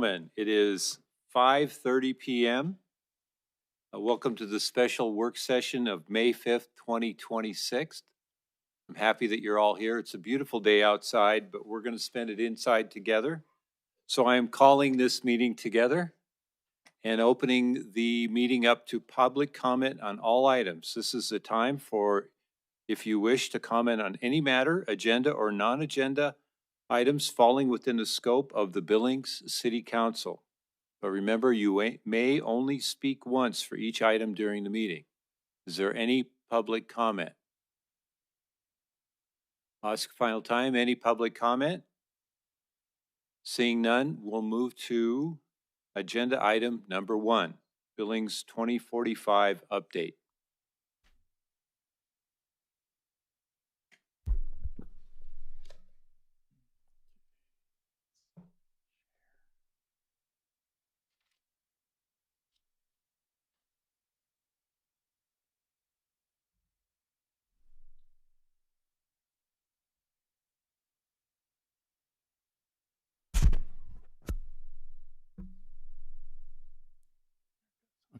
It is 5:30 p.m. Welcome to the special work session of May 5th, 2026. I'm happy that you're all here. It's a beautiful day outside, but we're going to spend it inside together. So I am calling this meeting together and opening the meeting up to public comment on all items. This is the time for, if you wish to comment on any matter, agenda or non-agenda items falling within the scope of the Billings City Council. But remember, you may only speak once for each item during the meeting. Is there any public comment? Ask final time, any public comment? Seeing none, we'll move to agenda item number 1, Billings 2045 update.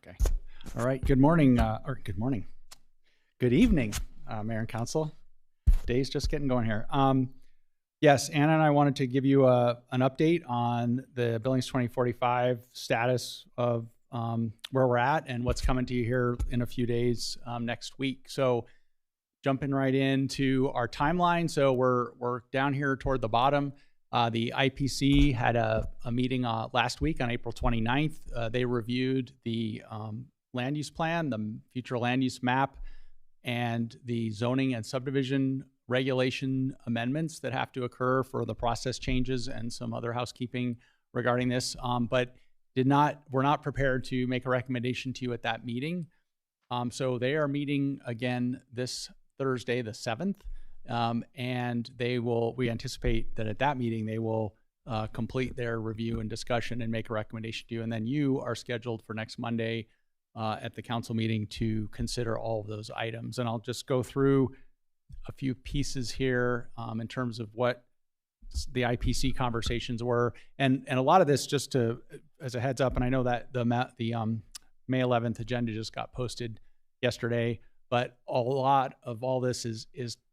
Okay. All right. Good morning, Good evening, Mayor and Council. Day's just getting going here. Yes, Anna and I wanted to give you an update on the Billings 2045 status of where we're at and what's coming to you here in a few days next week. So jumping right into our timeline. So we're down here toward the bottom. The IPC had a meeting last week on April 29th. They reviewed the land use plan, the future land use map, and the zoning and subdivision regulation amendments that have to occur for the process changes and some other housekeeping regarding this, but were not prepared to make a recommendation to you at that meeting. So they are meeting again this Thursday, the 7th. And we anticipate that at that meeting, they will complete their review and discussion and make a recommendation to you. And then you are scheduled for next Monday at the council meeting to consider all of those items. And I'll just go through a few pieces here in terms of what the IPC conversations were. And a lot of this, just as a heads up, and I know that the May 11th agenda just got posted yesterday, but a lot of all this is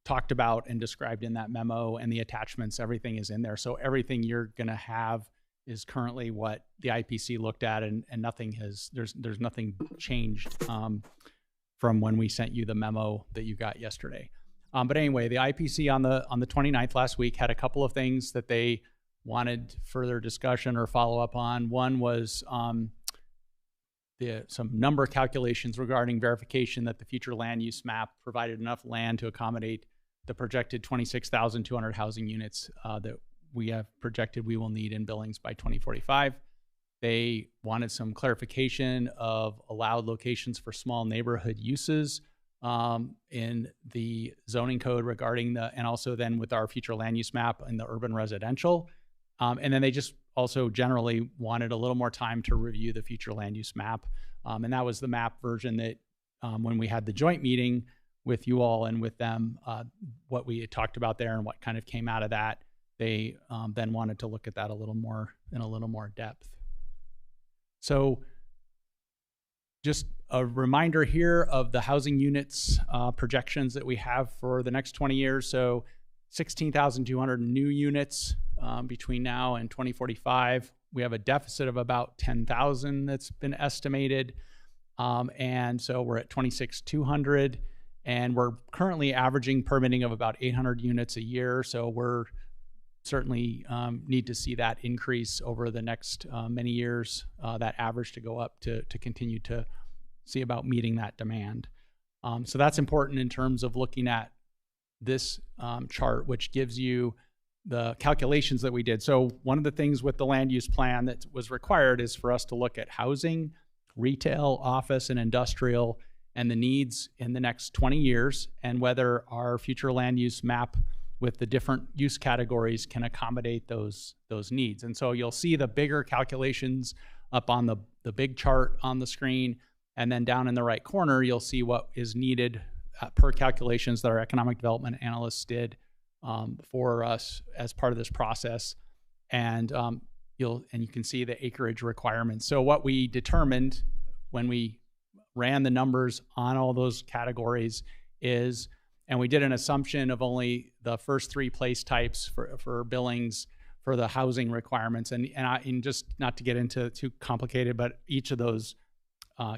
talked about and described in that memo, and the attachments, everything is in there. So everything you're going to have is currently what the IPC looked at, and there's nothing changed from when we sent you the memo that you got yesterday. But anyway, the IPC on the 29th last week had a couple of things that they wanted further discussion or follow up on. One was some number calculations regarding verification that the future land use map provided enough land to accommodate the projected 26,200 housing units that we have projected we will need in Billings by 2045. They wanted some clarification of allowed locations for small neighborhood uses in the zoning code regarding and also then with our future land use map in the urban residential. And then they just also generally wanted a little more time to review the future land use map. And that was the map version that when we had the joint meeting with you all and with them, what we had talked about there and what kind of came out of that, they then wanted to look at that in a little more depth. So just a reminder here of the housing units projections that we have for the next 20 years. So 16,200 new units between now and 2045. We have a deficit of about 10,000 that's been estimated. And so we're at 26,200, and we're currently averaging permitting of about 800 units a year. So we're certainly need to see that increase over the next many years, that average to go up to continue to see about meeting that demand. So that's important in terms of looking at this chart, which gives you the calculations that we did. So one of the things with the land use plan that was required is for us to look at housing, retail, office, and industrial, and the needs in the next 20 years, and whether our future land use map with the different use categories can accommodate those needs. And so you'll see the bigger calculations up on the big chart on the screen, and then down in the right corner, you'll see what is needed per calculations that our economic development analysts did for us as part of this process. And you can see the acreage requirements. So what we determined when we ran the numbers on all those categories is, and we did an assumption of only the first three place types for Billings for the housing requirements. And just not to get into too complicated, but each of those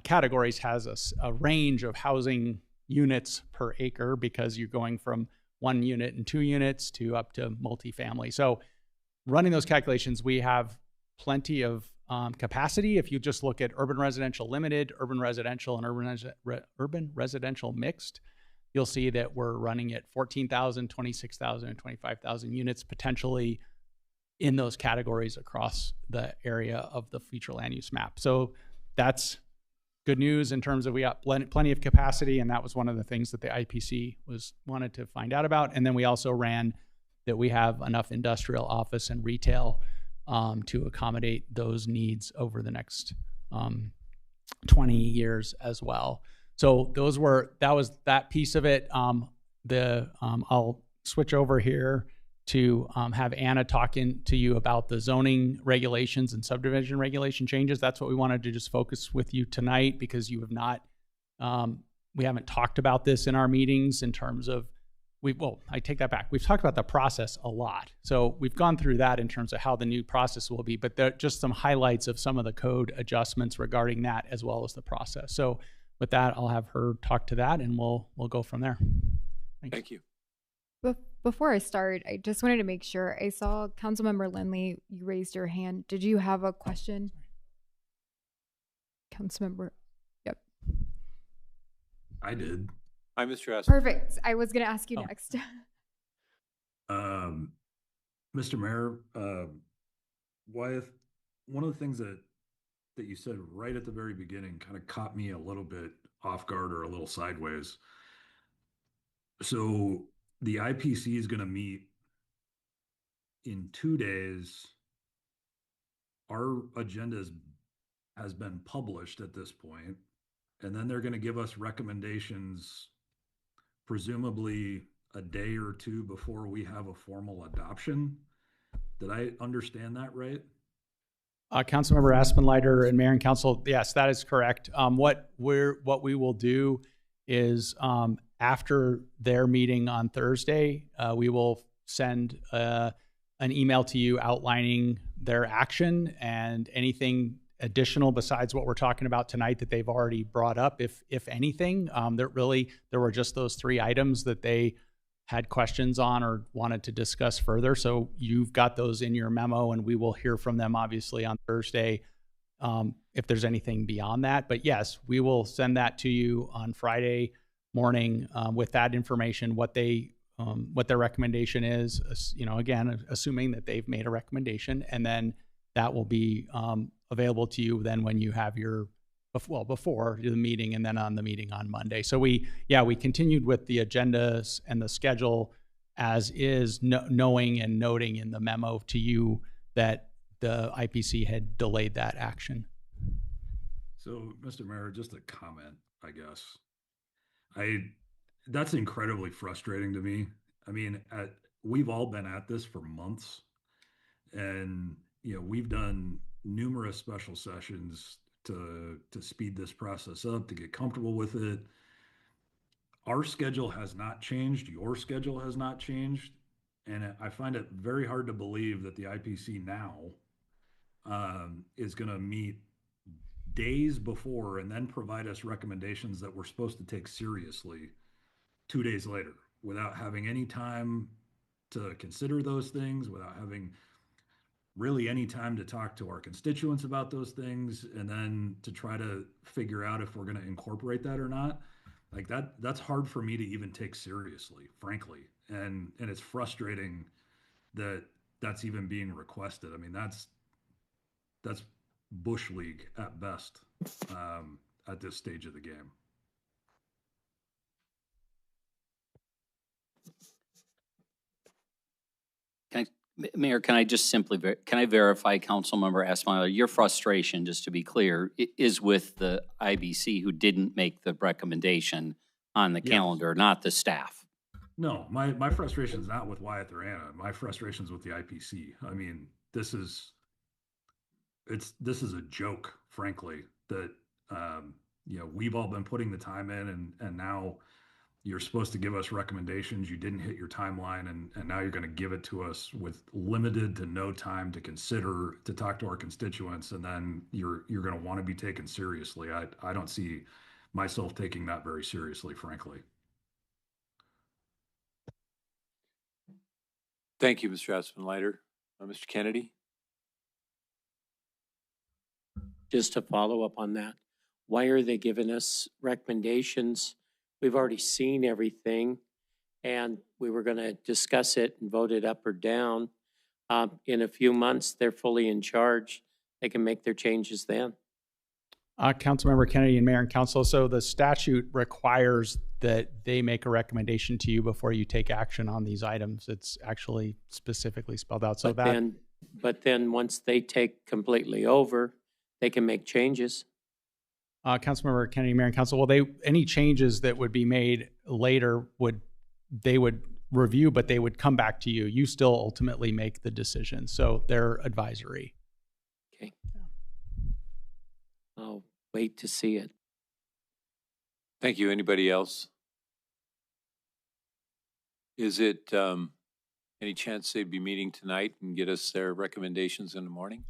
categories has a range of housing units per acre, because you're going from 1 unit and 2 units to up to multifamily. So running those calculations, we have plenty of capacity. If you just look at urban residential limited, urban residential, and urban residential mixed, you'll see that we're running at 14,000, 26,000, and 25,000 units potentially in those categories across the area of the future land use map. So that's good news in terms of we got plenty of capacity, and that was one of the things that the IPC wanted to find out about. And then we also ran that we have enough industrial, office, and retail to accommodate those needs over the next 20 years as well. So that was that piece of it. I'll switch over here to have Anna talking to you about the zoning regulations and subdivision regulation changes. That's what we wanted to just focus with you tonight, because you have not, we haven't talked about this in our meetings in terms of, I take that back. We've talked about the process a lot. So we've gone through that in terms of how the new process will be, but there are just some highlights of some of the code adjustments regarding that, as well as the process. So with that, I'll have her talk to that, and we'll go from there. Thanks. Thank you. Before I start, I just wanted to make sure. I saw Councilmember Lindley, you raised your hand. Did you have a question? Councilmember, yep. I did. Hi, Mr. Aspen. Perfect. I was going to ask you next. Mr. Mayor, Wyeth, one of the things that you said right at the very beginning kind of caught me a little bit off guard, or a little sideways. So the IPC is going to meet in 2 days. Our agenda has been published at this point, and then they're going to give us recommendations, presumably a day or two before we have a formal adoption. Did I understand that right? Councilmember Aspenleiter and Mayor and Council, yes, that is correct. What we will do is after their meeting on Thursday, we will send an email to you outlining their action and anything additional besides what we're talking about tonight that they've already brought up, if anything. There were just those 3 items that they had questions on or wanted to discuss further. So you've got those in your memo, and we will hear from them obviously on Thursday if there's anything beyond that. But yes, we will send that to you on Friday morning with that information, what their recommendation is, again, assuming that they've made a recommendation, and then that will be available to you then when you have before the meeting, and then on the meeting on Monday. So we continued with the agendas and the schedule as is, knowing and noting in the memo to you that the IPC had delayed that action. So, Mr. Mayor, just a comment, I guess. That's incredibly frustrating to me. I mean, we've all been at this for months, and we've done numerous special sessions to speed this process up, to get comfortable with it. Our schedule has not changed. Your schedule has not changed. And I find it very hard to believe that the IPC now is going to meet days before and then provide us recommendations that we're supposed to take seriously 2 days later, without having any time to consider those things, without having really any time to talk to our constituents about those things, and then to try to figure out if we're going to incorporate that or not. Like that's hard for me to even take seriously, frankly. And it's frustrating that that's even being requested. I mean, that's Bush League at best at this stage of the game. Mayor, can I just simply, can I verify, Councilmember Aspenleiter, your frustration, just to be clear, is with the IBC who didn't make the recommendation on the calendar, not the staff? No, my frustration is not with Wyeth or Anna. My frustration is with the IPC. I mean, this is this is a joke, frankly, that, we've all been putting the time in, and now you're supposed to give us recommendations. You didn't hit your timeline, and now you're going to give it to us with limited to no time to consider, to talk to our constituents, and then you're going to want to be taken seriously. I don't see myself taking that very seriously, frankly. Thank you, Mr. Aspenleiter. Mr. Kennedy? Just to follow up on that, why are they giving us recommendations? We've already seen everything, and we were going to discuss it and vote it up or down. In a few months, they're fully in charge. They can make their changes then. Councilmember Kennedy and Mayor and Council, so the statute requires that they make a recommendation to you before you take action on these items. It's actually specifically spelled out. So but then once they take completely over, they can make changes. Councilmember Kennedy, Mayor and Council, well, any changes that would be made later they would review, but they would come back to you. You still ultimately make the decision. So they're advisory. Okay. I'll wait to see it. Thank you. Anybody else? Is it any chance they'd be meeting tonight and get us their recommendations in the morning?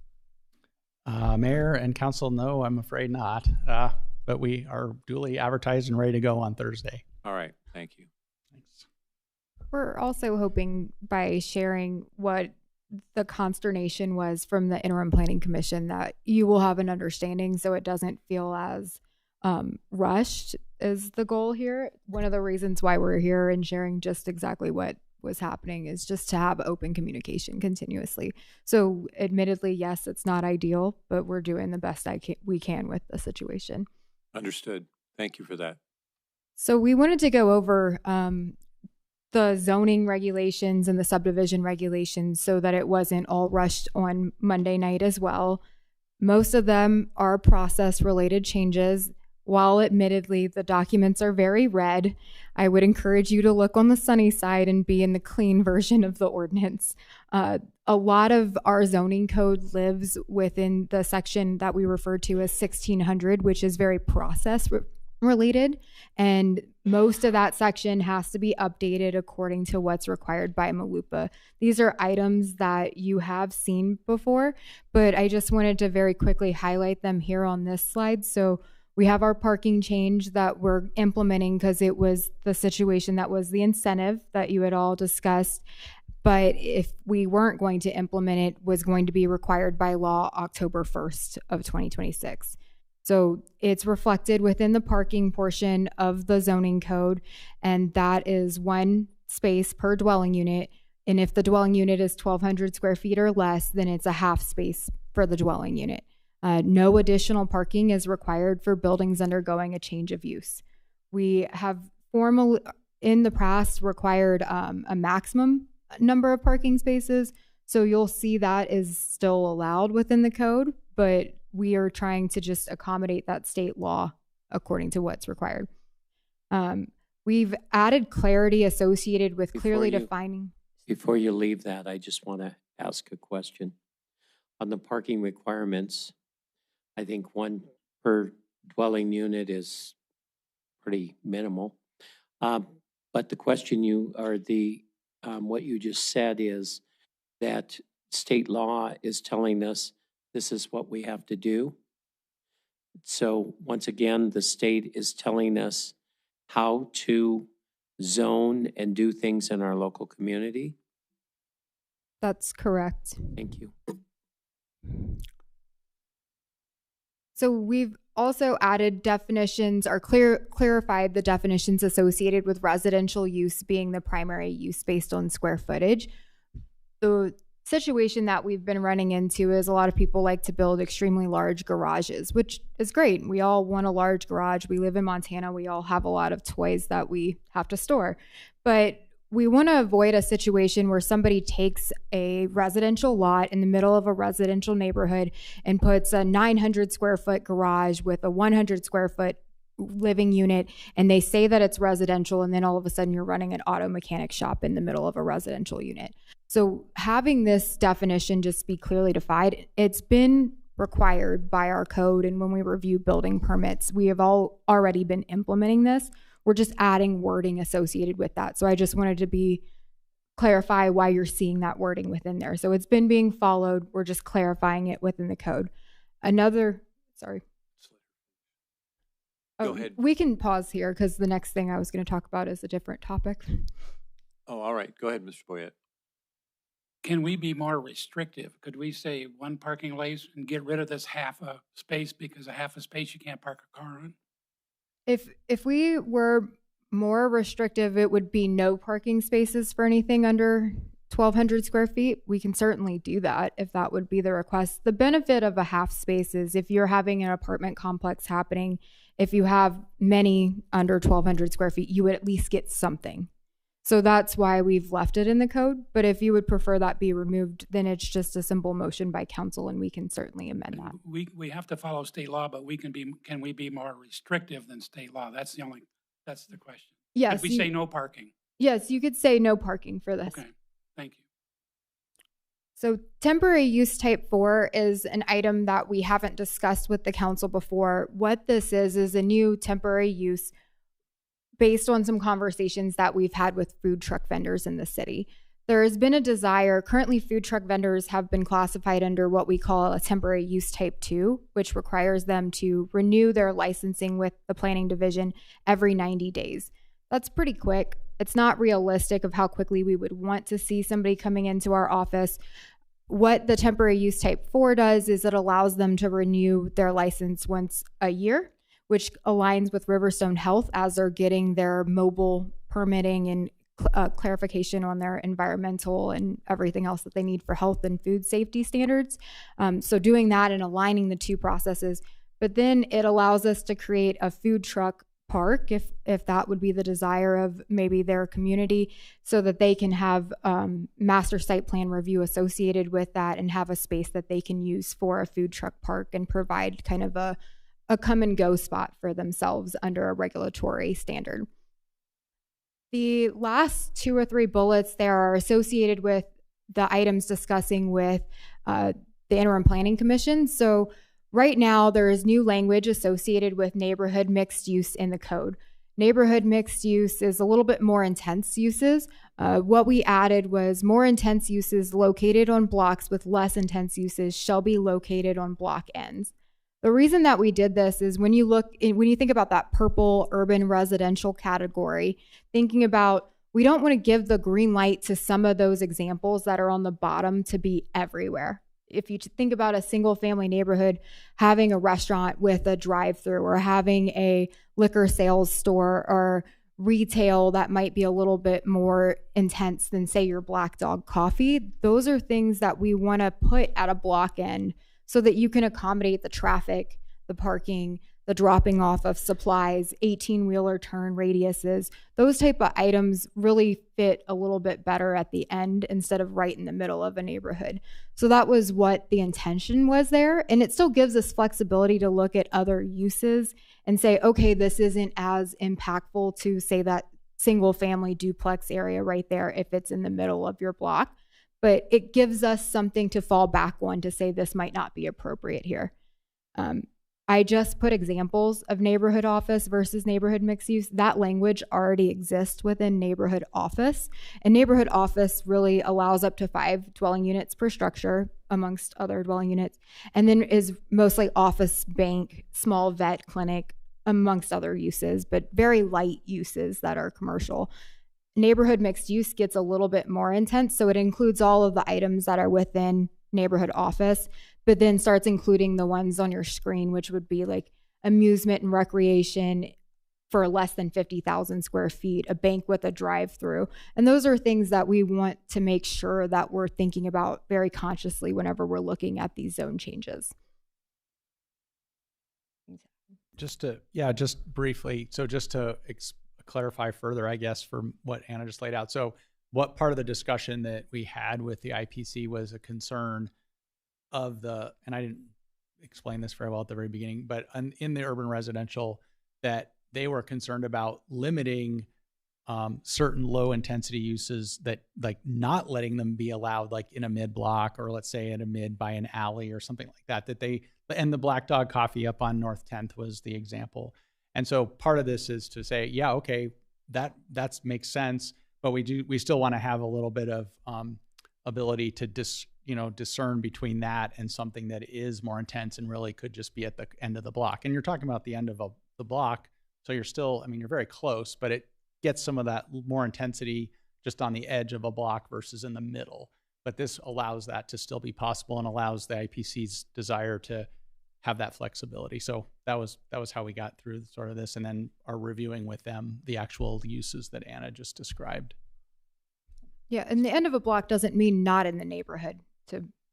Mayor and Council, no, I'm afraid not. But we are duly advertised and ready to go on Thursday. All right. Thank you. Thanks. We're also hoping by sharing what the consternation was from the interim planning commission that you will have an understanding so it doesn't feel as rushed is the goal here. One of the reasons why we're here and sharing just exactly what was happening is just to have open communication continuously. So admittedly, yes, it's not ideal, but we're doing the best we can with the situation. Understood. Thank you for that. So we wanted to go over the zoning regulations and the subdivision regulations so that it wasn't all rushed on Monday night as well. Most of them are process-related changes. While admittedly the documents are very red, I would encourage you to look on the sunny side and be in the clean version of the ordinance. A lot of our zoning code lives within the section that we refer to as 1600, which is very process related. And most of that section has to be updated according to what's required by MALUPA. These are items that you have seen before, but I just wanted to very quickly highlight them here on this slide. So we have our parking change that we're implementing because it was the situation that was the incentive that you had all discussed. But if we weren't going to implement it, was going to be required by law October 1st of 2026. So it's reflected within the parking portion of the zoning code, and that is 1 space per dwelling unit. And if the dwelling unit is 1,200 square feet or less, then it's a half space for the dwelling unit. No additional parking is required for buildings undergoing a change of use. We have formally, in the past, required a maximum number of parking spaces. So you'll see that is still allowed within the code, but we are trying to just accommodate that state law according to what's required. We've added clarity associated with clearly defining. Before you leave that, I just want to ask a question. On the parking requirements, I think 1 per dwelling unit is pretty minimal. But the question what you just said is that state law is telling us this is what we have to do. So once again, the state is telling us how to zone and do things in our local community. That's correct. Thank you. So we've also added definitions or clarified the definitions associated with residential use being the primary use based on square footage. The situation that we've been running into is a lot of people like to build extremely large garages, which is great. We all want a large garage. We live in Montana. We all have a lot of toys that we have to store. But we want to avoid a situation where somebody takes a residential lot in the middle of a residential neighborhood and puts a 900 square foot garage with a 100 square foot living unit, and they say that it's residential, and then all of a sudden you're running an auto mechanic shop in the middle of a residential unit. So having this definition just be clearly defined, it's been required by our code. And when we review building permits, we have all already been implementing this. We're just adding wording associated with that. So I just wanted to clarify why you're seeing that wording within there. So it's been being followed. We're just clarifying it within the code. Sorry. Go ahead. We can pause here because the next thing I was going to talk about is a different topic. Oh, all right. Go ahead, Mr. Boyette. Can we be more restrictive? Could we say one parking place and get rid of this half a space because a half a space you can't park a car on? If we were more restrictive, it would be no parking spaces for anything under 1,200 square feet. We can certainly do that if that would be the request. The benefit of a half space is if you're having an apartment complex happening, if you have many under 1,200 square feet, you would at least get something. So that's why we've left it in the code. But if you would prefer that be removed, then it's just a simple motion by council, and we can certainly amend that. We have to follow state law, but can we be more restrictive than state law? That's the question. Yes. Could we say no parking? Yes, you could say no parking for this. Okay, thank you. So temporary use type 4 is an item that we haven't discussed with the council before. What this is a new temporary use based on some conversations that we've had with food truck vendors in the city. There has been a desire, currently food truck vendors have been classified under what we call a temporary use type 2, which requires them to renew their licensing with the planning division every 90 days. That's pretty quick. It's not realistic of how quickly we would want to see somebody coming into our office. What the temporary use type 4 does is it allows them to renew their license once a year, which aligns with Riverstone Health as they're getting their mobile permitting and clarification on their environmental and everything else that they need for health and food safety standards. So doing that and aligning the two processes, but then it allows us to create a food truck park if that would be the desire of maybe their community, so that they can have master site plan review associated with that and have a space that they can use for a food truck park and provide kind of a come and go spot for themselves under a regulatory standard. The last 2 or 3 bullets there are associated with the items discussing with the interim planning commission. So right now there is new language associated with neighborhood mixed use in the code. Neighborhood mixed use is a little bit more intense uses. What we added was more intense uses located on blocks with less intense uses shall be located on block ends. The reason that we did this is when you think about that purple urban residential category, thinking about we don't want to give the green light to some of those examples that are on the bottom to be everywhere. If you think about a single family neighborhood having a restaurant with a drive-through or having a liquor sales store or retail that might be a little bit more intense than, say, your Black Dog Coffee, those are things that we want to put at a block end so that you can accommodate the traffic, the parking, the dropping off of supplies, 18-wheeler turn radiuses. Those type of items really fit a little bit better at the end instead of right in the middle of a neighborhood. So that was what the intention was there. And it still gives us flexibility to look at other uses and say, okay, this isn't as impactful to, say, that single family duplex area right there if it's in the middle of your block. But it gives us something to fall back on to say this might not be appropriate here. I just put examples of neighborhood office versus neighborhood mixed use. That language already exists within neighborhood office. And neighborhood office really allows up to 5 dwelling units per structure amongst other dwelling units. And then is mostly office, bank, small vet clinic, amongst other uses, but very light uses that are commercial. Neighborhood mixed use gets a little bit more intense. So it includes all of the items that are within neighborhood office, but then starts including the ones on your screen, which would be like amusement and recreation for less than 50,000 square feet, a bank with a drive-through. And those are things that we want to make sure that we're thinking about very consciously whenever we're looking at these zone changes. Just briefly, so just to clarify further, I guess, from what Anna just laid out. So what part of the discussion that we had with the IPC was a concern of and I didn't explain this very well at the very beginning, but in the urban residential, that they were concerned about limiting certain low intensity uses that like not letting them be allowed like in a mid block or let's say in a mid by an alley or something like that, and the Black Dog Coffee up on North 10th was the example. And so part of this is to say, yeah, okay, that makes sense, but we still want to have a little bit of ability to discern between that and something that is more intense and really could just be at the end of the block. And you're talking about the end of the block, so you're still, I mean, you're very close, but it gets some of that more intensity just on the edge of a block versus in the middle. But this allows that to still be possible and allows the IPC's desire to have that flexibility. So that was how we got through sort of this, and then are reviewing with them the actual uses that Anna just described. Yeah, and the end of a block doesn't mean not in the neighborhood.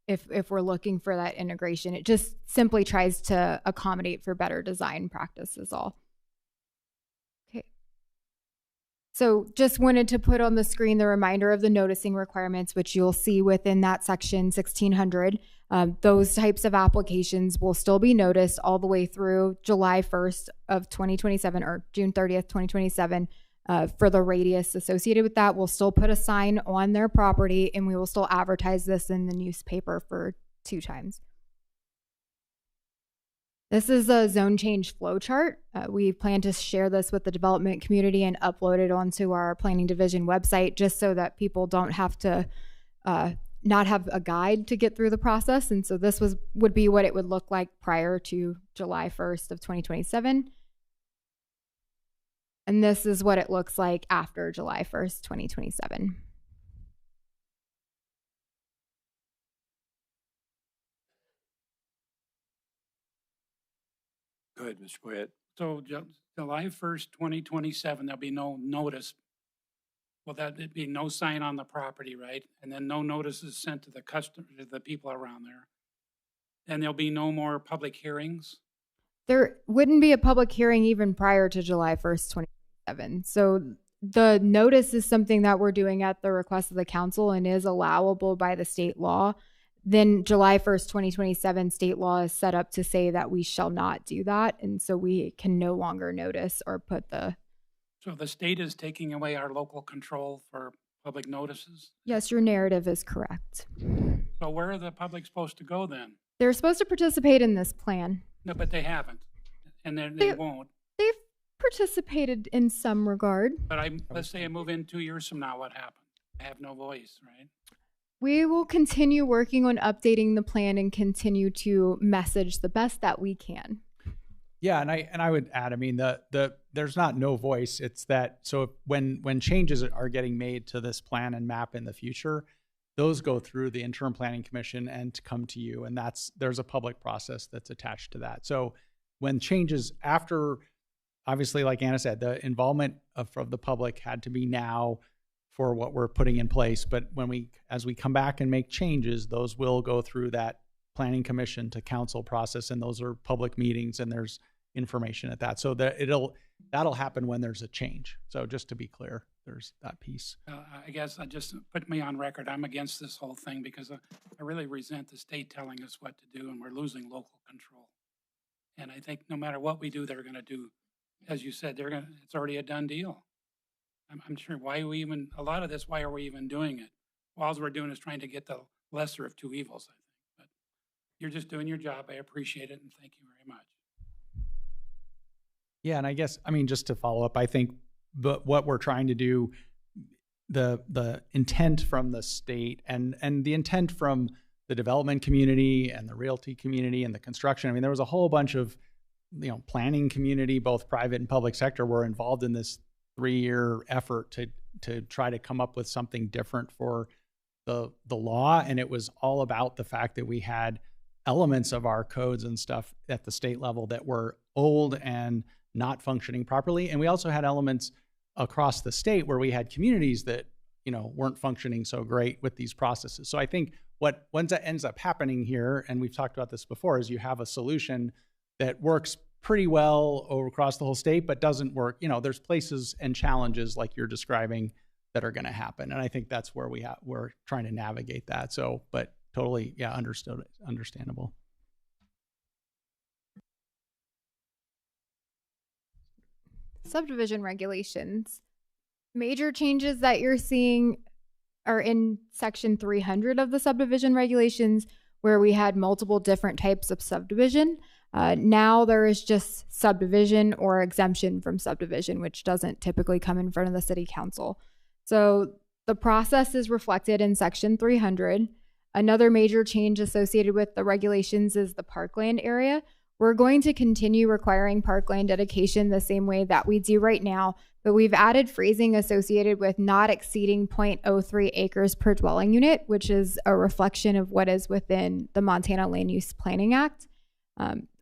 If we're looking for that integration, it just simply tries to accommodate for better design practice is all. Okay. So just wanted to put on the screen the reminder of the noticing requirements, which you'll see within that section 1600. Those types of applications will still be noticed all the way through July 1st of 2027 or June 30th, 2027. For the radius associated with that, we'll still put a sign on their property and we will still advertise this in the newspaper for 2 times. This is a zone change flow chart. We plan to share this with the development community and upload it onto our planning division website just so that people don't have to not have a guide to get through the process. And so this would be what it would look like prior to July 1st of 2027. And this is what it looks like after July 1st, 2027. Go ahead, Mr. Boyette. So July 1st, 2027, there'll be no notice. Will that be no sign on the property, right? And then no notices sent to the customers, to the people around there. And there'll be no more public hearings? There wouldn't be a public hearing even prior to July 1st, 2027. So the notice is something that we're doing at the request of the council and is allowable by the state law. Then July 1st, 2027, state law is set up to say that we shall not do that. And so we can no longer notice or put the... So the state is taking away our local control for public notices? Yes, your narrative is correct. So where are the public supposed to go then? They're supposed to participate in this plan. No, but they haven't. And then they won't. They've participated in some regard. But let's say I move in 2 years from now, what happens? I have no voice, right? We will continue working on updating the plan and continue to message the best that we can. Yeah, and I would add, I mean, there's not no voice. It's that, so when changes are getting made to this plan and map in the future, those go through the interim planning commission and come to you, and there's a public process that's attached to that. So when changes after, obviously, like Anna said, the involvement of the public had to be now for what we're putting in place. But as we come back and make changes, those will go through that planning commission to council process, and those are public meetings, and there's information at that. So that'll happen when there's a change. So just to be clear, there's that piece. I guess I just put me on record. I'm against this whole thing because I really resent the state telling us what to do, and we're losing local control. And I think no matter what we do, they're going to do, as you said, it's already a done deal. I'm sure why are we even doing it? All we're doing is trying to get the lesser of two evils, I think. But you're just doing your job. I appreciate it, and thank you very much. Yeah, and I guess, I mean, just to follow up, I think what we're trying to do, the intent from the state and the intent from the development community and the realty community and the construction, I mean, there was a whole bunch of, planning community, both private and public sector, were involved in this 3-year effort to try to come up with something different for the law. And it was all about the fact that we had elements of our codes and stuff at the state level that were old and not functioning properly. And we also had elements across the state where we had communities that, weren't functioning so great with these processes. So I think what ends up happening here, and we've talked about this before, is you have a solution that works pretty well across the whole state, but doesn't work. There's places and challenges like you're describing that are going to happen. And I think that's where we're trying to navigate that. So, but totally, yeah, understandable. Subdivision regulations. Major changes that you're seeing are in section 300 of the subdivision regulations, where we had multiple different types of subdivision. Now there is just subdivision or exemption from subdivision, which doesn't typically come in front of the city council. So the process is reflected in section 300. Another major change associated with the regulations is the parkland area. We're going to continue requiring parkland dedication the same way that we do right now, but we've added phrasing associated with not exceeding 0.03 acres per dwelling unit, which is a reflection of what is within the Montana Land Use Planning Act.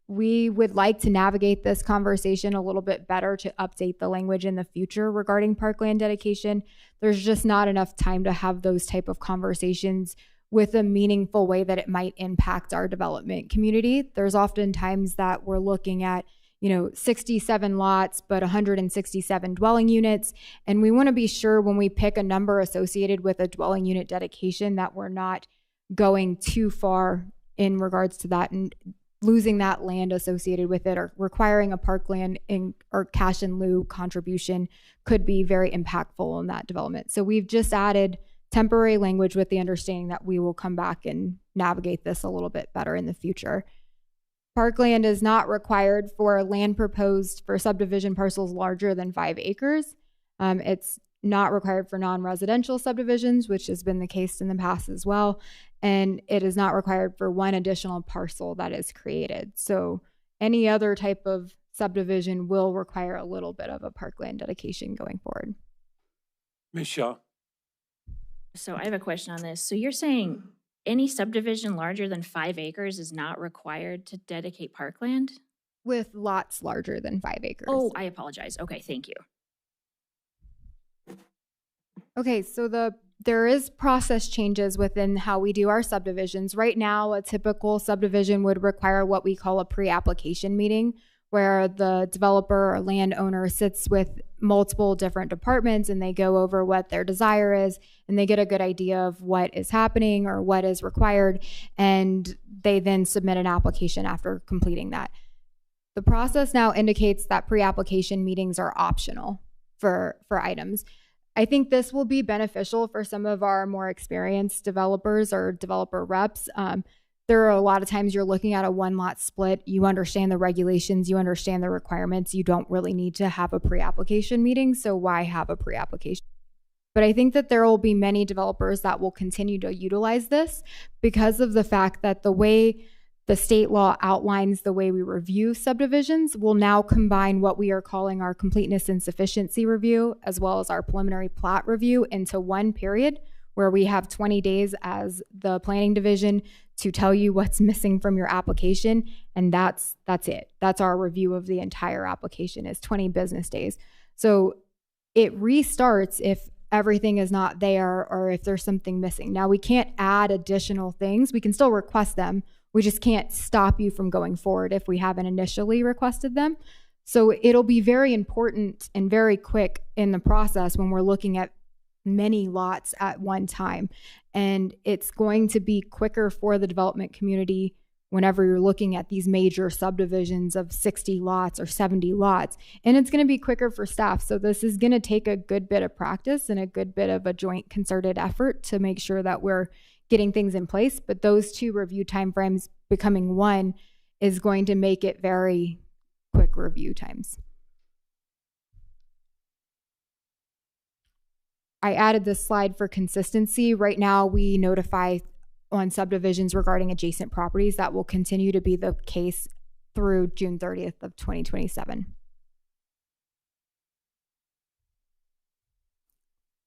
We would like to navigate this conversation a little bit better to update the language in the future regarding parkland dedication. There's just not enough time to have those type of conversations with a meaningful way that it might impact our development community. There's often times that we're looking at, 67 lots, but 167 dwelling units. And we want to be sure when we pick a number associated with a dwelling unit dedication that we're not going too far in regards to that and losing that land associated with it, or requiring a parkland or cash in lieu contribution could be very impactful in that development. So we've just added temporary language with the understanding that we will come back and navigate this a little bit better in the future. Parkland is not required for land proposed for subdivision parcels larger than 5 acres. It's not required for non-residential subdivisions, which has been the case in the past as well. And it is not required for one additional parcel that is created. So any other type of subdivision will require a little bit of a parkland dedication going forward. Ms. Shaw. So I have a question on this. So you're saying any subdivision larger than 5 acres is not required to dedicate parkland? With lots larger than 5 acres. Oh, I apologize. Okay, thank you. Okay, so there is process changes within how we do our subdivisions. Right now, a typical subdivision would require what we call a pre-application meeting, where the developer or landowner sits with multiple different departments and they go over what their desire is and they get a good idea of what is happening or what is required, and they then submit an application after completing that. The process now indicates that pre-application meetings are optional for items. I think this will be beneficial for some of our more experienced developers or developer reps. There are a lot of times you're looking at a 1-lot split. You understand the regulations, you understand the requirements. You don't really need to have a pre-application meeting, so why have a pre-application? But I think that there will be many developers that will continue to utilize this because of the fact that the way the state law outlines the way we review subdivisions will now combine what we are calling our completeness and sufficiency review as well as our preliminary plat review into one period, where we have 20 days as the planning division to tell you what's missing from your application. And that's it. That's our review of the entire application, is 20 business days. So it restarts if everything is not there or if there's something missing. Now, we can't add additional things. We can still request them. We just can't stop you from going forward if we haven't initially requested them. So it'll be very important and very quick in the process when we're looking at many lots at one time. And it's going to be quicker for the development community whenever you're looking at these major subdivisions of 60 lots or 70 lots. And it's going to be quicker for staff. So this is going to take a good bit of practice and a good bit of a joint concerted effort to make sure that we're getting things in place. But those two review timeframes becoming one is going to make it very quick review times. I added this slide for consistency. Right now, we notify on subdivisions regarding adjacent properties. That will continue to be the case through June 30th of 2027.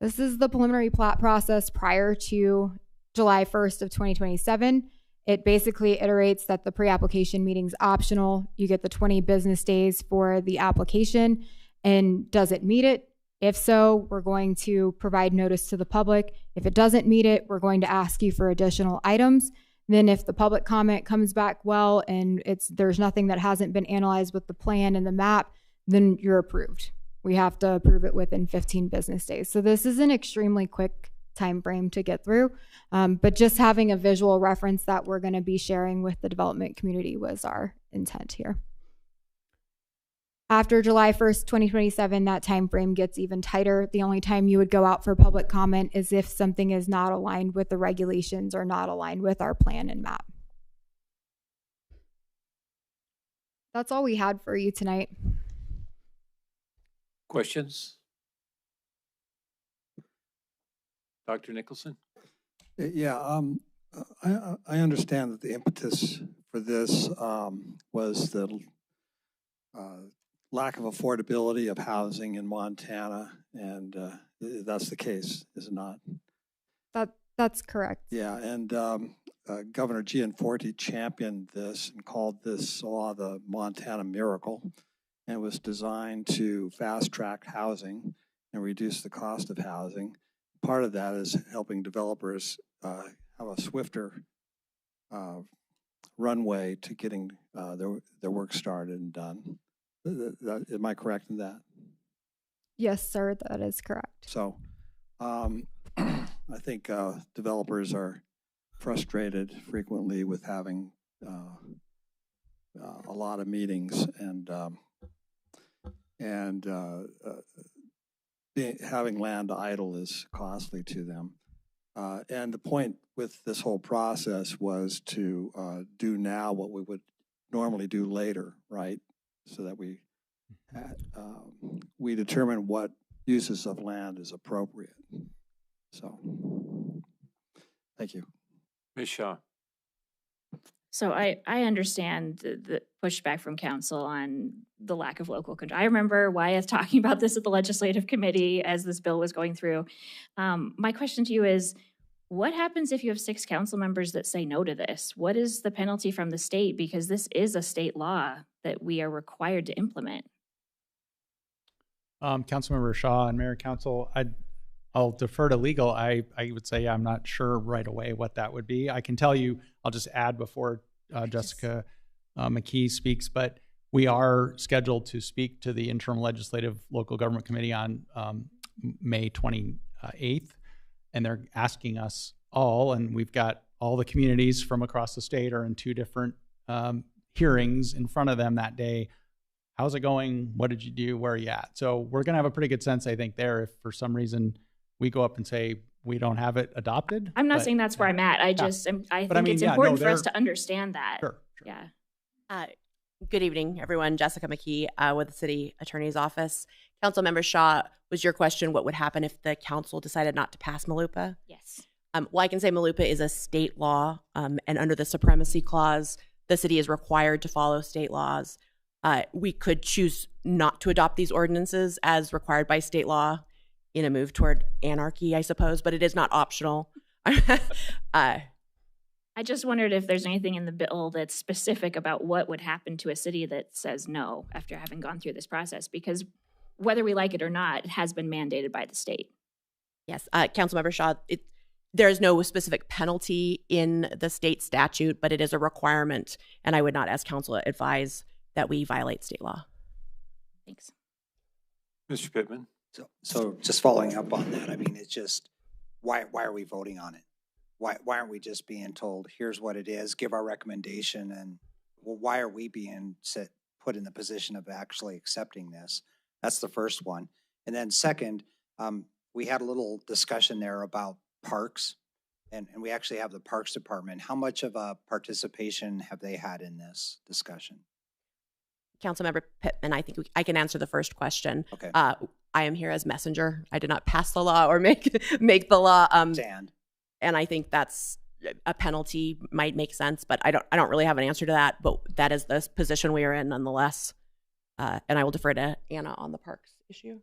This is the preliminary plat process prior to July 1st of 2027. It basically iterates that the pre-application meeting's optional. You get the 20 business days for the application. And does it meet it? If so, we're going to provide notice to the public. If it doesn't meet it, we're going to ask you for additional items. Then if the public comment comes back well and there's nothing that hasn't been analyzed with the plan and the map, then you're approved. We have to approve it within 15 business days. So this is an extremely quick time frame to get through. But just having a visual reference that we're going to be sharing with the development community was our intent here. After July 1st, 2027, that time frame gets even tighter. The only time you would go out for public comment is if something is not aligned with the regulations or not aligned with our plan and map. That's all we had for you tonight. Questions? Dr. Nicholson? Yeah, I understand that the impetus for this was the lack of affordability of housing in Montana, and that's the case, is it not? That's correct. Yeah, and Governor Gianforte championed this and called this law the Montana Miracle, and it was designed to fast-track housing and reduce the cost of housing. Part of that is helping developers have a swifter runway to getting their work started and done. Am I correct in that? Yes, sir, that is correct. So I think developers are frustrated frequently with having a lot of meetings and having land idle is costly to them. And the point with this whole process was to do now what we would normally do later, right? So that we determine what uses of land is appropriate. So, thank you. Ms. Shaw? So I understand the pushback from council on the lack of local control. I remember Wyeth talking about this at the legislative committee as this bill was going through. My question to you is, what happens if you have 6 council members that say no to this? What is the penalty from the state? Because this is a state law that we are required to implement. Councilmember Shaw and Mayor Council, I'll defer to legal. I would say I'm not sure right away what that would be. I can tell you, I'll just add before Jessica McKee speaks, but we are scheduled to speak to the Interim Legislative Local Government Committee on May 28th. And they're asking us all, and we've got all the communities from across the state are in 2 different hearings in front of them that day. How's it going? What did you do? Where are you at? So we're going to have a pretty good sense, I think, there if for some reason we go up and say we don't have it adopted. I'm not saying that's where I'm at. I think it's important for us to understand that. Sure. Yeah. Good evening, everyone. Jessica McKee with the City Attorney's Office. Councilmember Shaw, was your question what would happen if the council decided not to pass MALUPA? Yes. Well, I can say MALUPA is a state law, and under the Supremacy Clause, the city is required to follow state laws. We could choose not to adopt these ordinances as required by state law in a move toward anarchy, I suppose, but it is not optional. I just wondered if there's anything in the bill that's specific about what would happen to a city that says no after having gone through this process, because whether we like it or not, it has been mandated by the state. Yes, Councilmember Shaw, there is no specific penalty in the state statute, but it is a requirement, and I would not, as council, advise that we violate state law. Thanks. Mr. Pittman? So just following up on that, I mean, it's just, why are we voting on it? Why aren't we just being told, here's what it is, give our recommendation, and well, why are we being put in the position of actually accepting this? That's the first one. And then second, we had a little discussion there about parks, and we actually have the Parks Department. How much of a participation have they had in this discussion? Councilmember Pittman, I think I can answer the first question. Okay. I am here as messenger. I did not pass the law or make the law. And I think that's a penalty might make sense, but I don't really have an answer to that. But that is the position we are in, nonetheless. And I will defer to Anna on the parks issue.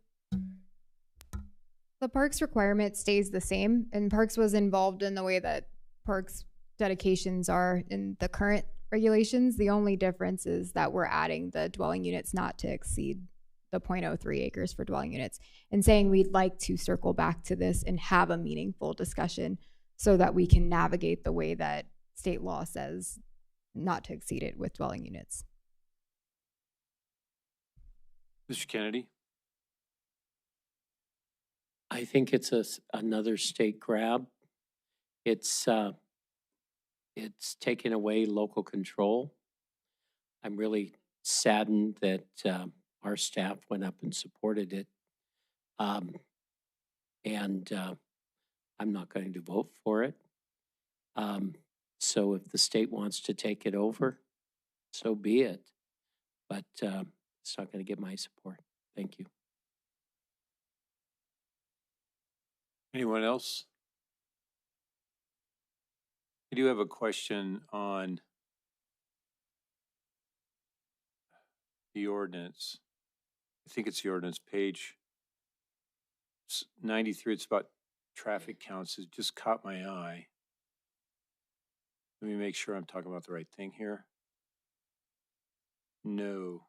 The parks requirement stays the same, and parks was involved in the way that parks dedications are in the current regulations. The only difference is that we're adding the dwelling units not to exceed the 0.03 acres for dwelling units, and saying we'd like to circle back to this and have a meaningful discussion so that we can navigate the way that state law says not to exceed it with dwelling units. Mr. Kennedy? I think it's another state grab. It's taking away local control. I'm really saddened that our staff went up and supported it. And I'm not going to vote for it. So if the state wants to take it over, so be it. But it's not going to get my support. Thank you. Anyone else? I do have a question on the ordinance. I think it's the ordinance page 93. It's about traffic counts. It just caught my eye. Let me make sure I'm talking about the right thing here. No.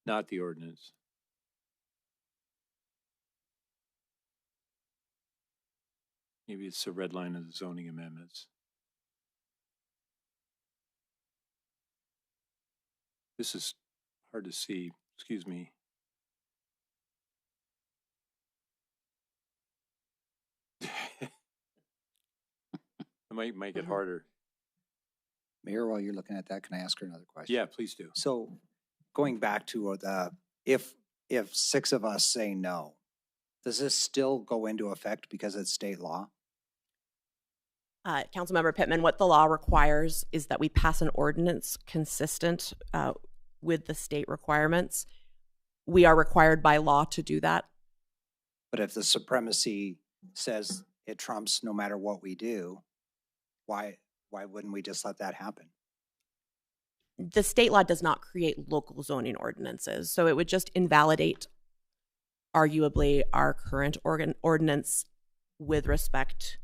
Not the ordinance. Maybe it's the red line of the zoning amendments. This is hard to see. Excuse me. It might make it harder. Mayor, while you're looking at that, can I ask her another question? Yeah, please do. So going back to if 6 of us say no, does this still go into effect because it's state law? Councilmember Pittman, what the law requires is that we pass an ordinance consistent with the state requirements. We are required by law to do that. But if the supremacy says it trumps no matter what we do, why wouldn't we just let that happen? The state law does not create local zoning ordinances, so it would just invalidate, arguably, our current ordinance with respect.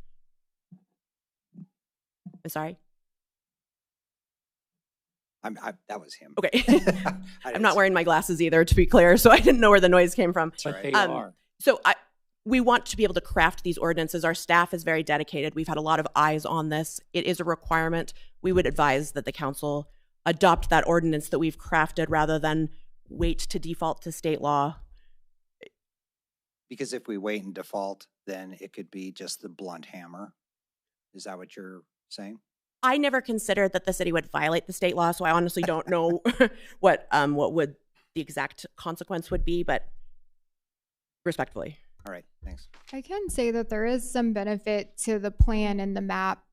I'm sorry? That was him. Okay. I'm not wearing my glasses either, to be clear, so I didn't know where the noise came from. But they are. So we want to be able to craft these ordinances. Our staff is very dedicated. We've had a lot of eyes on this. It is a requirement. We would advise that the council adopt that ordinance that we've crafted rather than wait to default to state law. Because if we wait and default, then it could be just the blunt hammer. Is that what you're saying? I never considered that the city would violate the state law, so I honestly don't know what would the exact consequence would be, but respectfully. All right, thanks. I can say that there is some benefit to the plan and the map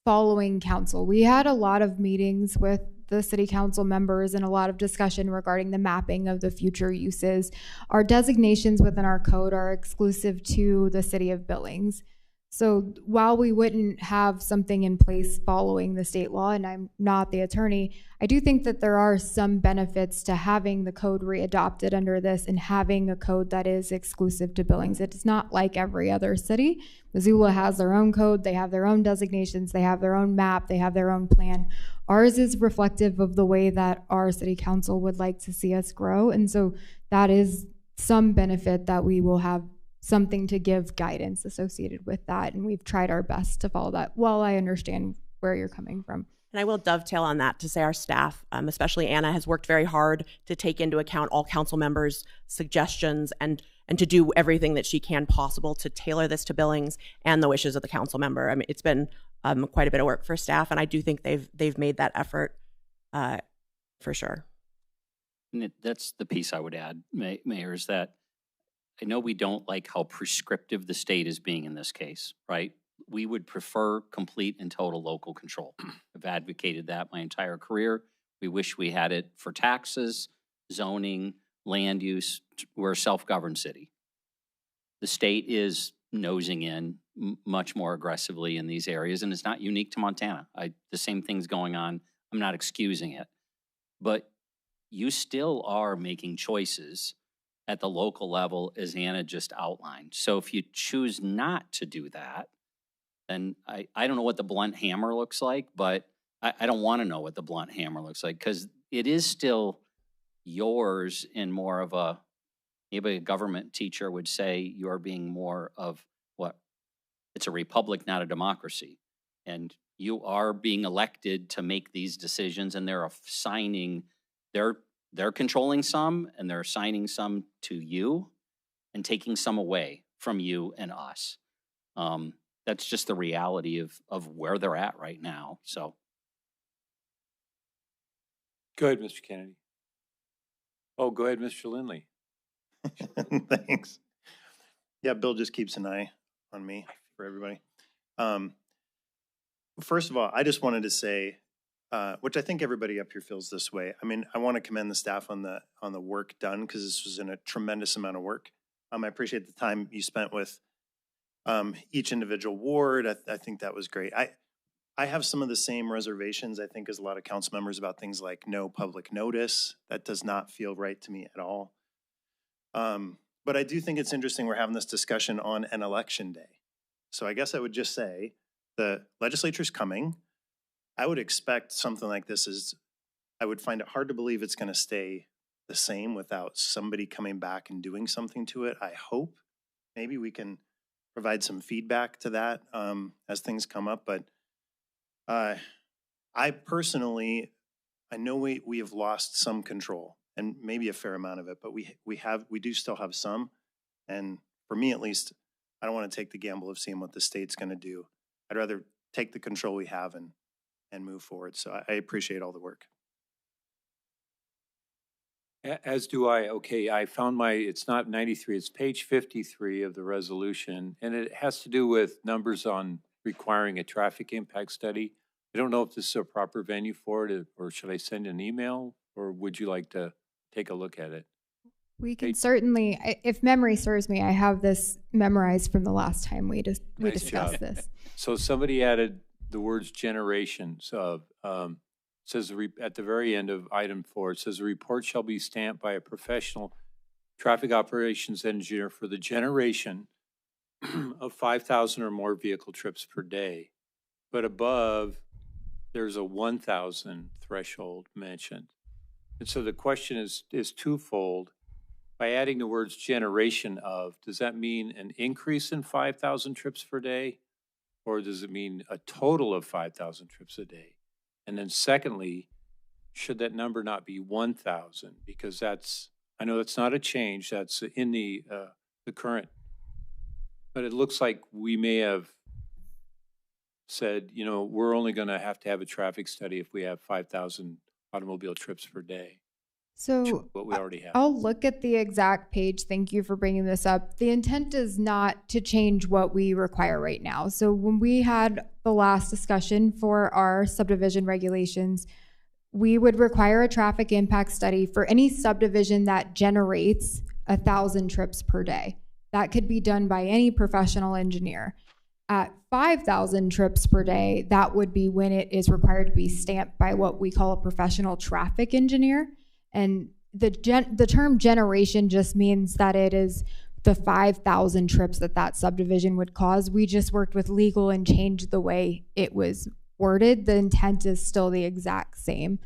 following council. We had a lot of meetings with the city council members and a lot of discussion regarding the mapping of the future uses. Our designations within our code are exclusive to the city of Billings. So while we wouldn't have something in place following the state law, and I'm not the attorney, I do think that there are some benefits to having the code readopted under this and having a code that is exclusive to Billings. It's not like every other city. Missoula has their own code, they have their own designations, they have their own map, they have their own plan. Ours is reflective of the way that our city council would like to see us grow. And so that is some benefit that we will have something to give guidance associated with that. And we've tried our best to follow that. Well, I understand where you're coming from. And I will dovetail on that to say our staff, especially Anna, has worked very hard to take into account all council members' suggestions and to do everything that she can possible to tailor this to Billings and the wishes of the council member. I mean, it's been quite a bit of work for staff, and I do think they've made that effort for sure. And that's the piece I would add, Mayor, is that I know we don't like how prescriptive the state is being in this case, right? We would prefer complete and total local control. I've advocated that my entire career. We wish we had it for taxes, zoning, land use. We're a self-governed city. The state is nosing in much more aggressively in these areas, and it's not unique to Montana. The same thing's going on. I'm not excusing it. But you still are making choices at the local level, as Anna just outlined. So if you choose not to do that, then I don't know what the blunt hammer looks like, but I don't want to know what the blunt hammer looks like, because it is still yours in more of a, maybe a government teacher would say you're being more of what? It's a republic, not a democracy. And you are being elected to make these decisions, and they're assigning, they're controlling some, and they're assigning some to you and taking some away from you and us. That's just the reality of where they're at right now. So Go ahead, Mr. Kennedy. Oh, go ahead, Mr. Lindley. Thanks. Yeah, Bill just keeps an eye on me for everybody. First of all, I just wanted to say, which I think everybody up here feels this way. I mean, I want to commend the staff on the work done, because this was in a tremendous amount of work. I appreciate the time you spent with each individual ward. I think that was great. I have some of the same reservations, I think, as a lot of council members about things like no public notice. That does not feel right to me at all. But I do think it's interesting we're having this discussion on an election day. So I guess I would just say the legislature's coming. I would expect something like this I would find it hard to believe it's going to stay the same without somebody coming back and doing something to it. I hope maybe we can provide some feedback to that as things come up. But I personally, I know we have lost some control, and maybe a fair amount of it, but we do still have some. And for me, at least, I don't want to take the gamble of seeing what the state's going to do. I'd rather take the control we have and move forward. So I appreciate all the work. As do I. Okay, I found it's not 93, it's page 53 of the resolution, and it has to do with numbers on requiring a traffic impact study. I don't know if this is a proper venue for it, or should I send an email, or would you like to take a look at it? We can certainly, if memory serves me, I have this memorized from the last time we discussed this. So somebody added the words generation. So says at the very end of item 4, it says the report shall be stamped by a professional traffic operations engineer for the generation of 5,000 or more vehicle trips per day. But above, there's a 1,000 threshold mentioned. And so the question is twofold. By adding the words generation of, does that mean an increase in 5,000 trips per day? Or does it mean a total of 5,000 trips a day? And then secondly, should that number not be 1,000? Because I know that's not a change, that's in the current, but it looks like we may have said, we're only going to have a traffic study if we have 5,000 automobile trips per day. So what we already have. I'll look at the exact page. Thank you for bringing this up. The intent is not to change what we require right now. So when we had the last discussion for our subdivision regulations, we would require a traffic impact study for any subdivision that generates 1,000 trips per day. That could be done by any professional engineer. At 5,000 trips per day, that would be when it is required to be stamped by what we call a professional traffic engineer. And the term generation just means that it is the 5,000 trips that subdivision would cause. We just worked with legal and changed the way it was worded. The intent is still the exact same.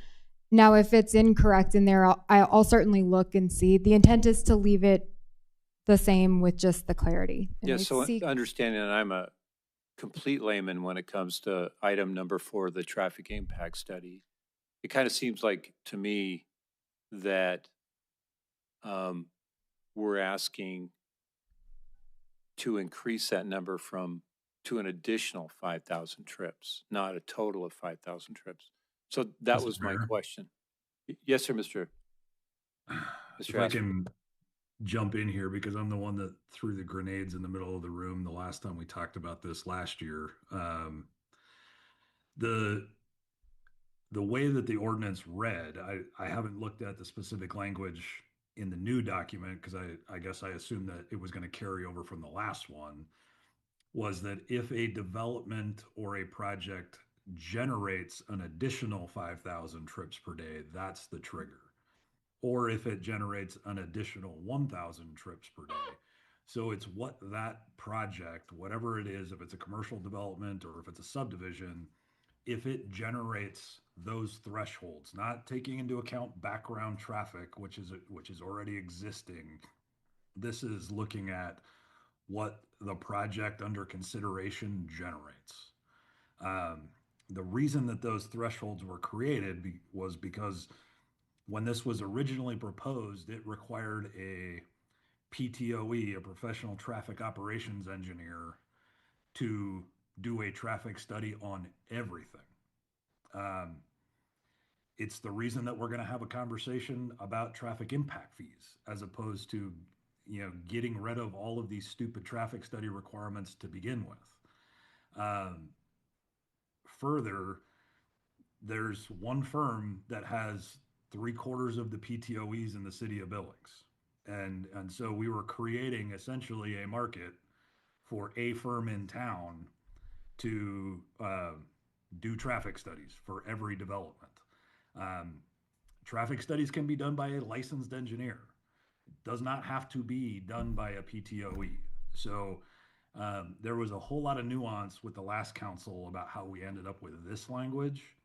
Now, if it's incorrect in there, I'll certainly look and see. The intent is to leave it the same with just the clarity. And so understanding that I'm a complete layman when it comes to item number 4, the traffic impact study, it kind of seems like to me that we're asking to increase that number to an additional 5,000 trips, not a total of 5,000 trips. So that was my question. Yes, sir, Mr. If I can jump in here, because I'm the one that threw the grenades in the middle of the room the last time we talked about this last year. The way that the ordinance read, I haven't looked at the specific language in the new document, because I guess I assumed that it was going to carry over from the last one, was that if a development or a project generates an additional 5,000 trips per day, that's the trigger. Or if it generates an additional 1,000 trips per day. So it's what that project, whatever it is, if it's a commercial development or if it's a subdivision, if it generates those thresholds, not taking into account background traffic, which is already existing. This is looking at what the project under consideration generates. The reason that those thresholds were created was because when this was originally proposed, it required a PTOE, a professional traffic operations engineer, to do a traffic study on everything. It's the reason that we're going to have a conversation about traffic impact fees as opposed to, getting rid of all of these stupid traffic study requirements to begin with. Further, there's one firm that has 3/4 of the PTOEs in the city of Billings. And so we were creating essentially a market for a firm in town to do traffic studies for every development. Um, Traffic studies can be done by a licensed engineer. It does not have to be done by a PTOE. So there was a whole lot of nuance with the last council about how we ended up with this language.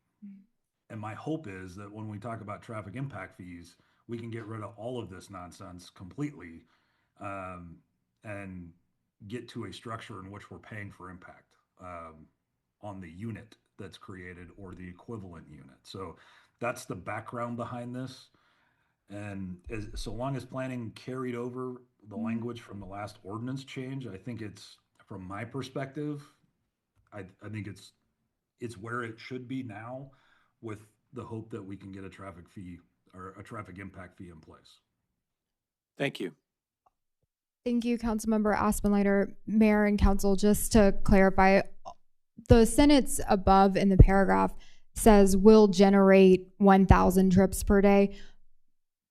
And my hope is that when we talk about traffic impact fees, we can get rid of all of this nonsense completely and get to a structure in which we're paying for impact on the unit that's created or the equivalent unit. So that's the background behind this. And so long as planning carried over the language from the last ordinance change, I think it's, from my perspective, I think it's where it should be now, with the hope that we can get a traffic fee or a traffic impact fee in place. Thank you. Thank you, Councilmember Aspenleiter. Mayor and Council, just to clarify, the sentence above in the paragraph says will generate 1,000 trips per day.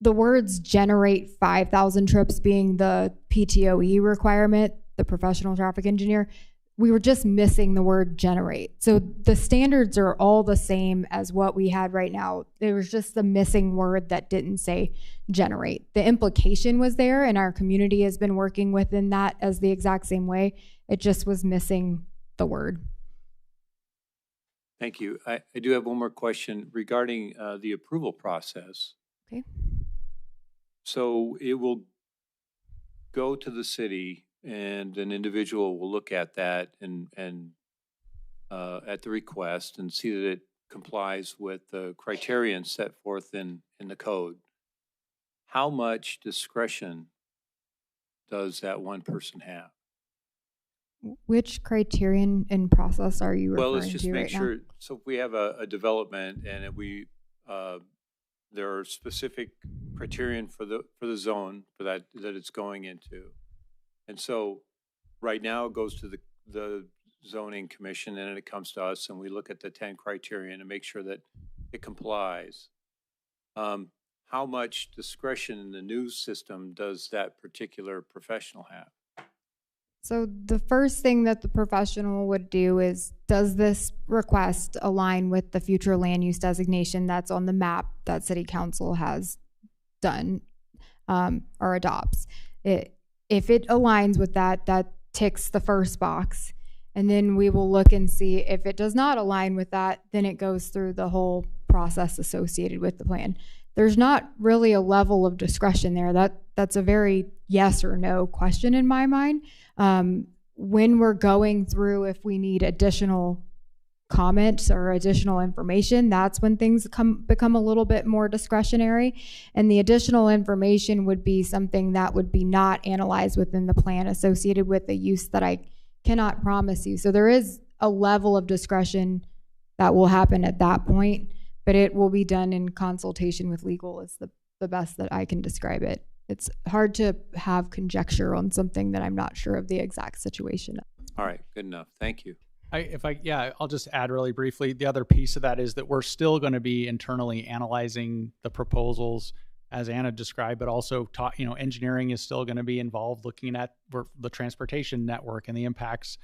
The words generate 5,000 trips being the PTOE requirement, the professional traffic engineer, we were just missing the word generate. So the standards are all the same as what we had right now. There was just the missing word that didn't say generate. The implication was there, and our community has been working within that as the exact same way. It just was missing the word. Thank you. I do have one more question regarding the approval process. Okay. So it will go to the city, and an individual will look at that and at the request and see that it complies with the criterion set forth in the code. How much discretion does that one person have? Which criterion and process are you referring to? Well, let's just make right sure. now? So if we have a development and there are specific criterion for the zone for that it's going into. And so right now it goes to the zoning commission, and then it comes to us, and we look at the 10 criterion and make sure that it complies. How much discretion in the new system does that particular professional have? So the first thing that the professional would do is, does this request align with the future land use designation that's on the map that City Council has done or adopts? If it aligns with that, that ticks the first box. And then we will look and see if it does not align with that, then it goes through the whole process associated with the plan. There's not really a level of discretion there. That's a very yes or no question in my mind. When we're going through, if we need additional comments or additional information, that's when things become a little bit more discretionary. And the additional information would be something that would be not analyzed within the plan associated with the use that I cannot promise you. So there is a level of discretion that will happen at that point, but it will be done in consultation with legal is the best that I can describe it. It's hard to have conjecture on something that I'm not sure of the exact situation. All right, good enough. Thank you. I'll just add really briefly. The other piece of that is that we're still going to be internally analyzing the proposals as Anna described, but also engineering is still going to be involved, looking at the transportation network and the impacts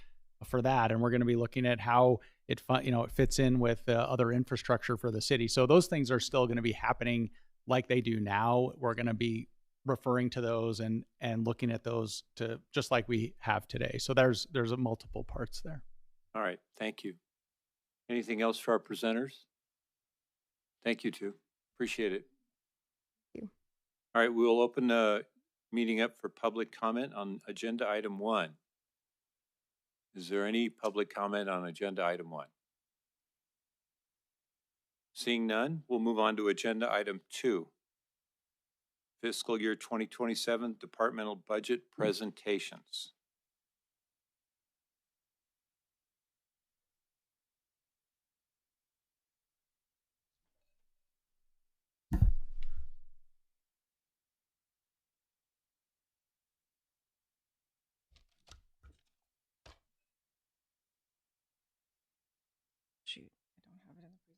for that. And we're going to be looking at how it fits in with other infrastructure for the city. So those things are still going to be happening like they do now. We're going to be referring to those and looking at those to just like we have today. So there's multiple parts there. All right, thank you. Anything else for our presenters? Thank you, too. Appreciate it. Thank you. All right, we'll open the meeting up for public comment on agenda item 1. Is there any public comment on agenda item 1? Seeing none, we'll move on to agenda item 2. Fiscal year 2027 departmental budget presentations. Shoot, I don't have it in the presentation.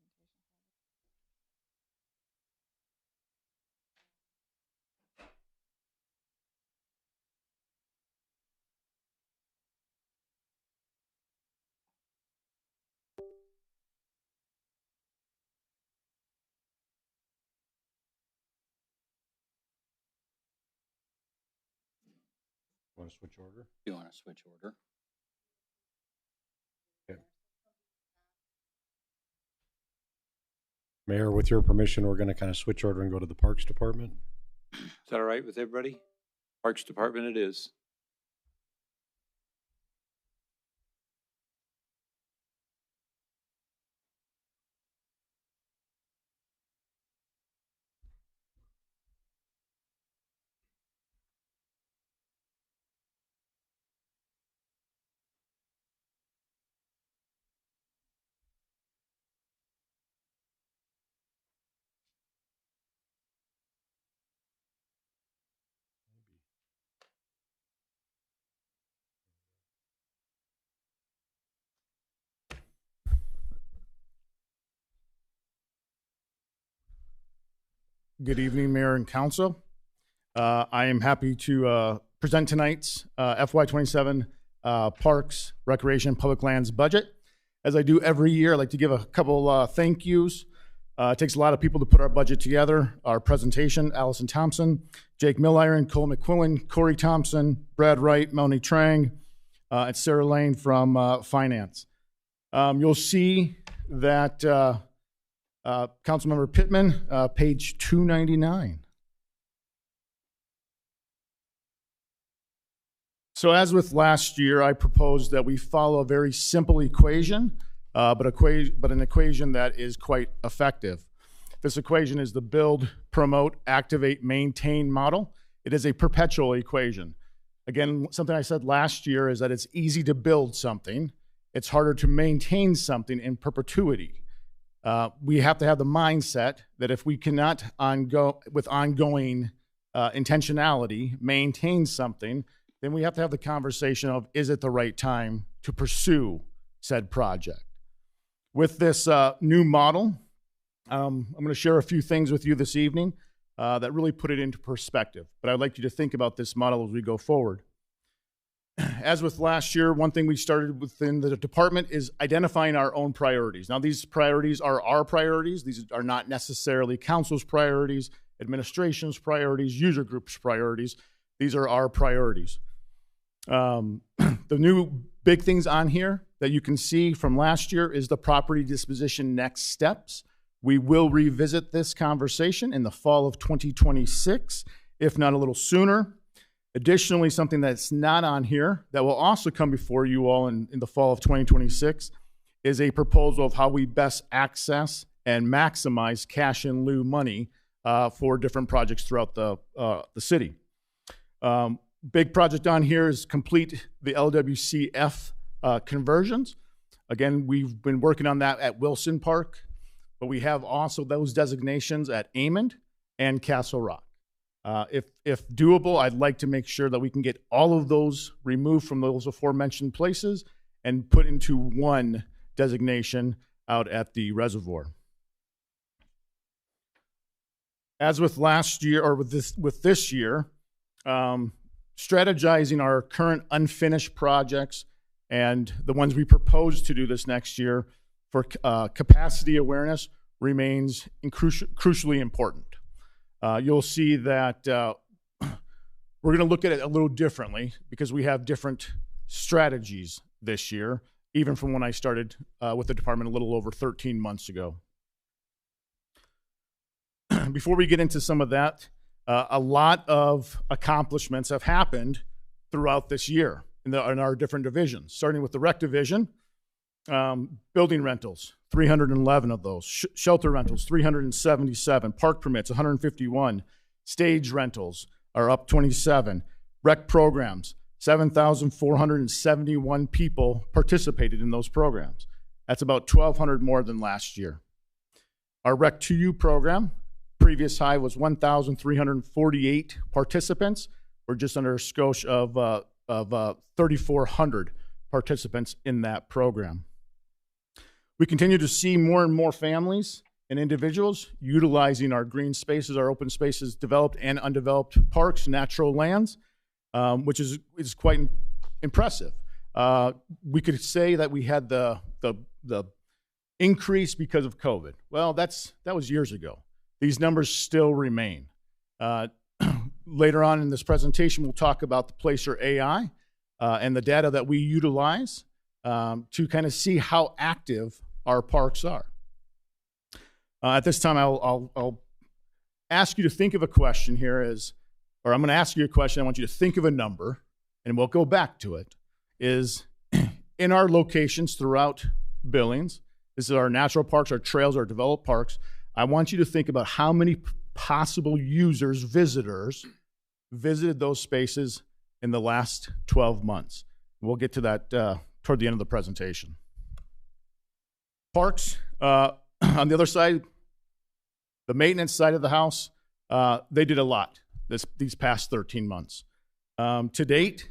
Want to switch order? You want to switch order? Okay. Mayor, with your permission, we're going to kind of switch order and go to the Parks Department. Is that all right with everybody? Parks Department it is. Good evening, Mayor and Council. I am happy to present tonight's FY27 Parks, Recreation, Public Lands budget. As I do every year, I'd like to give a couple thank yous. It takes a lot of people to put our budget together. Our presentation, Allison Thompson, Jake Milliron, Cole McQuillan, Corey Thompson, Brad Wright, Melanie Trang, and Sarah Lane from Finance. You'll see that Councilmember Pittman, page 299. So as with last year, I proposed that we follow a very simple equation, but an equation that is quite effective. This equation is the build, promote, activate, maintain model. It is a perpetual equation. Again, something I said last year is that it's easy to build something. It's harder to maintain something in perpetuity. We have to have the mindset that if we cannot with ongoing intentionality maintain something, then we have to have the conversation of, is it the right time to pursue said project? With this new model, I'm going to share a few things with you this evening that really put it into perspective. But I'd like you to think about this model as we go forward. As with last year, one thing we started within the department is identifying our own priorities. Now, these priorities are our priorities. These are not necessarily council's priorities, administration's priorities, user group's priorities. These are our priorities. The new big things on here that you can see from last year is the property disposition next steps. We will revisit this conversation in the fall of 2026, if not a little sooner. Additionally, something that's not on here that will also come before you all in the fall of 2026 is a proposal of how we best access and maximize cash in lieu money for different projects throughout the city. Big project on here is complete the LWCF conversions. Again, we've been working on that at Wilson Park, but we have also those designations at Amond and Castle Rock. If doable, I'd like to make sure that we can get all of those removed from those aforementioned places and put into one designation out at the reservoir. As with last year, or with this year, strategizing our current unfinished projects and the ones we propose to do this next year for capacity awareness remains crucially important. You'll see that we're going to look at it a little differently because we have different strategies this year, even from when I started with the department a little over 13 months ago. Before we get into some of that, a lot of accomplishments have happened throughout this year in our different divisions, starting with the rec division. Building rentals, 311 of those. Shelter rentals, 377. Park permits, 151. Stage rentals are up 27. Rec programs, 7,471 people participated in those programs. That's about 1,200 more than last year. Our Rec 2U program, previous high was 1,348 participants. We're just under a skosh of 3,400 participants in that program. We continue to see more and more families and individuals utilizing our green spaces, our open spaces, developed and undeveloped parks, natural lands, which is quite impressive. We could say that we had the increase because of COVID. Well, that was years ago. These numbers still remain. Later on in this presentation, we'll talk about the Placer AI and the data that we utilize to kind of see how active our parks are. At this time, I'll ask you to think of a question here or I'm going to ask you a question. I want you to think of a number, and we'll go back to it, is in our locations throughout Billings, this is our natural parks, our trails, our developed parks. I want you to think about how many possible users, visitors, visited those spaces in the last 12 months. We'll get to that toward the end of the presentation. Parks, on the other side, the maintenance side of the house, they did a lot these past 13 months. To date,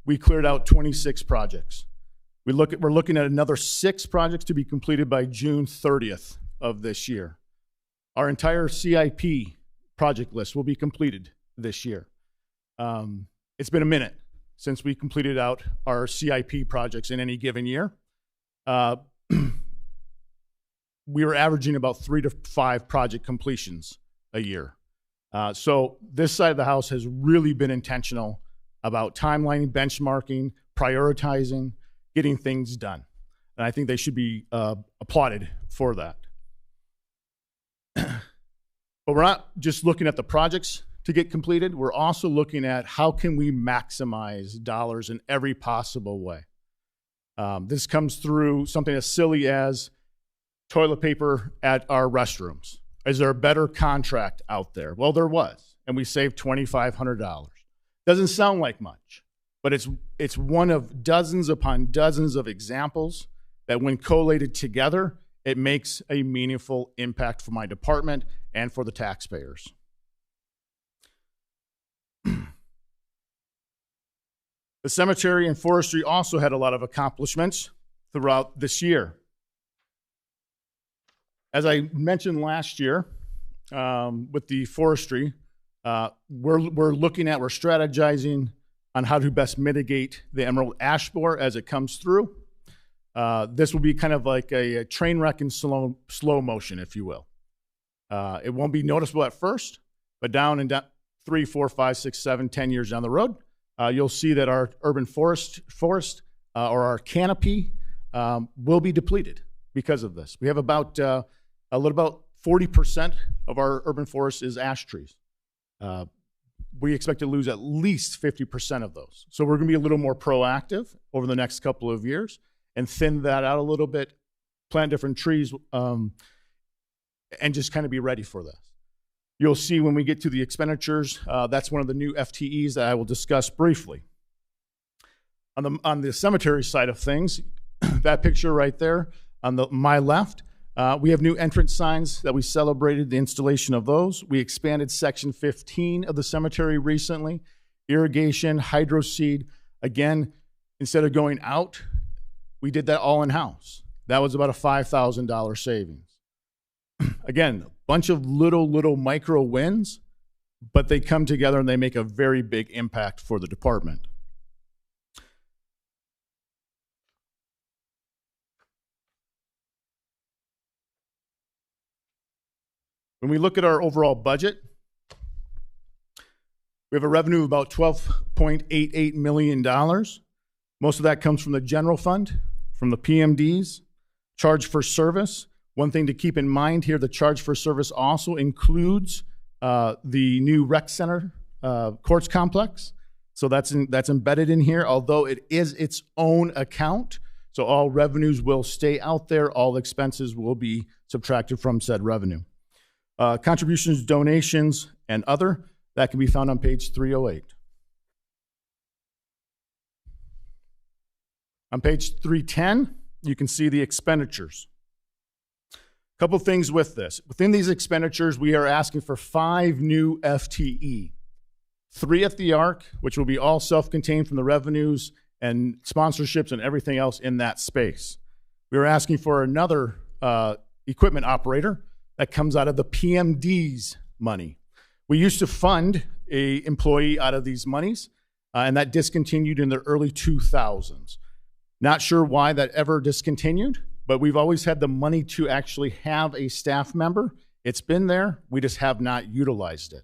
we cleared out 26 projects. We're looking at another 6 projects to be completed by June 30th of this year. Our entire CIP project list will be completed this year. It's been a minute since we completed out our CIP projects in any given year. We were averaging about 3 to 5 project completions a year. So this side of the house has really been intentional about timelining, benchmarking, prioritizing, getting things done. And I think they should be applauded for that. But we're not just looking at the projects to get completed. We're also looking at how can we maximize dollars in every possible way. This comes through something as silly as toilet paper at our restrooms. Is there a better contract out there? Well, there was, and we saved $2,500. Doesn't sound like much, but it's one of dozens upon dozens of examples that when collated together, it makes a meaningful impact for my department and for the taxpayers. The cemetery and forestry also had a lot of accomplishments throughout this year. As I mentioned last year, with the forestry, we're strategizing on how to best mitigate the emerald ash borer as it comes through. This will be kind of like a train wreck in slow motion, if you will. It won't be noticeable at first, but down 3, 4, 5, 6, 7, 10 years down the road, you'll see that our urban forest or our canopy will be depleted because of this. We have about 40% of our urban forest is ash trees. We expect to lose at least 50% of those. So we're going to be a little more proactive over the next couple of years and thin that out a little bit, plant different trees, and just kind of be ready for this. You'll see when we get to the expenditures, that's one of the new FTEs that I will discuss briefly. On the cemetery side of things, that picture right there on my left, we have new entrance signs that we celebrated the installation of those. We expanded section 15 of the cemetery recently. Irrigation, hydro seed. Again, instead of going out, we did that all in-house. That was about a $5,000 savings. Again, a bunch of little micro wins, but they come together and they make a very big impact for the department. When we look at our overall budget, we have a revenue of about $12.88 million. Most of that comes from the general fund, from the PMDs, charge for service. One thing to keep in mind here, the charge for service also includes the new rec center courts complex. So that's embedded in here, although it is its own account. So all revenues will stay out there. All expenses will be subtracted from said revenue. Contributions, donations, and other, that can be found on page 308. On page 310, you can see the expenditures. A couple things with this. Within these expenditures, we are asking for 5 new FTE. 3 at the ARC, which will be all self-contained from the revenues and sponsorships and everything else in that space. We were asking for another equipment operator that comes out of the PMD's money. We used to fund a employee out of these monies, and that discontinued in the early 2000s. Not sure why that ever discontinued, but we've always had the money to actually have a staff member. It's been there, we just have not utilized it.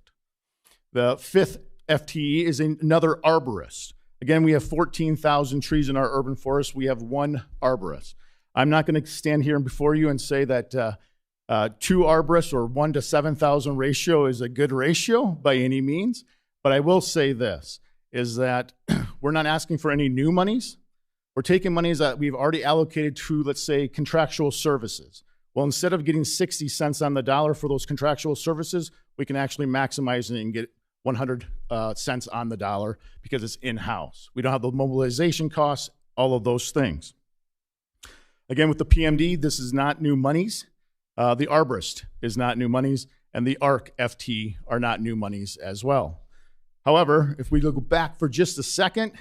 The fifth FTE is another arborist. Again, we have 14,000 trees in our urban forest. We have one arborist. I'm not going to stand here before you and say that 2 arborists or 1 to 7,000 ratio is a good ratio by any means, but I will say this, is that we're not asking for any new monies. We're taking monies that we've already allocated to, let's say, contractual services. Well, instead of getting 60 cents on the dollar for those contractual services, we can actually maximize it and get 100 cents on the dollar because it's in-house. We don't have the mobilization costs, all of those things. Again, with the PMD, this is not new monies. The arborist is not new monies, and the ARC FT are not new monies as well. However, if we go back for just a second,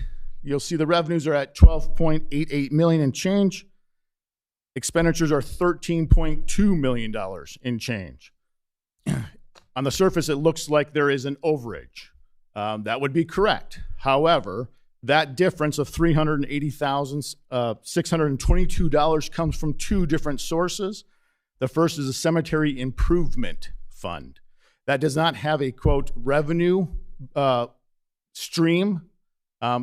you'll see the revenues are at 12.88 million and change. Expenditures are $13.2 million in change. On the surface, it looks like there is an overage. That would be correct. However, that difference of $380,622 comes from 2 different sources. The first is a cemetery improvement fund. That does not have a, quote, revenue stream.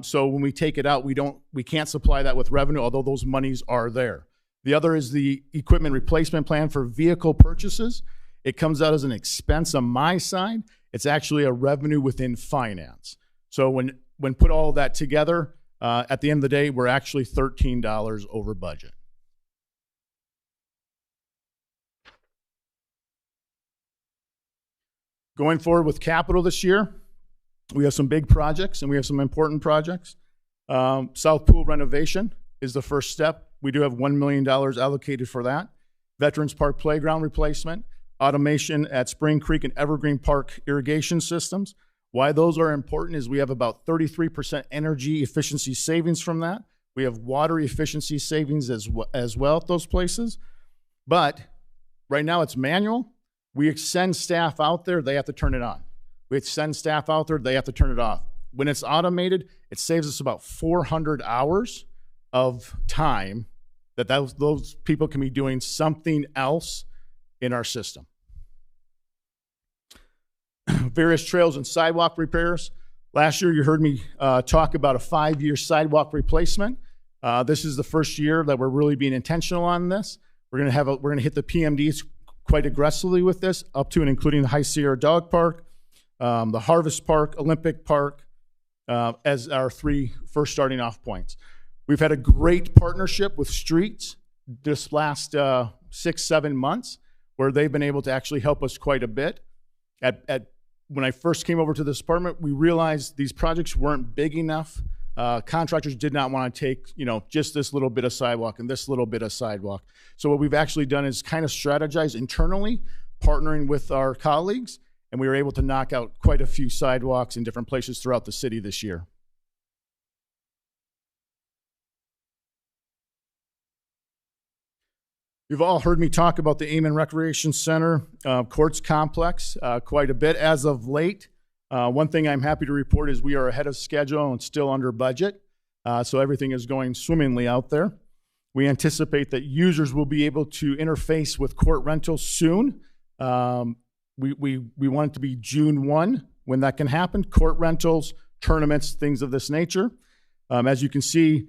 So when we take it out, we can't supply that with revenue, although those monies are there. The other is the equipment replacement plan for vehicle purchases. It comes out as an expense on my side. It's actually a revenue within finance. So when put all that together, at the end of the day, we're actually $13 over budget. Going forward with capital this year, we have some big projects and we have some important projects. South Pool renovation is the first step. We do have $1 million allocated for that. Veterans Park playground replacement, automation at Spring Creek and Evergreen Park irrigation systems. Why those are important is we have about 33% energy efficiency savings from that. We have water efficiency savings as well at those places. But right now it's manual. We send staff out there, they have to turn it on. We send staff out there, they have to turn it off. When it's automated, it saves us about 400 hours of time that those people can be doing something else in our system. Various trails and sidewalk repairs. Last year, you heard me talk about a 5-year sidewalk replacement. This is the first year that we're really being intentional on this. We're going to hit the PMDs quite aggressively with this, up to and including the High Sierra Dog Park, the Harvest Park, Olympic Park, as our 3 first starting off points. We've had a great partnership with Streets this last 6-7 months, where they've been able to actually help us quite a bit. When I first came over to this department, we realized these projects weren't big enough. Contractors did not want to take, just this little bit of sidewalk and this little bit of sidewalk. So what we've actually done is kind of strategize internally, partnering with our colleagues, and we were able to knock out quite a few sidewalks in different places throughout the city this year. You've all heard me talk about the Amen Recreation Center courts complex quite a bit as of late. One thing I'm happy to report is we are ahead of schedule and still under budget. So everything is going swimmingly out there. We anticipate that users will be able to interface with court rentals soon. We want it to be June 1 when that can happen. Court rentals, tournaments, things of this nature. As you can see,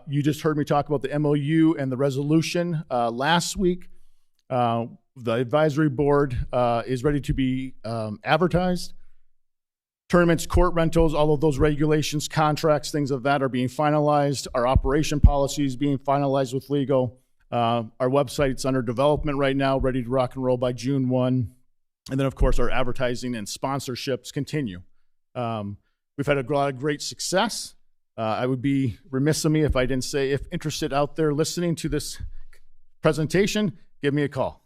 you just heard me talk about the MOU and the resolution last week. The advisory board is ready to be advertised. Tournaments, court rentals, all of those regulations, contracts, things of that are being finalized. Our operation policy is being finalized with legal. Our website's under development right now, ready to rock and roll by June 1. And then, of course, our advertising and sponsorships continue. We've had a lot of great success. I would be remiss of me if I didn't say, if interested out there listening to this presentation, give me a call.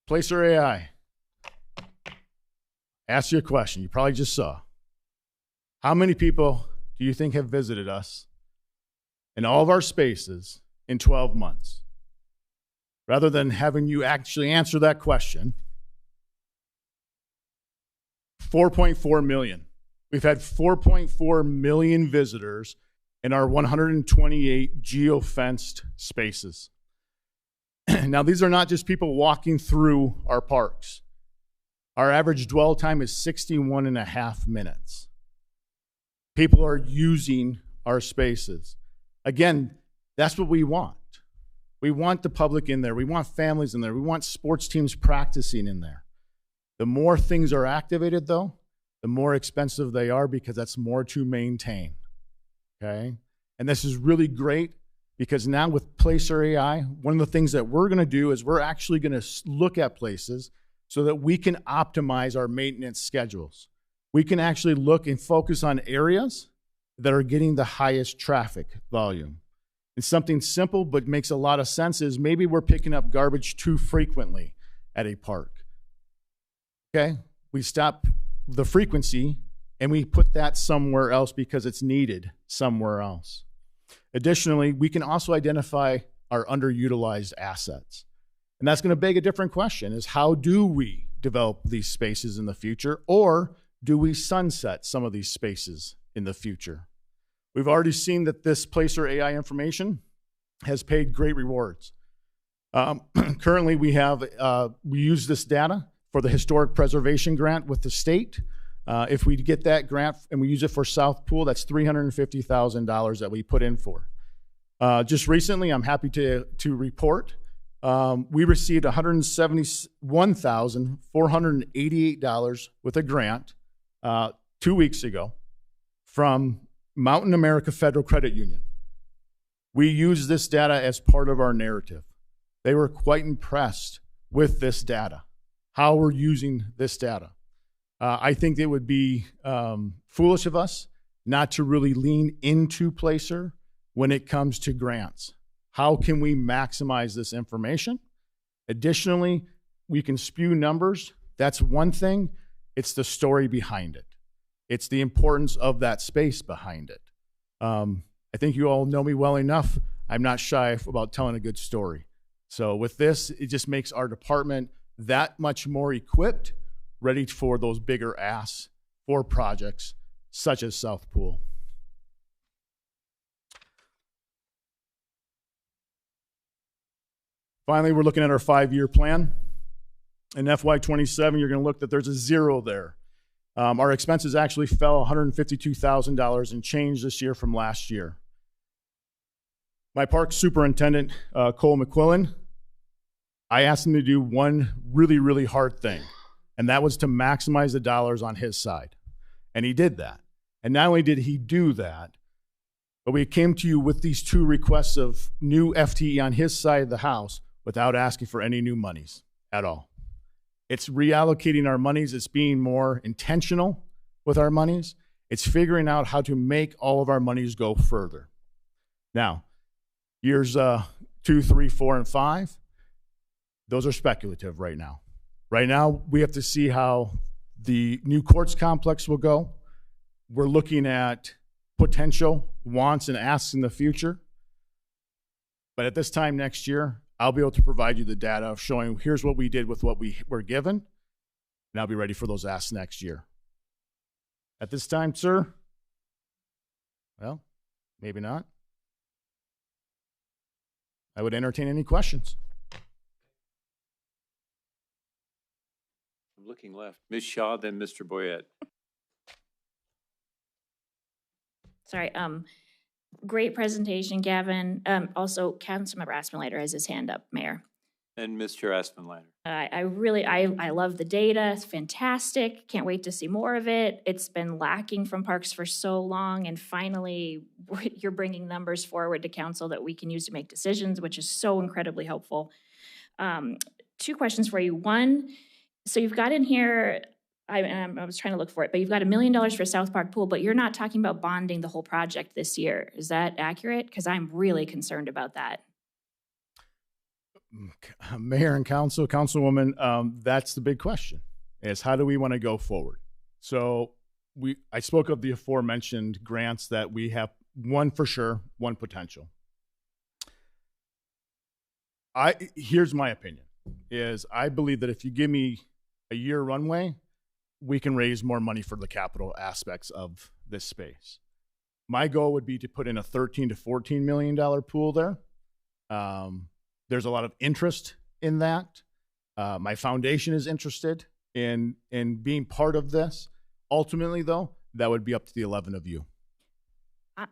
Placer AI. Ask you a question you probably just saw. How many people do you think have visited us in all of our spaces in 12 months? Rather than having you actually answer that question, 4.4 million. We've had 4.4 million visitors in our 128 geo-fenced spaces. Now, these are not just people walking through our parks. Our average dwell time is 61 and a half minutes. People are using our spaces. Again, that's what we want. We want the public in there. We want families in there. We want sports teams practicing in there. The more things are activated, though, the more expensive they are because that's more to maintain, okay? And this is really great because now with Placer AI, one of the things that we're gonna do is we're actually gonna look at places so that we can optimize our maintenance schedules. We can actually look and focus on areas that are getting the highest traffic volume. And something simple but makes a lot of sense is maybe we're picking up garbage too frequently at a park. Okay, we stop the frequency and we put that somewhere else because it's needed somewhere else. Additionally, we can also identify our underutilized assets. And that's going to beg a different question is how do we develop these spaces in the future, or do we sunset some of these spaces in the future? We've already seen that this Placer AI information has paid great rewards. Currently, we use this data for the historic preservation grant with the state. If we get that grant and we use it for South Pool, that's $350,000 that we put in for. Just recently, I'm happy to report, we received $171,488 with a grant 2 weeks ago from Mountain America Federal Credit Union. We use this data as part of our narrative. They were quite impressed with this data, how we're using this data. I think it would be foolish of us not to really lean into Placer when it comes to grants. How can we maximize this information? Additionally, we can spew numbers. That's one thing. It's the story behind it. It's the importance of that space behind it. I think you all know me well enough. I'm not shy about telling a good story. So with this, it just makes our department that much more equipped, ready for those bigger asks for projects such as South Pool. Finally, we're looking at our 5-year plan. In FY27, you're going to look that there's a zero there. Our expenses actually fell $152,000 and change this year from last year. My park superintendent, Cole McQuillan, I asked him to do one really, really hard thing, and that was to maximize the dollars on his side. And he did that. And not only did he do that, but we came to you with these 2 requests of new FTE on his side of the house without asking for any new monies at all. It's reallocating our monies. It's being more intentional with our monies. It's figuring out how to make all of our monies go further. Now, years 2, 3, 4, and 5, those are speculative right now. Right now, we have to see how the new courts complex will go. We're looking at potential wants and asks in the future. But at this time next year, I'll be able to provide you the data of showing here's what we did with what we were given, and I'll be ready for those asks next year. At this time, sir, well, maybe not. I would entertain any questions. I'm looking left. Ms. Shaw, then Mr. Boyette. Sorry, great presentation, Gavin. Also, Councilmember Aspenlighter has his hand up, Mayor. And Mr. Aspenlighter. I love the data. It's fantastic. Can't wait to see more of it. It's been lacking from parks for so long, and finally you're bringing numbers forward to council that we can use to make decisions, which is so incredibly helpful. 2 questions for you. One, so you've got in here, I was trying to look for it, but you've got $1 million for South Park Pool, but you're not talking about bonding the whole project this year. Is that accurate? Because I'm really concerned about that. Mayor and council, councilwoman, that's the big question, is how do we want to go forward? So I spoke of the aforementioned grants that we have, one for sure, one potential. Here's my opinion, is I believe that if you give me a year runway, we can raise more money for the capital aspects of this space. My goal would be to put in a $13 to $14 million pool there. There's a lot of interest in that. My foundation is interested in being part of this. Ultimately, though, that would be up to the 11 of you.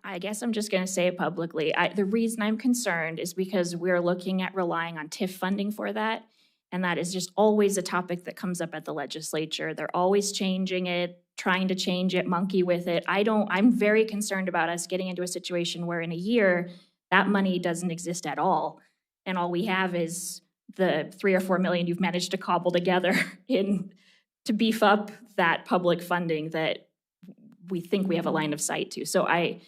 I guess I'm just going to say it publicly. The reason I'm concerned is because we're looking at relying on TIF funding for that. And that is just always a topic that comes up at the legislature. They're always changing it, trying to change it, monkey with it. I'm very concerned about us getting into a situation where in a year, that money doesn't exist at all. And all we have is the 3 or 4 million you've managed to cobble together to beef up that public funding that we think we have a line of sight to. So I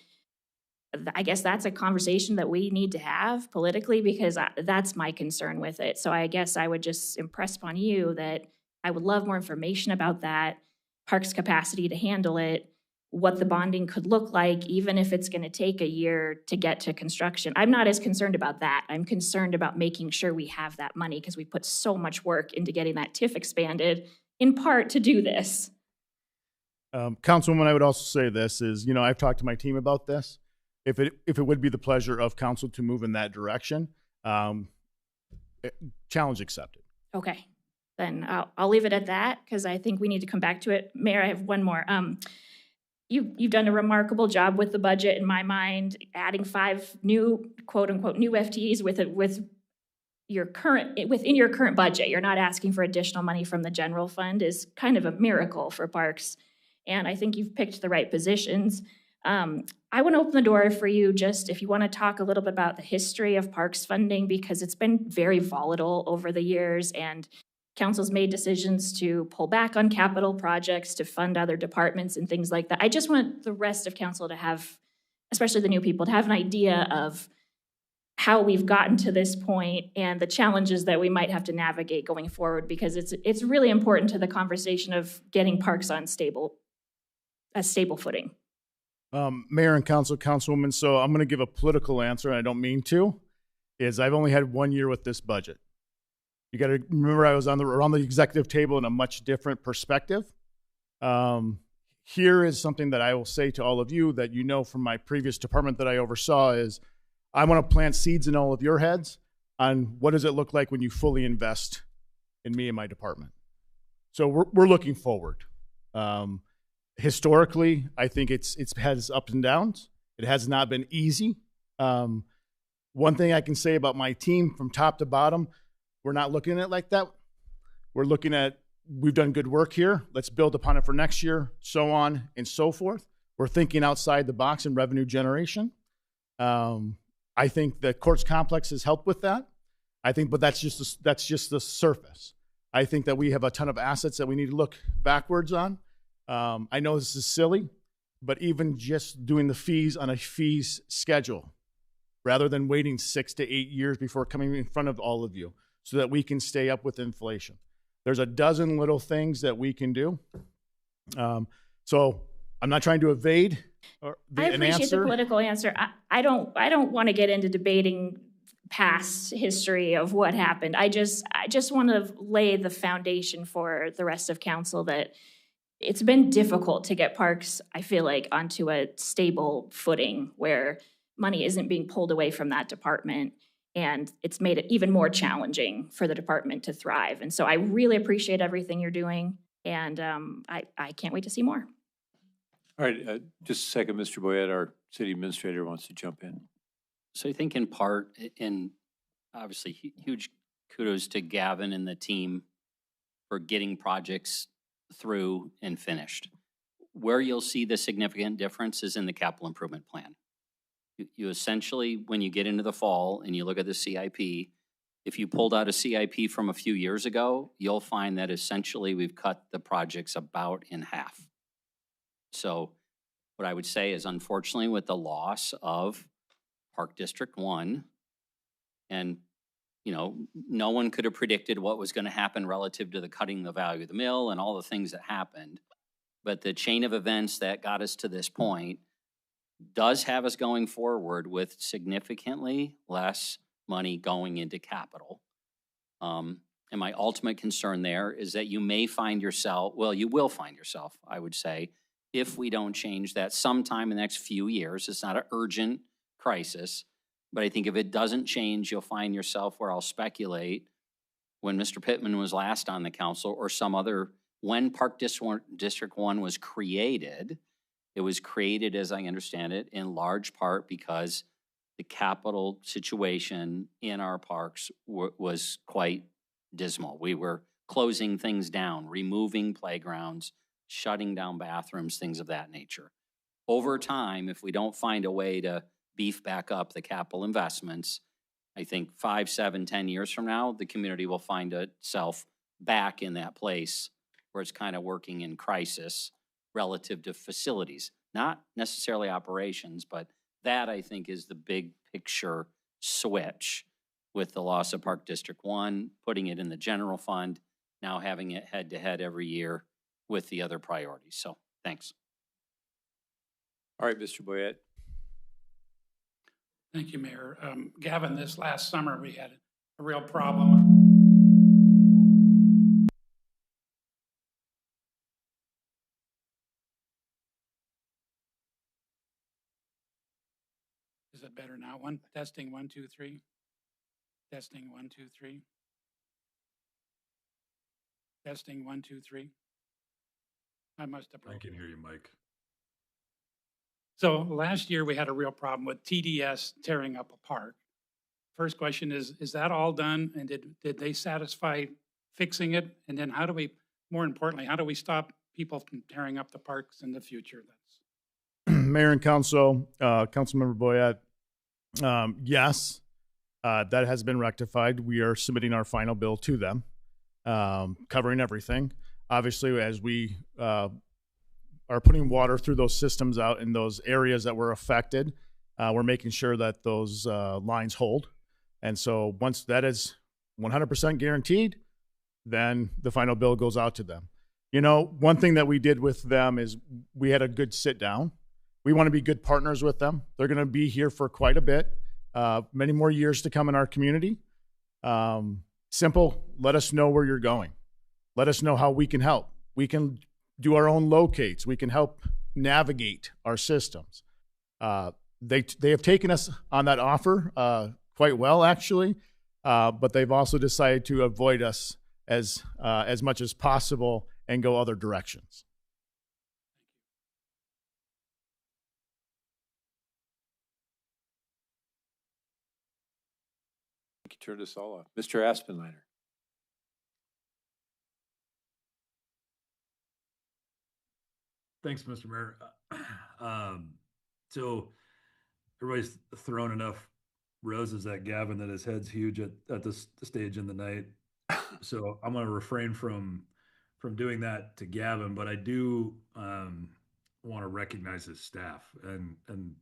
guess that's a conversation that we need to have politically, because that's my concern with it. So I guess I would just impress upon you that I would love more information about that, Parks' capacity to handle it, what the bonding could look like, even if it's going to take a year to get to construction. I'm not as concerned about that. I'm concerned about making sure we have that money, because we put so much work into getting that TIF expanded, in part to do this. Councilwoman, I would also say this is, I've talked to my team about this. If it would be the pleasure of council to move in that direction, challenge accepted. Okay, then I'll leave it at that, because I think we need to come back to it. Mayor, I have one more. You've done a remarkable job with the budget, in my mind, adding 5 new, quote unquote, new FTEs within your current budget. You're not asking for additional money from the general fund is kind of a miracle for Parks. And I think you've picked the right positions. I want to open the door for you, just if you want to talk a little bit about the history of Parks funding, because it's been very volatile over the years, and council's made decisions to pull back on capital projects to fund other departments and things like that. I just want the rest of council to have, especially the new people, to have an idea of how we've gotten to this point and the challenges that we might have to navigate going forward, because it's really important to the conversation of getting Parks on a stable footing. Mayor and councilwoman, so I'm going to give a political answer, and I don't mean to, is I've only had 1 year with this budget. You got to remember I was around the executive table in a much different perspective. Here is something that I will say to all of you that from my previous department that I oversaw is I want to plant seeds in all of your heads on what does it look like when you fully invest in me and my department. So we're looking forward. Historically, I think it's has ups and downs. It has not been easy. One thing I can say about my team from top to bottom, we're not looking at it like that. We're looking at, we've done good work here. Let's build upon it for next year, so on and so forth. We're thinking outside the box in revenue generation. I think the courts complex has helped with that. But that's just the surface. I think that we have a ton of assets that we need to look backwards on. I know this is silly, but even just doing the fees on a fees schedule, rather than waiting 6 to 8 years before coming in front of all of you so that we can stay up with inflation. There's a dozen little things that we can do. So I'm not trying to evade an answer. I appreciate the political answer. I don't want to get into debating past history of what happened. I just want to lay the foundation for the rest of council that it's been difficult to get Parks, I feel like, onto a stable footing where money isn't being pulled away from that department. And it's made it even more challenging for the department to thrive. And so I really appreciate everything you're doing. And I can't wait to see more. All right, just a second, Mr. Boyette, our city administrator wants to jump in. So I think in part, and obviously huge kudos to Gavin and the team for getting projects through and finished. Where you'll see the significant difference is in the capital improvement plan. You essentially, when you get into the fall and you look at the CIP, if you pulled out a CIP from a few years ago, you'll find that essentially we've cut the projects about in half. So what I would say is, unfortunately, with the loss of Park District 1, and no one could have predicted what was going to happen relative to the cutting the value of the mill and all the things that happened. but the chain of events that got us to this point does have us going forward with significantly less money going into capital. And my ultimate concern there is that you may find yourself, well, you will find yourself, I would say, if we don't change that sometime in the next few years. It's not an urgent crisis, but I think if it doesn't change, you'll find yourself where I'll speculate when Mr. Pittman was last on the council or some other, when Park District 1 was created, it was created, as I understand it, in large part because the capital situation in our parks was quite dismal. We were closing things down, removing playgrounds, shutting down bathrooms, things of that nature. Over time, if we don't find a way to beef back up the capital investments, I think 5, 7, 10 years from now, the community will find itself back in that place where it's kind of working in crisis relative to facilities, not necessarily operations, but that I think is the big picture switch with the loss of Park District 1, putting it in the general fund, now having it head to head every year with the other priorities. So thanks. All right, Mr. Boyette. Thank you, Mayor. Gavin, this last summer we had a real problem. Is it better now? Testing 1, 2, 3. Testing 1, 2, 3. Testing 1, 2, 3. I must have. I can hear you, Mike. So last year we had a real problem with TDS tearing up a park. First question is that all done? And did they satisfy fixing it? And then how do we, more importantly, how do we stop people from tearing up the parks in the future? Mayor and Council, Councilmember Boyette, yes, that has been rectified. We are submitting our final bill to them, covering everything. Obviously, as we are putting water through those systems out in those areas that were affected, we're making sure that those lines hold. And so once that is 100% guaranteed, then the final bill goes out to them. You know, one thing that we did with them is we had a good sit down. We want to be good partners with them. They're going to be here for quite a bit, many more years to come in our community. Simple, let us know where you're going. Let us know how we can help. We can do our own locates. We can help navigate our systems. They have taken us on that offer quite well, actually, but they've also decided to avoid us as much as possible and go other directions. You can turn this all off. Mr. Aspenliner. Thanks, Mr. Mayor. So everybody's thrown enough roses at Gavin that his head's huge at this stage in the night. So I'm going to refrain from doing that to Gavin, but I do want to recognize his staff. And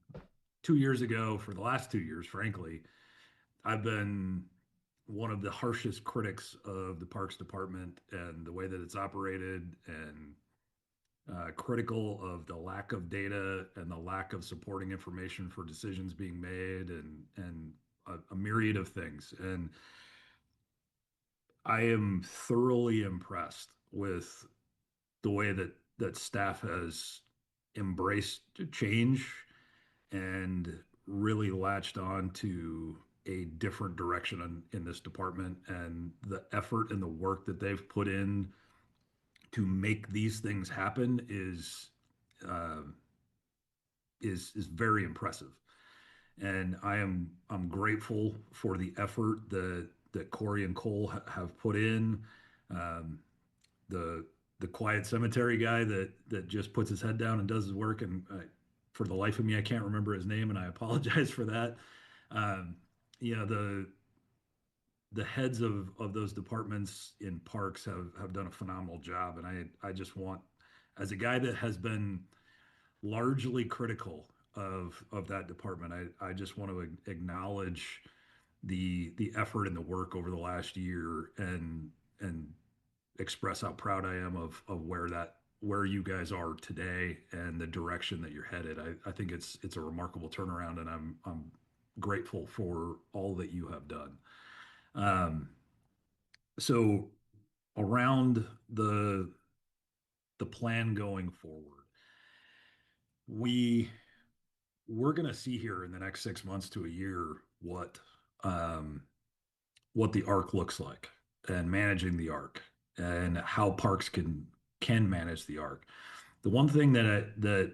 2 years ago, for the last 2 years, frankly, I've been one of the harshest critics of the Parks Department and the way that it's operated, and critical of the lack of data and the lack of supporting information for decisions being made, and a myriad of things. And I am thoroughly impressed with the way that staff has embraced change and really latched on to a different direction in this department, and the effort and the work that they've put in to make these things happen is very impressive. And I'm grateful for the effort that Corey and Cole have put in. The quiet cemetery guy that just puts his head down and does his work, and for the life of me, I can't remember his name, and I apologize for that. You know, the heads of those departments in parks have done a phenomenal job. And I just want, as a guy that has been largely critical of that department, I just want to acknowledge the effort and the work over the last year, and express how proud I am of where that where you guys are today and the direction that you're headed. I think it's a remarkable turnaround, and I'm grateful for all that you have done. So around the plan going forward, we're going to see here in the next 6 months to a year what the arc looks like and managing the arc and how parks can manage the arc. The one thing that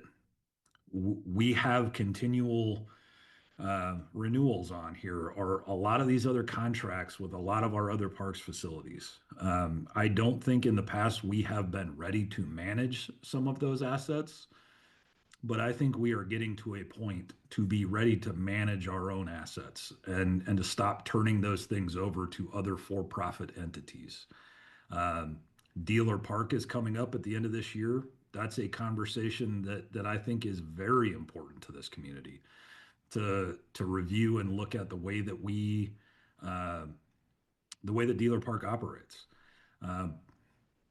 we have continual renewals on here are a lot of these other contracts with a lot of our other parks facilities. I don't think in the past we have been ready to manage some of those assets, but I think we are getting to a point to be ready to manage our own assets and to stop turning those things over to other for-profit entities. Dealer Park is coming up at the end of this year. That's a conversation that I think is very important to this community to review and look at the way that Dealer Park operates.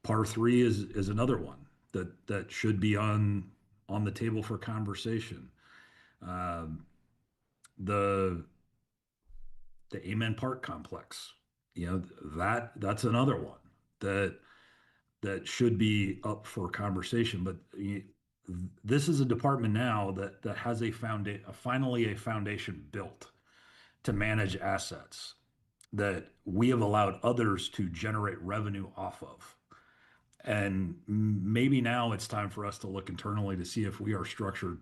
Par 3 is another one that should be on the table for conversation. The Amen Park complex, that's another one that should be up for conversation. But this is a department now that has finally a foundation built to manage assets that we have allowed others to generate revenue off of. And maybe now it's time for us to look internally to see if we are structured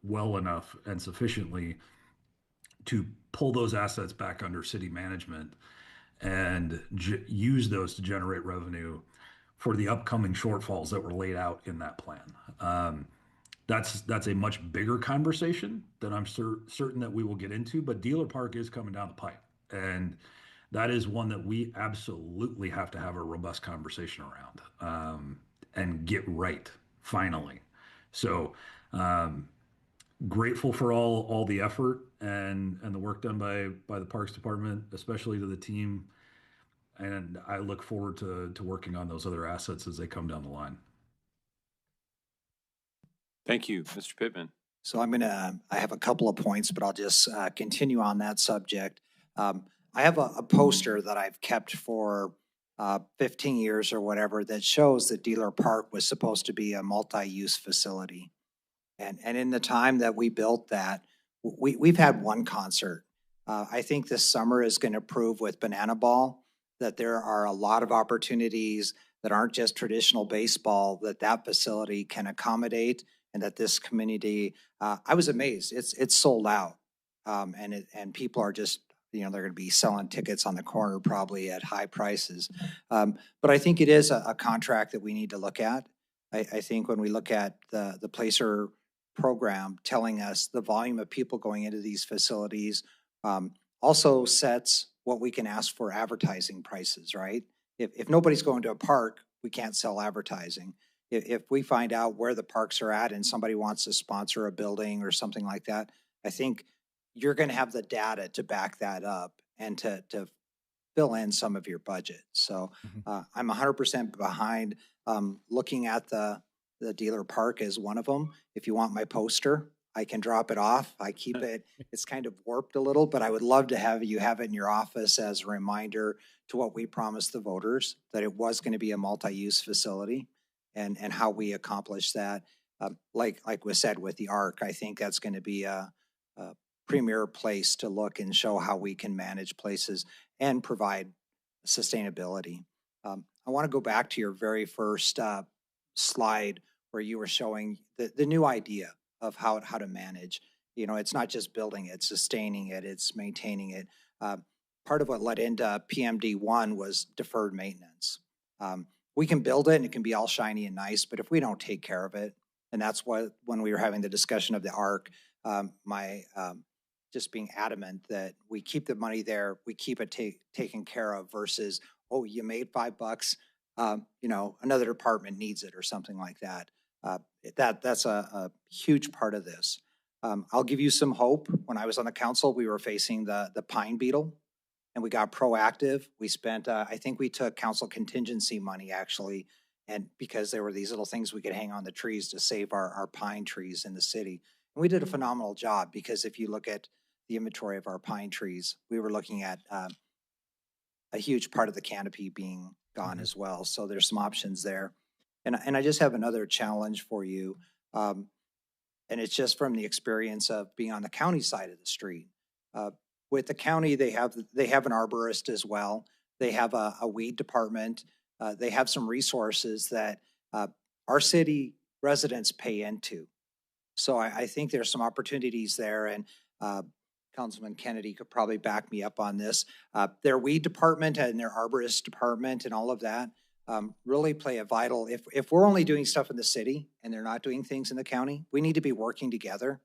well enough and sufficiently to pull those assets back under city management and use those to generate revenue for the upcoming shortfalls that were laid out in that plan. That's a much bigger conversation that I'm certain that we will get into, but Dealer Park is coming down the pipe. And that is one that we absolutely have to have a robust conversation around and get right finally. So grateful for all the effort and the work done by the Parks Department, especially to the team. And I look forward to working on those other assets as they come down the line. Thank you, Mr. Pittman. So I have a couple of points, but I'll just continue on that subject. I have a poster that I've kept for 15 years or whatever that shows that Dealer Park was supposed to be a multi-use facility. And in the time that we built that, we've had one concert. I think this summer is going to prove with Banana Ball that there are a lot of opportunities that aren't just traditional baseball that facility can accommodate, and that this community, I was amazed. It's sold out, and people are just, they're going to be selling tickets on the corner probably at high prices. But I think it is a contract that we need to look at. I think when we look at the Placer program telling us the volume of people going into these facilities also sets what we can ask for advertising prices, right? If nobody's going to a park, we can't sell advertising. If we find out where the parks are at and somebody wants to sponsor a building or something like that, I think you're going to have the data to back that up and to fill in some of your budget. So I'm 100% behind looking at the Dealer Park as one of them. If you want my poster, I can drop it off. I keep it. It's kind of warped a little, but I would love to have you have it in your office as a reminder to what we promised the voters, that it was going to be a multi-use facility, and how we accomplished that. Like was said with the ARC, I think that's going to be a premier place to look and show how we can manage places and provide sustainability. I want to go back to your very first slide where you were showing the new idea of how to manage. It's not just building it, sustaining it, it's maintaining it. Part of what led into PMD1 was deferred maintenance. We can build it and it can be all shiny and nice, but if we don't take care of it, and that's what, when we were having the discussion of the ARC, just being adamant that we keep the money there, we keep it taken care of versus, oh, you made $5, another department needs it or something like that. That's a huge part of this. I'll give you some hope. When I was on the council, we were facing the pine beetle, and we got proactive. We spent, I think we took council contingency money actually And because there were these little things we could hang on the trees to save our pine trees in the city. And we did a phenomenal job, because if you look at the inventory of our pine trees, we were looking at a huge part of the canopy being gone as well. So there's some options there. And I just have another challenge for you. And it's just from the experience of being on the county side of the street. With the county, they have an arborist as well. They have a weed department. They have some resources that our city residents pay into. So I think there's some opportunities there, and Councilman Kennedy could probably back me up on this. Their weed department and their arborist department and all of that really play a vital, if we're only doing stuff in the city and they're not doing things in the county, we need to be working together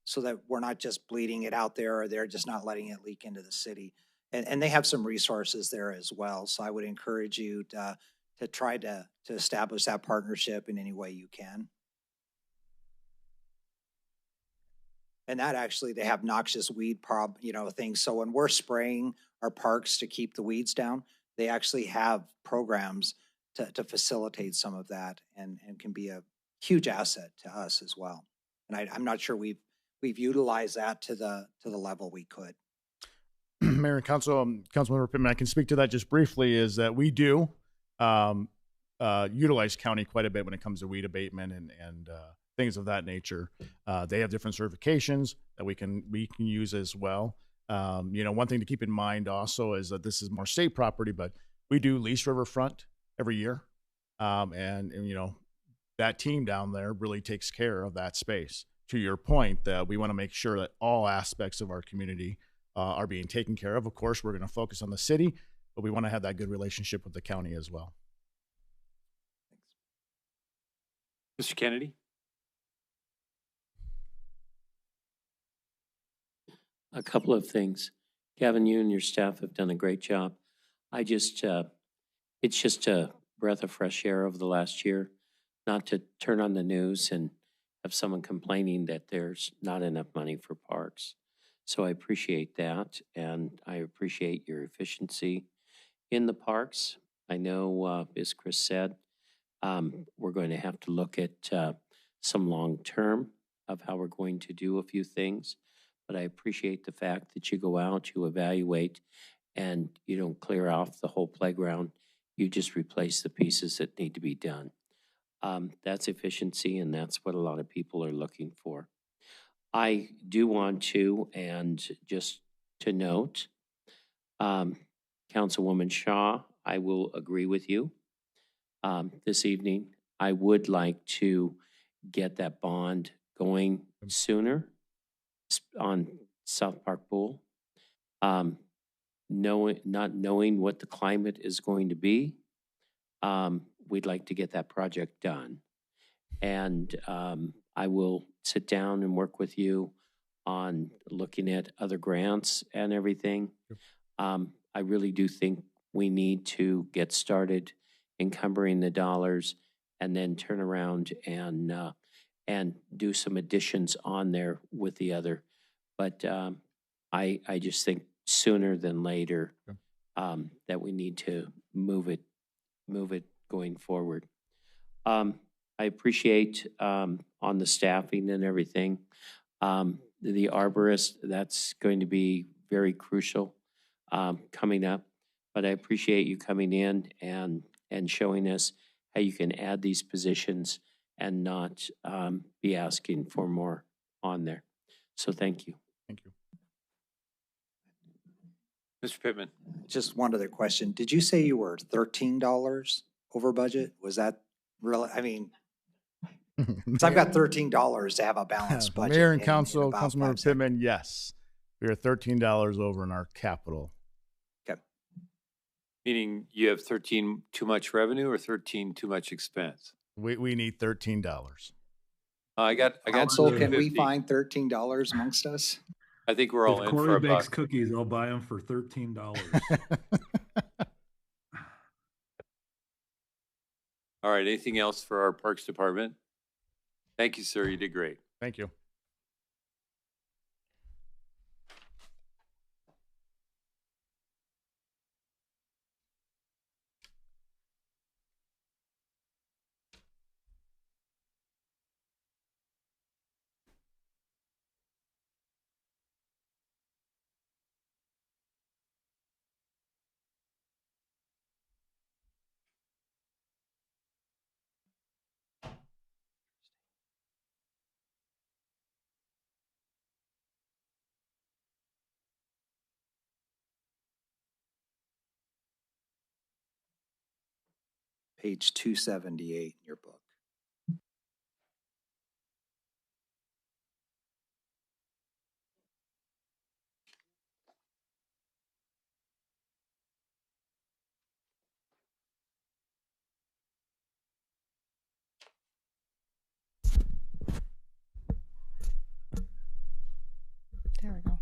so that we're not just bleeding it out there, or they're just not letting it leak into the city. And they have some resources there as well. So I would encourage you to try to establish that partnership in any way you can. And that actually, they have noxious weed things. So when we're spraying our parks to keep the weeds down, they actually have programs to facilitate some of that, and can be a huge asset to us as well. And I'm not sure we've utilized that to the level we could. Mayor and Councilmember Pittman, I can speak to that just briefly, is that we do utilize county quite a bit when it comes to weed abatement and things of that nature. They have different certifications that we can use as well. One thing to keep in mind also is that this is more state property, but we do lease riverfront every year. And that team down there really takes care of that space. To your point, that we want to make sure that all aspects of our community are being taken care of. Of course, we're going to focus on the city, but we want to have that good relationship with the county as well. Mr. Kennedy? A couple of things. Gavin, you and your staff have done a great job. It's just a breath of fresh air over the last year, not to turn on the news and have someone complaining that there's not enough money for parks. So I appreciate that, and I appreciate your efficiency in the parks. I know, as Chris said, we're going to have to look at some long-term of how we're going to do a few things, but I appreciate the fact that you go out, you evaluate, and you don't clear off the whole playground. You just replace the pieces that need to be done. That's efficiency, and that's what a lot of people are looking for. I do want to, and just to note, Councilwoman Shaw, I will agree with you. This evening, I would like to get that bond going sooner on South Park Pool. Not knowing what the climate is going to be, we'd like to get that project done. And I will sit down and work with you on looking at other grants and everything. I really do think we need to get started encumbering the dollars and then turn around and do some additions on there with the other. But I just think sooner than later that we need to move it going forward. I appreciate on the staffing and everything. The arborist, that's going to be very crucial coming up. But I appreciate you coming in and showing us how you can add these positions and not be asking for more on there. So thank you. Thank you. Mr. Pittman? Just one other question. Did you say you were $13 over budget? Was that really, I mean, so I've got $13 to have a balanced budget. Mayor and Council, Councilmember Pittman, yes. We are $13 over in our capital. Okay. Meaning you have 13 too much revenue or 13 too much expense? We need $13. I got. So can we find $13 amongst us? I think we're all if in Corey for bakes about cookies, I'll buy them for $13. All right. Anything else for our Parks Department? Thank you, sir. You did great. Thank you. page 278 in your book. There we go.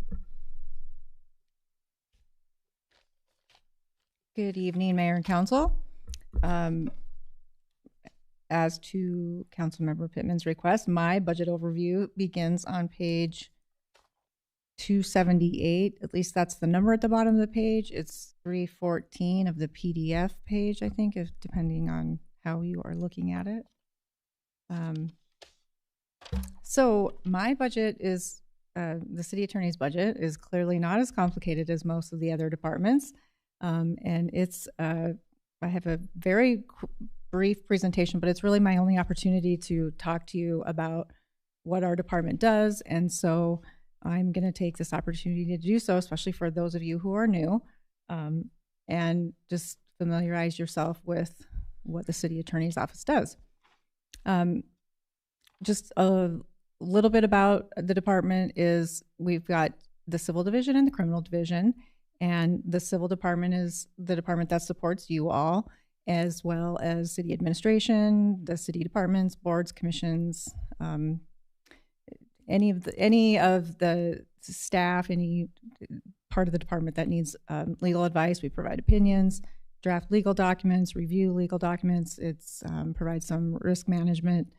Good evening, Mayor and Council. As to Councilmember Pittman's request, my budget overview begins on page 278. At least that's the number at the bottom of the page. It's 314 of the PDF page, I think, if depending on how you are looking at it. So my budget is, the city attorney's budget is clearly not as complicated as most of the other departments. And it's, I have a very brief presentation, but it's really my only opportunity to talk to you about what our department does. And so I'm going to take this opportunity to do so, especially for those of you who are new, and just familiarize yourself with what the city attorney's office does. Just a little bit about the department is we've got the civil division and the criminal division, and the civil department is the department that supports you all, as well as city administration, the city departments, boards, commissions, any of the staff, any part of the department that needs legal advice. We provide opinions, draft legal documents, review legal documents. It's provides some risk management,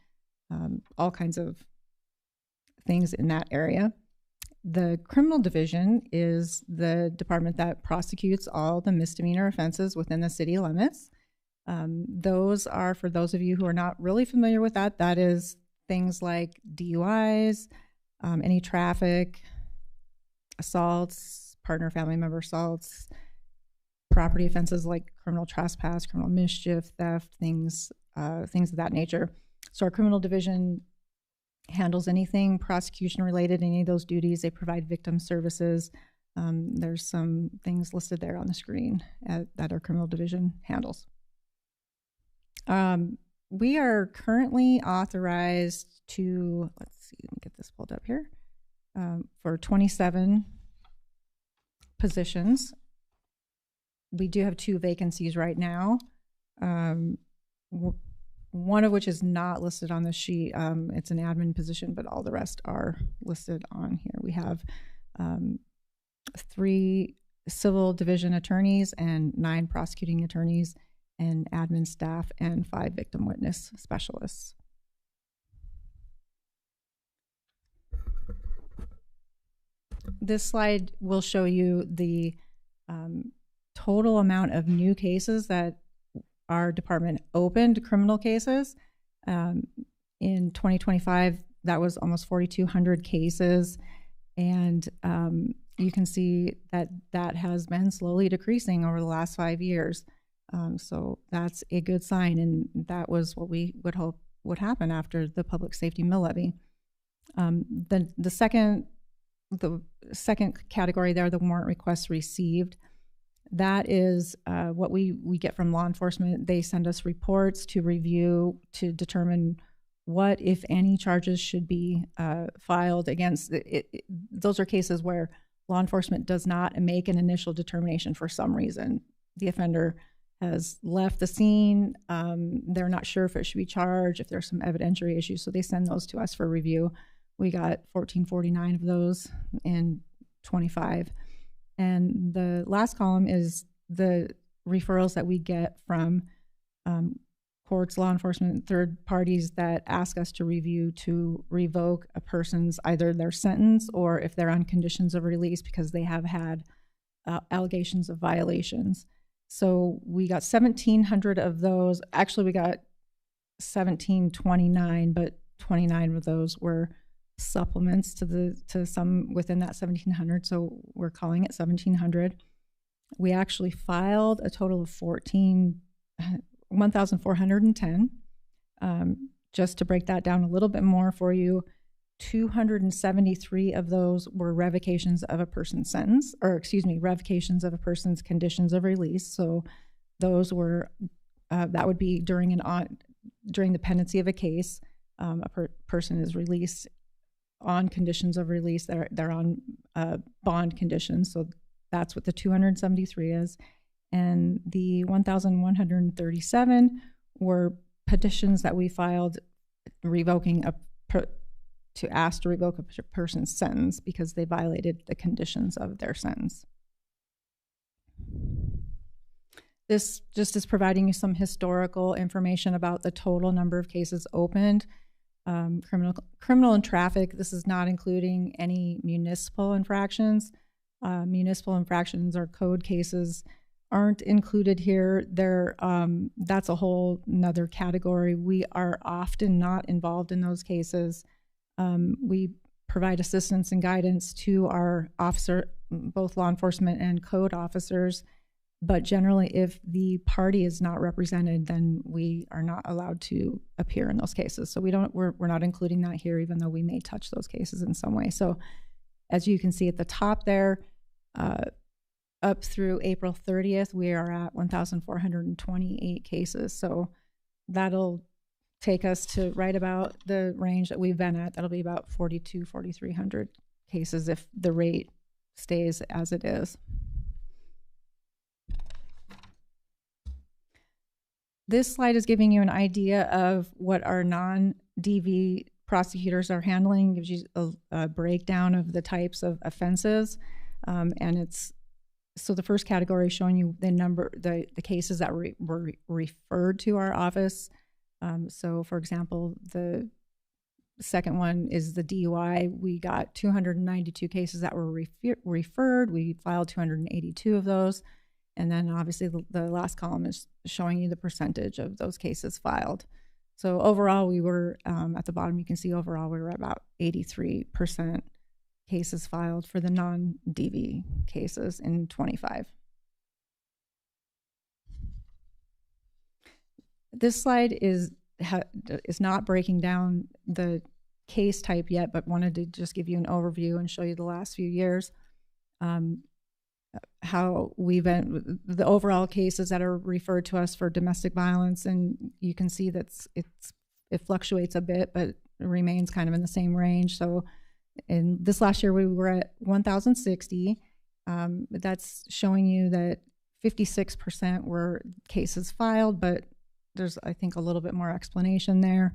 all kinds of things in that area. The criminal division is the department that prosecutes all the misdemeanor offenses within the city limits. Those are, for those of you who are not really familiar with that, that is things like DUIs, any traffic, assaults, partner family member assaults, property offenses like criminal trespass, criminal mischief, theft, things of that nature. So our criminal division handles anything prosecution related, any of those duties. They provide victim services. There's some things listed there on the screen that our criminal division handles. We are currently authorized to, let's see, let me get this pulled up here, for 27 positions. We do have 2 vacancies right now, one of which is not listed on the sheet. It's an admin position, but all the rest are listed on here. We have 3 civil division attorneys and 9 prosecuting attorneys and admin staff and 5 victim witness specialists. This slide will show you the total amount of new cases that our department opened, criminal cases. In 2025, that was almost 4,200 cases. And you can see that that has been slowly decreasing over the last 5 years. So that's a good sign, and that was what we would hope would happen after the public safety mill levy. The second category there, the warrant requests received, that is what we get from law enforcement. They send us reports to review to determine what, if any, charges should be filed against it. Those are cases where law enforcement does not make an initial determination for some reason. The offender has left the scene. They're not sure if it should be charged, if there's some evidentiary issues, so they send those to us for review. We got 1449 of those in 25. And the last column is the referrals that we get from courts, law enforcement, third parties that ask us to review to revoke a person's either their sentence or if they're on conditions of release because they have had allegations of violations. So we got 1,700 of those. Actually, we got 1,729, but 29 of those were supplements to some within that 1,700. So we're calling it 1,700. We actually filed a total of 1,410. Just to break that down a little bit more for you, 273 of those were revocations of a person's sentence, or excuse me, revocations of a person's conditions of release. So those were that would be during the pendency of a case. Person is released on conditions of release. They're on bond conditions, so that's what the 273 is. And the 1,137 were petitions that we filed revoking to ask to revoke a person's sentence because they violated the conditions of their sentence. This just is providing you some historical information about the total number of cases opened. Criminal and traffic, this is not including any municipal infractions. Municipal infractions or code cases aren't included here. That's a whole nother category. We are often not involved in those cases. We provide assistance and guidance to our both law enforcement and code officers, but generally if the party is not represented, then we are not allowed to appear in those cases. So we're not including that here, even though we may touch those cases in some way. So as you can see at the top there, up through April 30th, we are at 1,428 cases. So that'll take us to right about the range that we've been at. That'll be about 4,300 cases if the rate stays as it is. This slide is giving you an idea of what our non-DV prosecutors are handling. Gives you a breakdown of the types of offenses, and so the first category is showing you the cases that were referred to our office. So, for example, the second one is the DUI. We got 292 cases that were referred. We filed 282 of those. And then obviously the last column is showing you the percentage of those cases filed. So overall, we were, at the bottom, you can see overall we were about 83% cases filed for the non-DV cases in 25. This slide is not breaking down the case type yet, but wanted to just give you an overview and show you the last few years. How we've been, the overall cases that are referred to us for domestic violence, and you can see that it fluctuates a bit, but it remains kind of in the same range. So in this last year, we were at 1,060. That's showing you that 56% were cases filed, but there's, I think, a little bit more explanation there.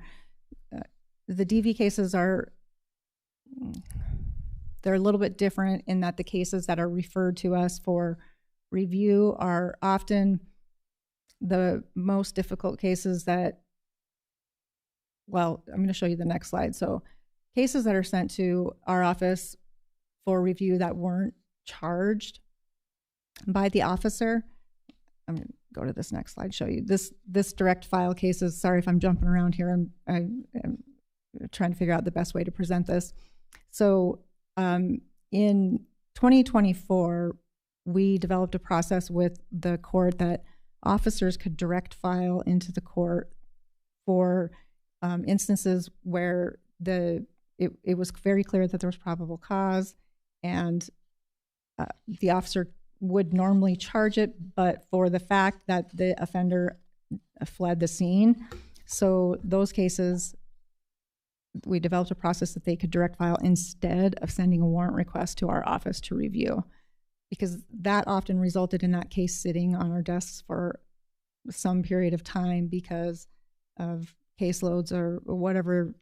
The DV cases they're a little bit different in that the cases that are referred to us for review are often the most difficult cases that, well, I'm going to show you the next slide. So cases that are sent to our office for review that weren't charged by the officer. I'm going to go to this next slide, show you this direct file cases. Sorry if I'm jumping around here. I'm trying to figure out the best way to present this. So in 2024, we developed a process with the court that officers could direct file into the court for instances where it was very clear that there was probable cause, and the officer would normally charge it, but for the fact that the offender fled the scene. So those cases, we developed a process that they could direct file instead of sending a warrant request to our office to review, because that often resulted in that case sitting on our desks for some period of time because of caseloads or whatever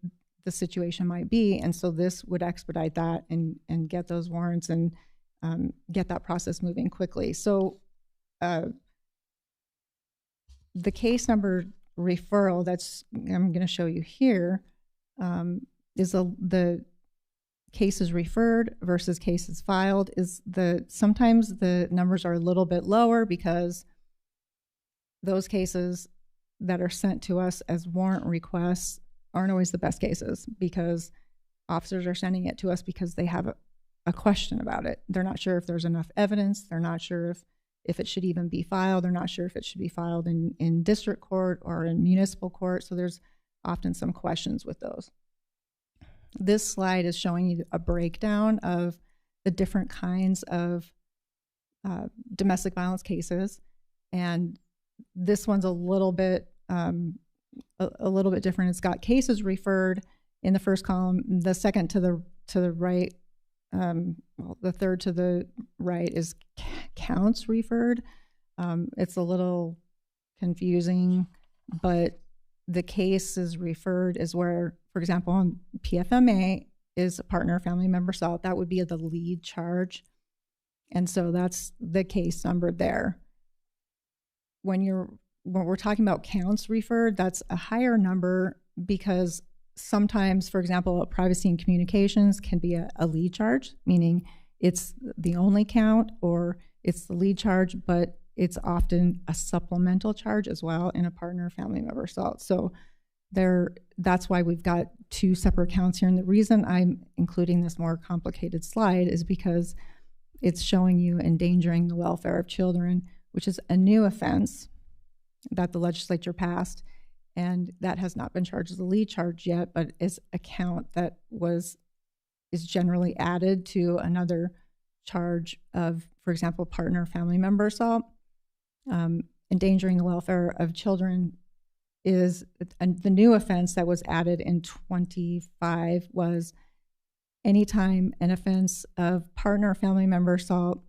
the situation might be. And so this would expedite that and get those warrants and get that process moving quickly. So the case number referral that's I'm going to show you here is the cases referred versus cases filed. Sometimes the numbers are a little bit lower because those cases that are sent to us as warrant requests aren't always the best cases, because officers are sending it to us because they have a question about it. They're not sure if there's enough evidence. They're not sure if it should even be filed. They're not sure if it should be filed in district court or in municipal court. So there's often some questions with those. This slide is showing you a breakdown of the different kinds of domestic violence cases, and This one's a little bit different. It's got cases referred in the first column. The second to the right, the third to the right is counts referred. It's a little confusing, but the cases referred is where, for example, on PFMA is a partner, family member assault. That would be the lead charge. And so that's the case number there. When we're talking about counts referred, that's a higher number because sometimes, for example, privacy and communications can be a lead charge, meaning it's the only count or it's the lead charge, but it's often a supplemental charge as well in a partner or family member assault. So that's why we've got two separate counts here. And the reason I'm including this more complicated slide is because it's showing you endangering the welfare of children, which is a new offense that the legislature passed, and that has not been charged as a lead charge yet, but is a count that is generally added to another charge of, for example, partner or family member assault. Endangering the welfare of children is the new offense that was added in 25 was anytime an offense of partner or family member assault,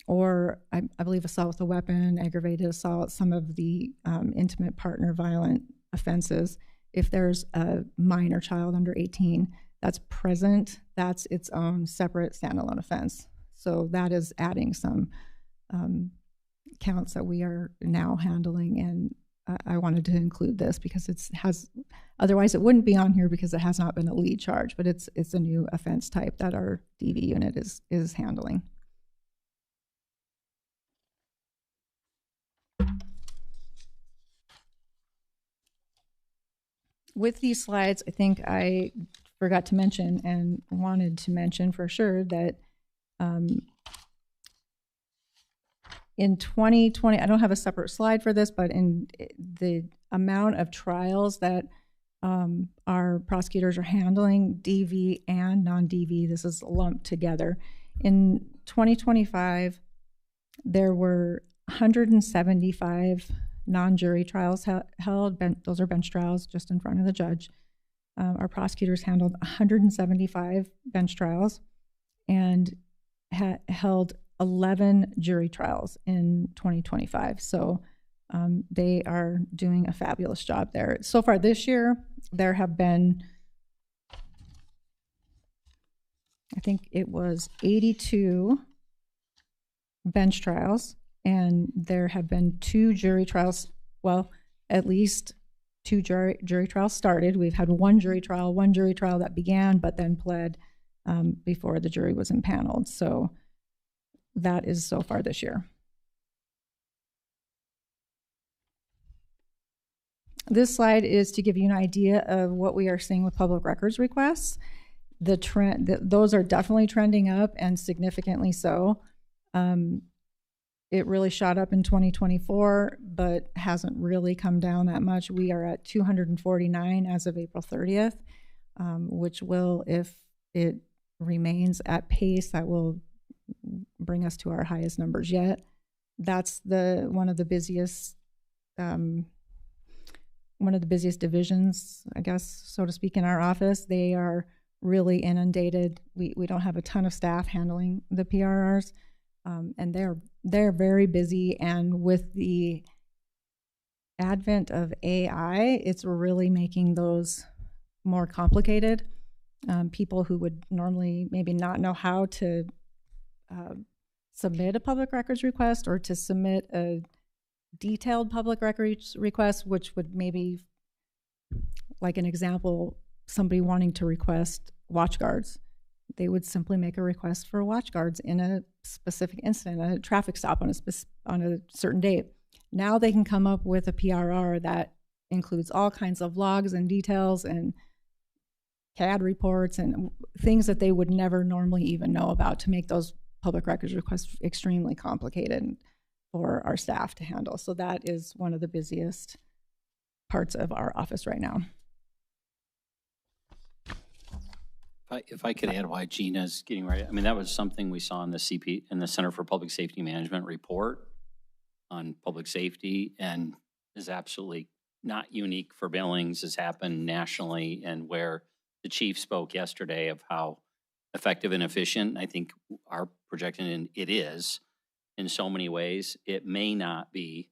or I believe assault with a weapon, aggravated assault, some of the intimate partner violent offenses. If there's a minor child under 18 that's present, that's its own separate standalone offense. So that is adding some counts that we are now handling, and I wanted to include this because otherwise it wouldn't be on here because it has not been a lead charge, but it's a new offense type that our DV unit is handling. With these slides, I think I forgot to mention and wanted to mention for sure that in 2020, I don't have a separate slide for this, but in the amount of trials that our prosecutors are handling, DV and non-DV, this is lumped together. In 2025, there were 175 non-jury trials held. Those are bench trials just in front of the judge. Our prosecutors handled 175 bench trials and held 11 jury trials in 2025. So they are doing a fabulous job there. So far this year, there have been, I think it was 82 bench trials, and there have been 2 jury trials, well, at least 2 jury trials started. We've had one jury trial that began but then pled before the jury was impaneled. So that is so far this year. This slide is to give you an idea of what we are seeing with public records requests. The trend, those are definitely trending up, and significantly so. It really shot up in 2024, but hasn't really come down that much. We are at 249 as of April 30th, which will, if it remains at pace, that will bring us to our highest numbers yet. That's one of the busiest divisions, I guess, so to speak, in our office. They are really inundated. We don't have a ton of staff handling the PRRs, and they're very busy. And with the advent of AI, it's really making those more complicated. People who would normally maybe not know how to submit a public records request or to submit a detailed public records request, which would maybe, like an example, somebody wanting to request watch guards. They would simply make a request for watch guards in a specific incident, a traffic stop on a certain date. Now they can come up with a PRR that includes all kinds of logs and details and CAD reports and things that they would never normally even know about, to make those public records requests extremely complicated for our staff to handle. So that is one of the busiest parts of our office right now. If I could add why Gina's getting ready, I mean, that was something we saw in the Center for Public Safety Management report. on public safety and is absolutely not unique for Billings, has happened nationally, and where the chief spoke yesterday of how effective and efficient I think our projection it is in so many ways. It may not be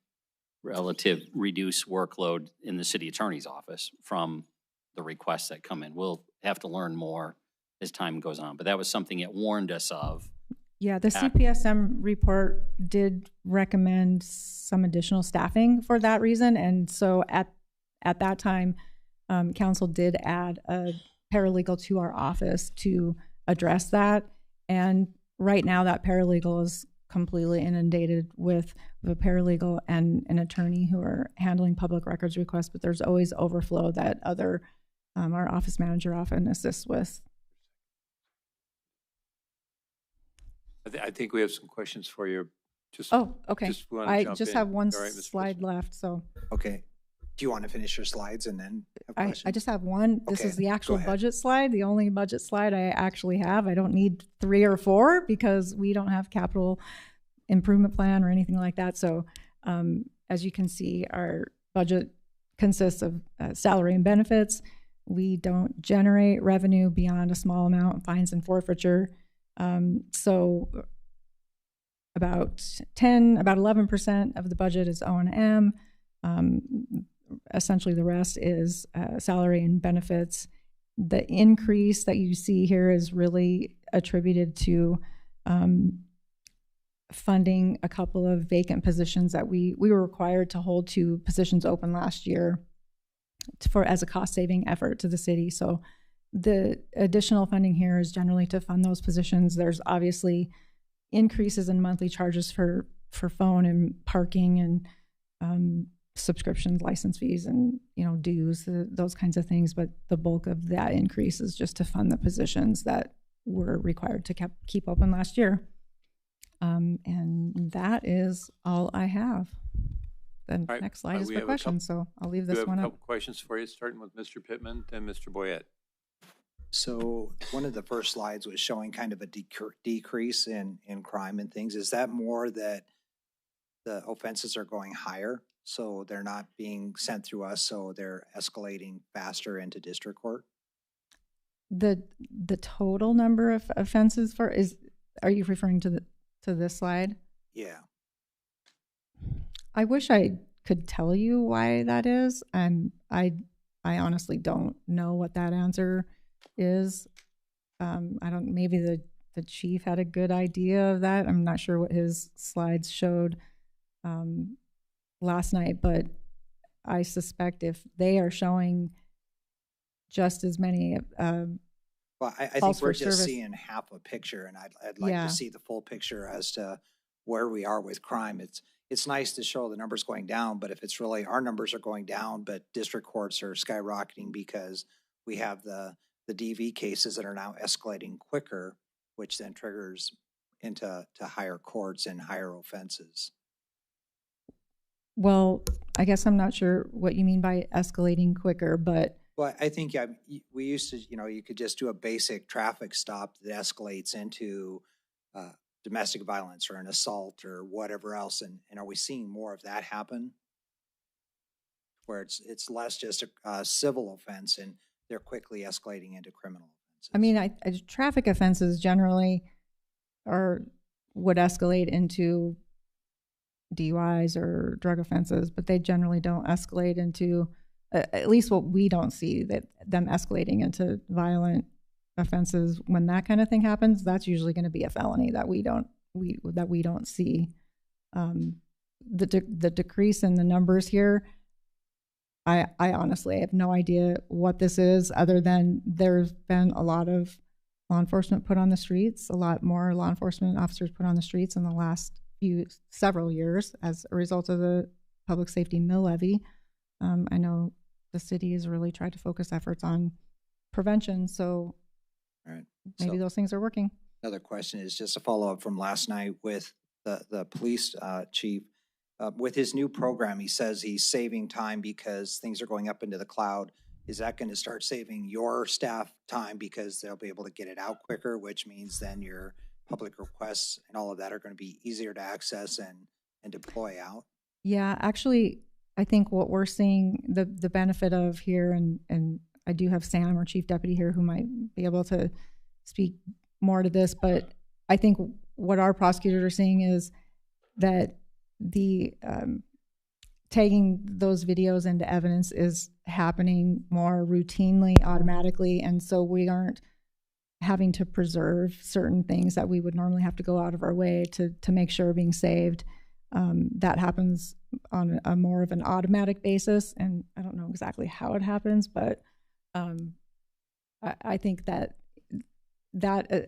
relative reduced workload in the city attorney's office from the requests that come in. We'll have to learn more as time goes on, but that was something it warned us of. Yeah, the CPSM report did recommend some additional staffing for that reason. And so at that time, council did add a paralegal to our office to address that. And right now that paralegal is completely inundated with a paralegal and an attorney who are handling public records requests, but there's always overflow that our office manager often assists with. I think we have some questions for you. Okay. I just have one slide left, so. Okay. Do you want to finish your slides and then have questions? I just have one. This Okay, is the actual go ahead. budget slide, the only budget slide I actually have. I don't need 3 or 4 because we don't have capital improvement plan or anything like that. So as you can see, our budget consists of salary and benefits. We don't generate revenue beyond a small amount of fines and forfeiture. So about 11% of the budget is O&M. Essentially the rest is salary and benefits. The increase that you see here is really attributed to funding a couple of vacant positions that we were required to hold 2 positions open last year as a cost saving effort to the city. So the additional funding here is generally to fund those positions. There's obviously increases in monthly charges for phone and parking and subscriptions, license fees, and dues, those kinds of things. But the bulk of that increase is just to fund the positions that were required to keep open last year. And that is all I have. The next slide is for questions, so I'll leave this one up. We have a couple questions for you, starting with Mr. Pittman and Mr. Boyette. So one of the first slides was showing kind of a decrease in crime and things. Is that more that the offenses are going higher, so they're not being sent through us, so they're escalating faster into district court? The total number of offenses are you referring to this slide? Yeah. I wish I could tell you why that is. I honestly don't know what that answer is. Maybe the chief had a good idea of that. I'm not sure what his slides showed last night, but I suspect if they are showing just as many well, I think we're just seeing half a picture, and I'd like to see the full picture as to where we are with crime. It's nice to show the numbers going down, but if it's really our numbers are going down, but district courts are skyrocketing because we have the DV cases that are now escalating quicker, which then triggers into higher courts and higher offenses. Well, I guess I'm not sure what you mean by escalating quicker, but. Well, I think we used to, you could just do a basic traffic stop that escalates into domestic violence or an assault or whatever else. And are we seeing more of that happen? Where it's less just a civil offense and they're quickly escalating into criminal offenses. I mean, traffic offenses generally would escalate into DUIs or drug offenses, but they generally don't escalate into, at least what we don't see, that them escalating into violent offenses. When that kind of thing happens, that's usually going to be a felony that we don't see. The decrease in the numbers here, I honestly have no idea what this is, other than there's been a lot of law enforcement put on the streets, a lot more law enforcement officers put on the streets in the last several years as a result of the public safety mill levy. I know the city has really tried to focus efforts on prevention, so maybe those things are working. Another question is just a follow-up from last night with the police chief. With his new program, he says he's saving time because things are going up into the cloud. Is that going to start saving your staff time because they'll be able to get it out quicker, which means then your public requests and all of that are going to be easier to access and and deploy out? Yeah, actually, I think what we're seeing the benefit of here, and I do have Sam, our chief deputy here, who might be able to speak more to this, but I think what our prosecutors are seeing is that the tagging those videos into evidence is happening more routinely, automatically, and so we aren't having to preserve certain things that we would normally have to go out of our way to make sure are being saved. That happens on a more of an automatic basis, and I don't know exactly how it happens, but I think that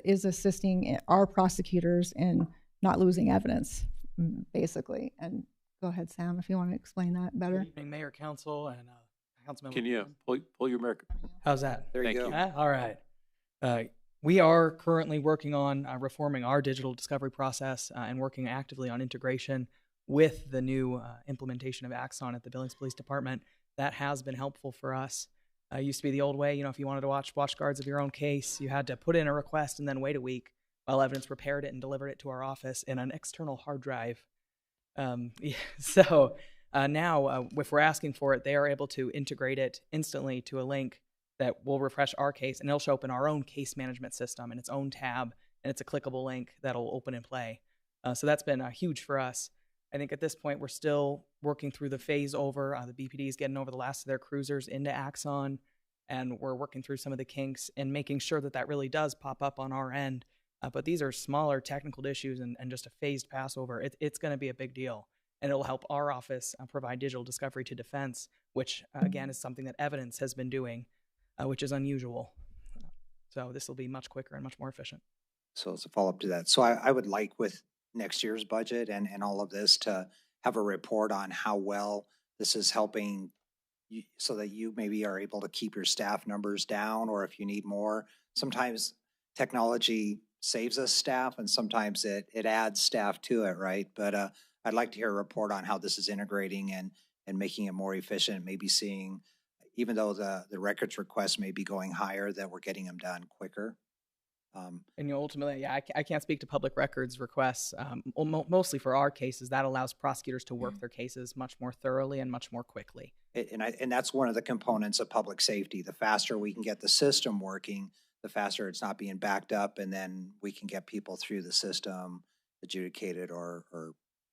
is assisting our prosecutors in not losing evidence, basically. And go ahead, Sam, if you want to explain that better. Good evening, Mayor, Council, and Councilmember. Can you pull your mic? How's that? There you Thank go. you. All right. We are currently working on reforming our digital discovery process and working actively on integration with the new implementation of Axon at the Billings Police Department. That has been helpful for us. It used to be the old way, if you wanted to watch guards of your own case, you had to put in a request and then wait a week while evidence prepared it and delivered it to our office in an external hard drive. So now, if we're asking for it, they are able to integrate it instantly to a link that will refresh our case, and it'll show up in our own case management system in its own tab, and it's a clickable link that'll open and play. So that's been huge for us. I think at this point, we're still working through the phase over. The BPD is getting over the last of their cruisers into Axon, and we're working through some of the kinks and making sure that really does pop up on our end. But these are smaller technical issues and just a phased passover. It's going to be a big deal, and it'll help our office provide digital discovery to defense, which, again, is something that evidence has been doing, which is unusual. So this will be much quicker and much more efficient. So as a follow-up to that, so I would like with next year's budget and all of this to have a report on how well this is helping you, so that you maybe are able to keep your staff numbers down, or if you need more. Sometimes technology saves us staff and sometimes it adds staff to it, right? But I'd like to hear a report on how this is integrating and making it more efficient, maybe seeing, even though the records requests may be going higher, that we're getting them done quicker. And ultimately, yeah, I can't speak to public records requests. Mostly for our cases, that allows prosecutors to work their cases much more thoroughly and much more quickly. And that's one of the components of public safety. The faster we can get the system working, the faster it's not being backed up, and then we can get people through the system, adjudicated or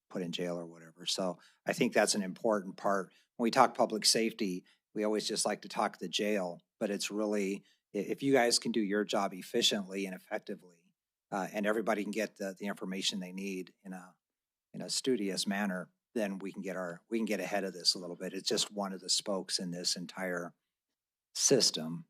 put in jail or whatever. So I think that's an important part. When we talk public safety, we always just like to talk the jail, but it's really, if you guys can do your job efficiently and effectively, and everybody can get the information they need in a studious manner, then we can get ahead of this a little bit. It's just one of the spokes in this entire system.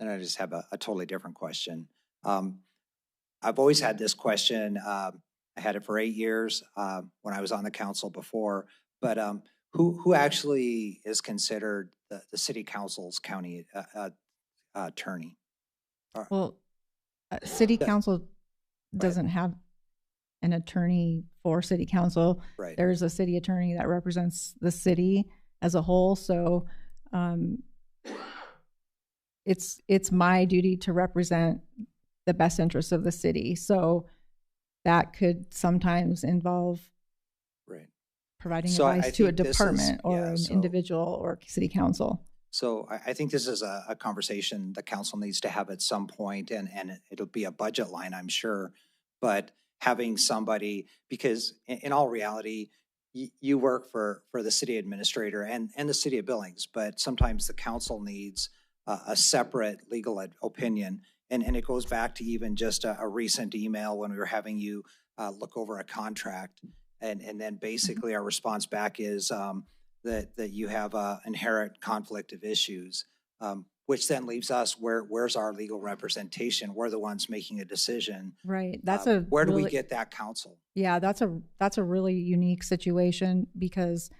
And I just have a totally different question. I've always had this question. I had it for 8 years when I was on the council before, but who actually is considered the city council's county attorney? Well, city council doesn't have an attorney for city council. Right. There's a city attorney that represents the city as a whole. So it's my duty to represent the best interests of the city. So that could sometimes involve providing advice to a department or an individual or city council. So I think this is a conversation the council needs to have at some point, and it'll be a budget line, I'm sure. But having somebody, because in all reality, you work for the city administrator and the city of Billings, but sometimes the council needs a separate legal opinion. And it goes back to even just a recent email when we were having you look over a contract. And then basically our response back is that you have an inherent conflict of issues, which then leaves us, where's our legal representation? We're the ones making a decision. Right. Where do we get that counsel? Yeah, that's a really unique situation because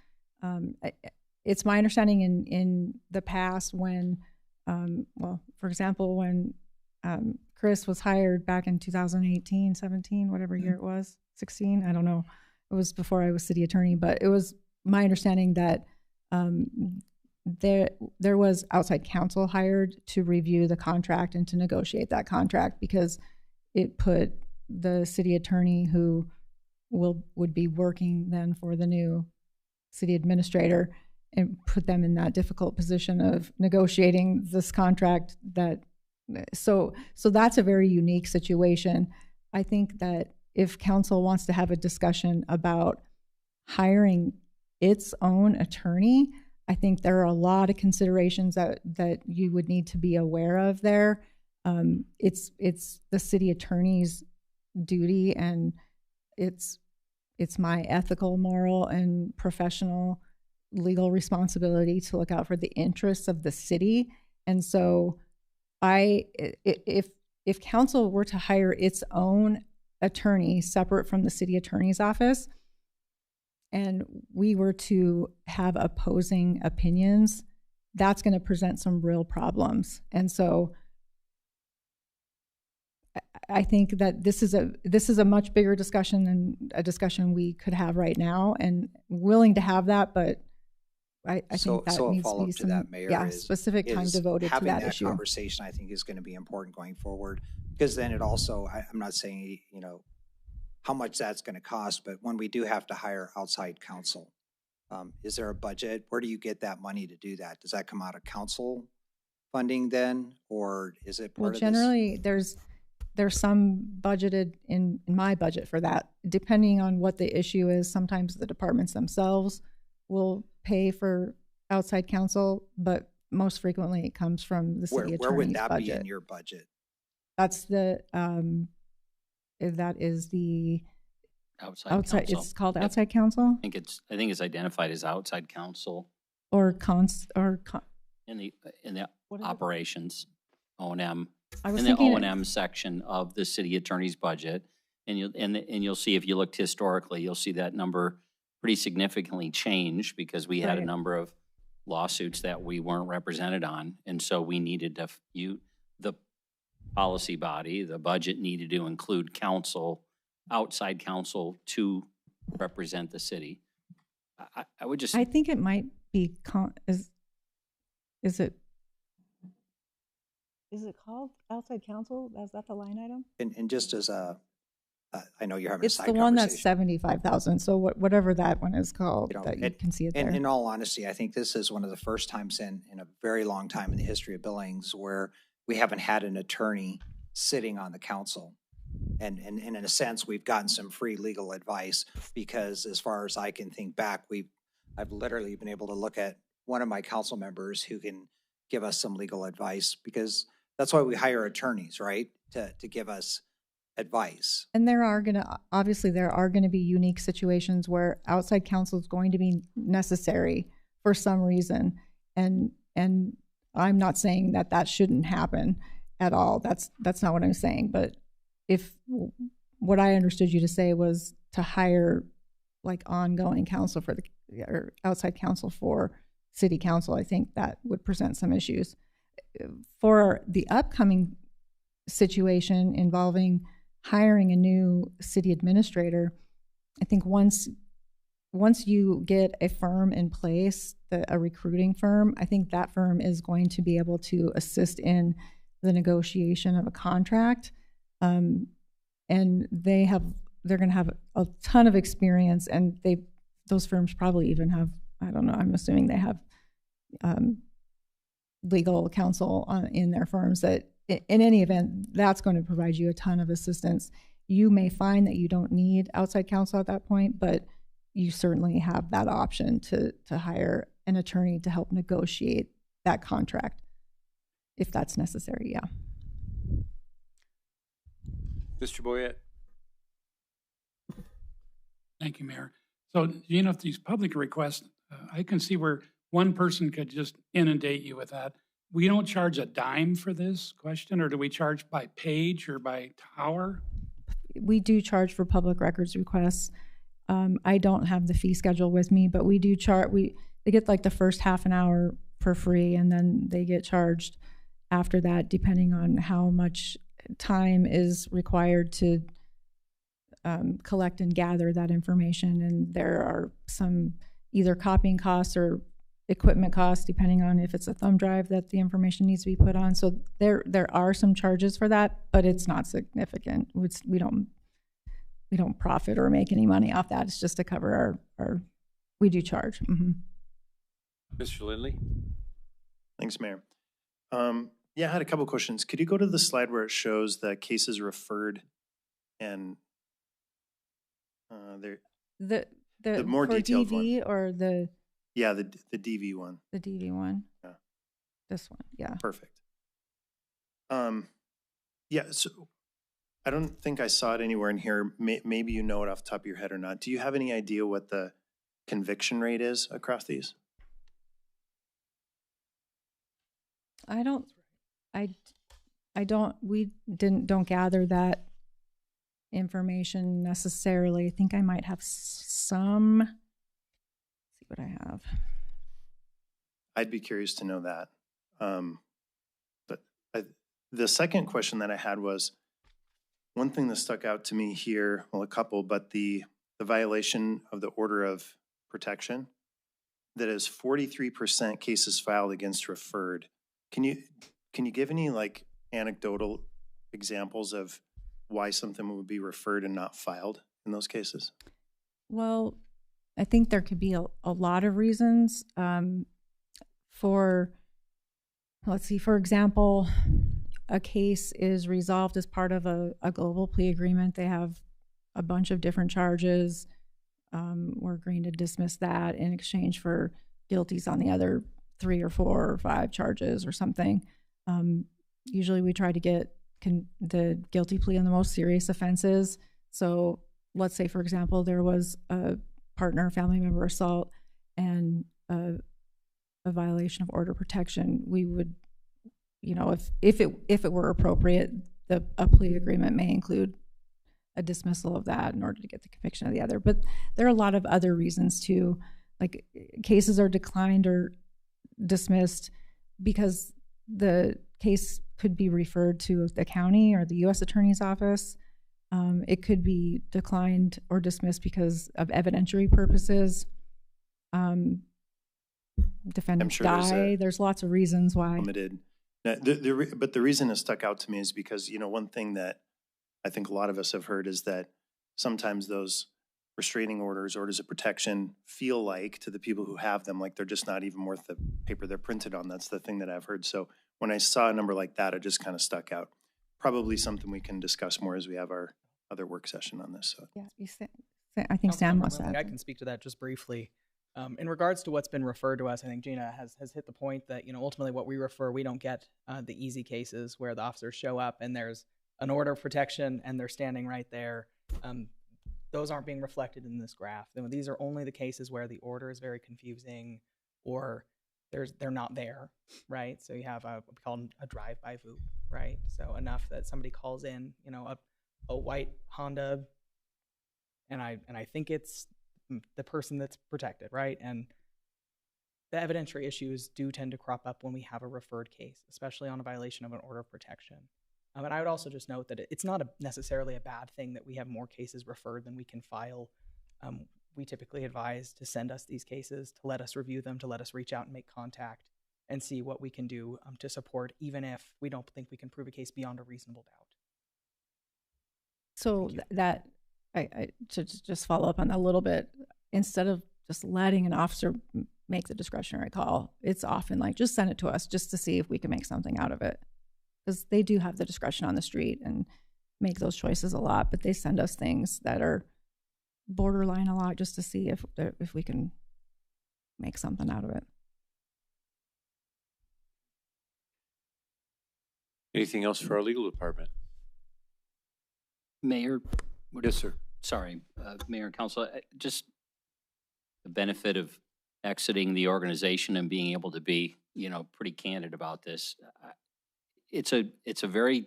it's my understanding in the past when, for example, when Chris was hired back in 2018, 17, whatever year it was, 16, I don't know. It was before I was city attorney, but it was my understanding that there was outside counsel hired to review the contract and to negotiate that contract because it put the city attorney who would be working then for the new city administrator and put them in that difficult position of negotiating this contract. So that's a very unique situation. I think that if council wants to have a discussion about hiring its own attorney, I think there are a lot of considerations that you would need to be aware of there. It's the city attorney's duty, and it's my ethical, moral, and professional legal responsibility to look out for the interests of the city. And so if council were to hire its own attorney separate from the city attorney's office, and we were to have opposing opinions, that's going to present some real problems. And so I think that this is a much bigger discussion than a discussion we could have right now, and willing to have that, but I think that needs to be some that, Mayor, specific time devoted to that issue. Having that conversation, I think, is going to be important going forward, because then it also, I'm not saying, how much that's going to cost, but when we do have to hire outside counsel, is there a budget? Where do you get that money to do that? Does that come out of council funding then, or is it part of generally there's some budgeted in my budget for that, depending on what the issue is. Sometimes the departments themselves will pay for outside counsel, but most frequently it comes from the city attorney's budget. Where would that be in your budget? That's the that is the outside counsel. It's called outside counsel. I think it's identified as outside counsel or in the operations O&M. In the O&M section of the city attorney's budget, and you'll see, if you looked historically, you'll see that number pretty significantly change, because we had a number of lawsuits that we weren't represented on, and so we needed to the policy body, the budget needed to include counsel, outside counsel, to represent the city. I would just. I think it might be is it called outside counsel? Is that the line item? And just as I know you're having it's a side the one that's conversation. 75,000. So whatever that one is called, you can see it there. In all honesty, I think this is one of the first times in a very long time in the history of Billings where we haven't had an attorney sitting on the council. And in a sense, we've gotten some free legal advice, because as far as I can think back, I've literally been able to look at one of my council members who can give us some legal advice, because that's why we hire attorneys, right? To give us advice. And there are going to be unique situations where outside counsel is going to be necessary for some reason. And I'm not saying that shouldn't happen at all. That's not what I'm saying. But if what I understood you to say was to hire like ongoing counsel or outside counsel for city council, I think that would present some issues. For the upcoming situation involving hiring a new city administrator, I think once you get a firm in place, a recruiting firm, I think that firm is going to be able to assist in the negotiation of a contract. And they're going to have a ton of experience, and those firms probably even have, I don't know, I'm assuming they have legal counsel in their firms that in any event, that's going to provide you a ton of assistance. You may find that you don't need outside counsel at that point, but you certainly have that option to hire an attorney to help negotiate that contract if that's necessary, yeah. Mr. Boyette. Thank you, Mayor. So, if these public requests, I can see where one person could just inundate you with that. We don't charge a dime for this question, or do we charge by page or by hour? We do charge for public records requests. I don't have the fee schedule with me, but we do charge. They get like the first half an hour for free, and then they get charged after that, depending on how much time is required to collect and gather that information. And there are some either copying costs or equipment costs, depending on if it's a thumb drive that the information needs to be put on. So there are some charges for that, but it's not significant. We we don't profit or make any money off that. It's just to cover our we do charge. Mr. Lindley? Thanks, Mayor. Yeah, I had a couple questions. Could you go to the slide where it shows the cases referred and The more for detailed DV one? or the Yeah, the DV one. The DV one. Yeah. This one. Yeah. Perfect. Yeah, so I don't think I saw it anywhere in here. Maybe you know it off the top of your head or not. Do you have any idea what the conviction rate is across these? We don't gather that information necessarily. I think I might have some. Let's see what I have. I'd be curious to know that. The second question that I had was, one thing that stuck out to me here, well, a couple, but the violation of the order of protection, that is 43% cases filed against referred. Can you give any like anecdotal examples of why something would be referred and not filed in those cases? Well, I think there could be a lot of reasons. Let's see, for example, a case is resolved as part of a global plea agreement. They have a bunch of different charges. We're agreeing to dismiss that in exchange for guilties on the other 3 or 4 or 5 charges or something. Usually we try to get the guilty plea on the most serious offenses. So let's say, for example, there was a partner, family member assault and a violation of order protection. We would, if it were appropriate, a plea agreement may include a dismissal of that in order to get the conviction of the other. But there are a lot of other reasons too, like cases are declined or dismissed because the case could be referred to the county or the U.S. Attorney's Office. It could be declined or dismissed because of evidentiary purposes. Defendants die. There's lots of reasons why. Limited. Now, but the reason it stuck out to me is because, one thing that I think a lot of us have heard is that sometimes those restraining orders of protection feel like, to the people who have them, like they're just not even worth the paper they're printed on. That's the thing that I've heard. So when I saw a number like that, it just kind of stuck out. Probably something we can discuss more as we have our other work session on this. So. Yeah, I think Sam wants that. I can speak to that just briefly. In regards to what's been referred to us, I think Gina has hit the point that, ultimately what we refer, we don't get the easy cases where the officers show up and there's an order of protection and they're standing right there. Those aren't being reflected in this graph. These are only the cases where the order is very confusing or they're not there, right? So you have what we call a drive-by VOOP, right? So enough that somebody calls in, a white Honda, and I think it's the person that's protected, right? And the evidentiary issues do tend to crop up when we have a referred case, especially on a violation of an order of protection. And I would also just note that it's not necessarily a bad thing that we have more cases referred than we can file. We typically advise to send us these cases, to let us review them, to let us reach out and make contact and see what we can do to support, even if we don't think we can prove a case beyond a reasonable doubt. So that, I to just follow up on that a little bit, instead of just letting an officer make the discretionary call, it's often like, just send it to us just to see if we can make something out of it. Because they do have the discretion on the street and make those choices a lot, but they send us things that are borderline a lot just to see if we can make something out of it. Anything else for our legal department? Mayor? Yes, sir. Sorry, Mayor and Council, just the benefit of exiting the organization and being able to be, pretty candid about this. It's a very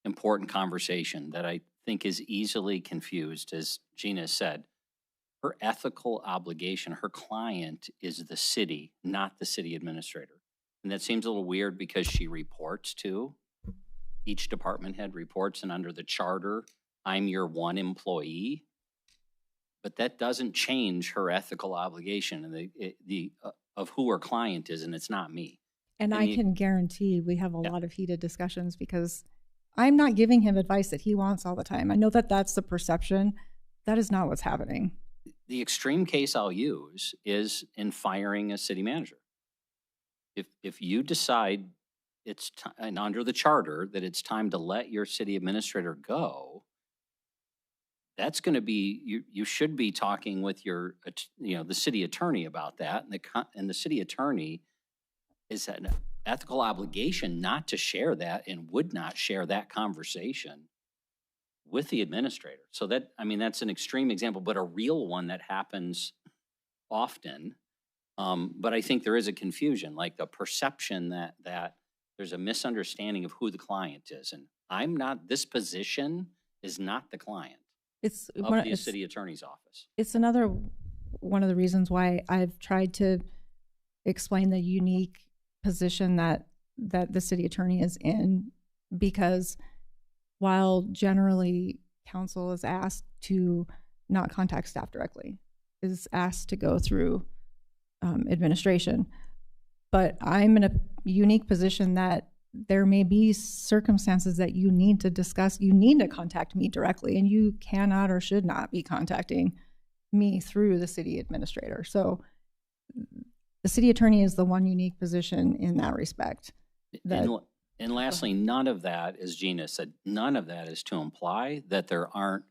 important conversation that I think is easily confused. As Gina said, her ethical obligation, her client is the city, not the city administrator. And that seems a little weird because she reports to, each department head reports, and under the charter, I'm your one employee. But that doesn't change her ethical obligation and of who her client is, and it's not me. And I can guarantee we have a lot of heated discussions because I'm not giving him advice that he wants all the time. I know that that's the perception, That is not what's happening. The extreme case I'll use is in firing a city manager. If you decide and under the charter that it's time to let your city administrator go, that's going to be, you should be talking with your, the city attorney about that. And the city attorney is an ethical obligation not to share that and would not share that conversation with the administrator. So that's an extreme example, but a real one that happens often. But I think there is a confusion, like the perception that there's a misunderstanding of who the client is. And this position is not the client of the city attorney's office. It's another one of the reasons why I've tried to explain the unique position that the city attorney is in, because while generally council is asked to not contact staff directly, is asked to go through administration, but I'm in a unique position that there may be circumstances that you need to discuss. You need to contact me directly, and you cannot or should not be contacting me through the city administrator. So the city attorney is the one unique position in that respect. And lastly, none of that, as Gina said, none of that is to imply that there aren't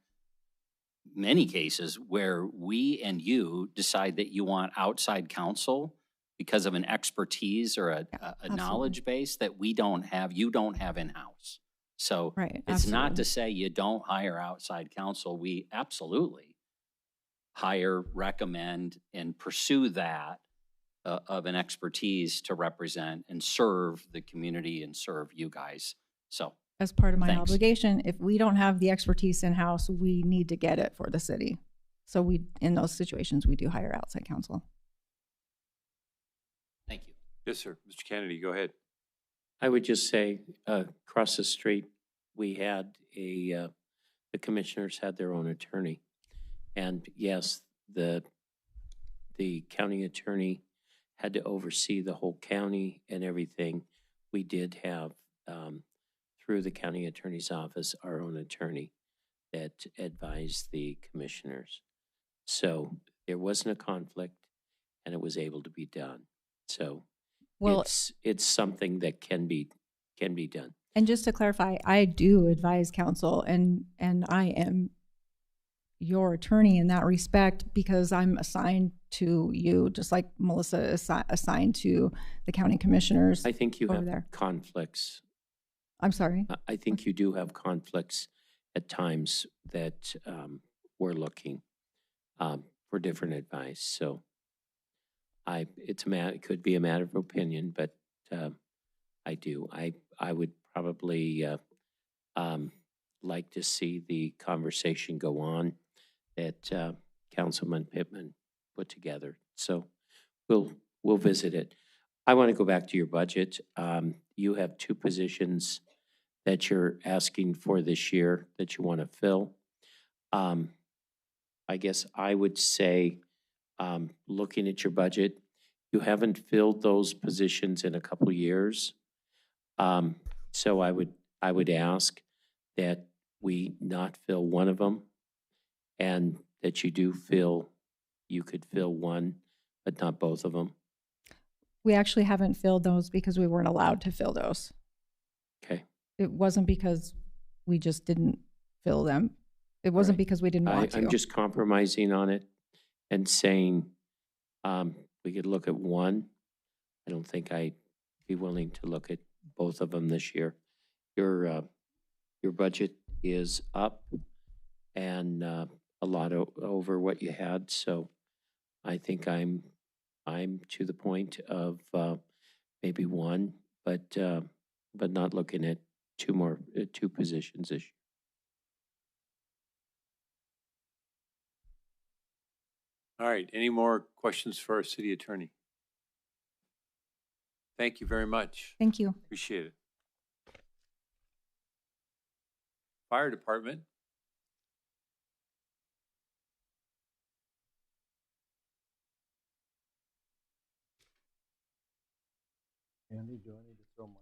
many cases where we and you decide that you want outside counsel because of an expertise or a knowledge base that you don't have in-house. So it's not to say you don't hire outside counsel. We absolutely hire, recommend, and pursue that of an expertise to represent and serve the community and serve you guys. So as part of my obligation, if we don't have the expertise in-house, we need to get it for the city. So in those situations, we do hire outside counsel. Thank you. Yes, sir. Mr. Kennedy, go ahead. I would just say, across the street, we had the commissioners had their own attorney. And yes, the county attorney had to oversee the whole county and everything. We did have, through the county attorney's office, our own attorney that advised the commissioners. So there wasn't a conflict, and it was able to be done. So it's something that can be done. And just to clarify, I do advise counsel, and I am your attorney in that respect because I'm assigned to you, just like Melissa is assigned to the county commissioners. I think you have conflicts. I'm sorry? I think you do have conflicts at times that we're looking for different advice. So it could be a matter of opinion, but I do. I would probably like to see the conversation go on that Councilman Pittman put together. So we'll visit it. I want to go back to your budget. You have two positions that you're asking for this year that you want to fill. I guess I would say, looking at your budget, you haven't filled those positions in a couple of years. So I would ask that we not fill one of them, and that you could fill one, but not both of them. We actually haven't filled those because we weren't allowed to fill those. Okay. It wasn't because we just didn't fill them. It wasn't because we didn't want to. I'm just compromising on it and saying we could look at one. I don't think I'd be willing to look at both of them this year. Your budget is up and a lot over what you had, so I think I'm to the point of maybe one, but not looking at two positions this year. All right. Any more questions for our city attorney? Thank you very much. Thank you. Appreciate it. Fire department. Andy, do I need to throw mine?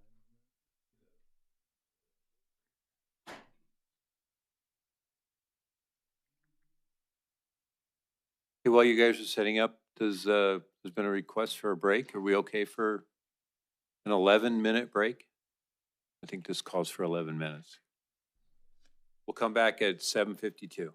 while you guys are setting up, there's been a request for a break. Are we okay for an 11-minute break? I think this calls for 11 minutes. We'll come back at 7:52.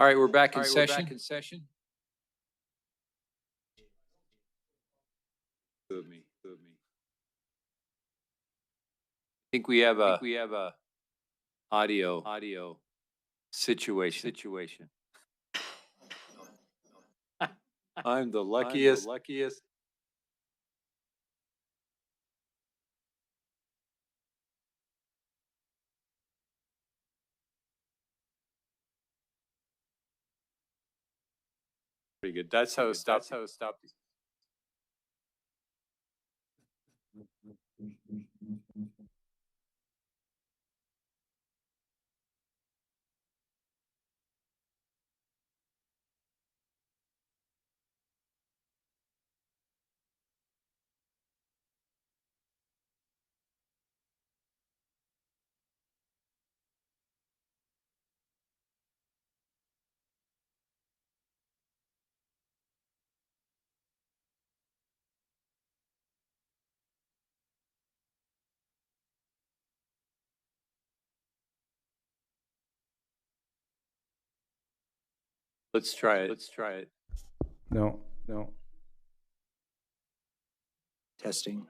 All right, we're back in All right, session. we're back in session. Good me. I think we have a audio situation. I'm the luckiest. Pretty good. That's how it stopped. Let's try it. No. Testing.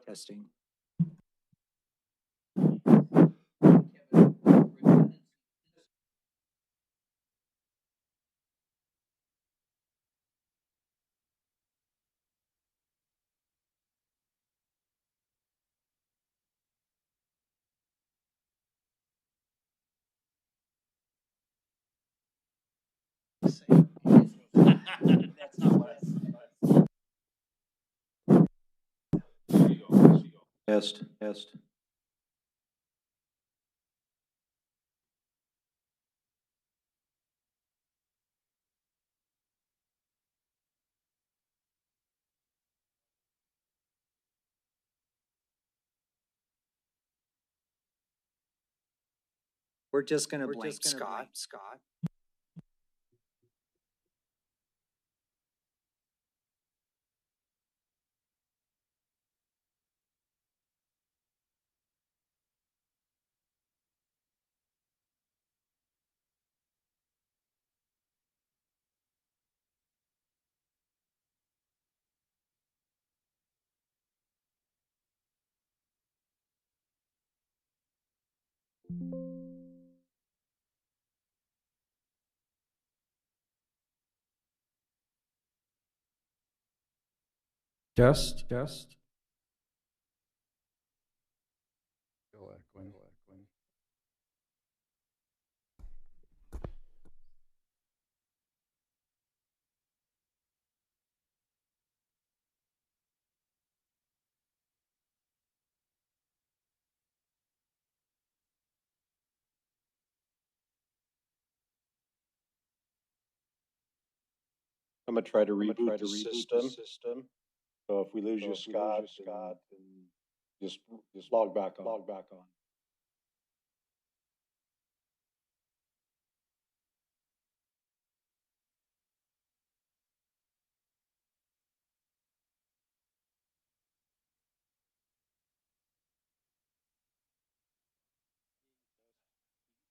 Test. We're just going to blame Scott. Test. Still echoing. I'm gonna try to reboot the system. So if we lose you, Scott, then just log back on.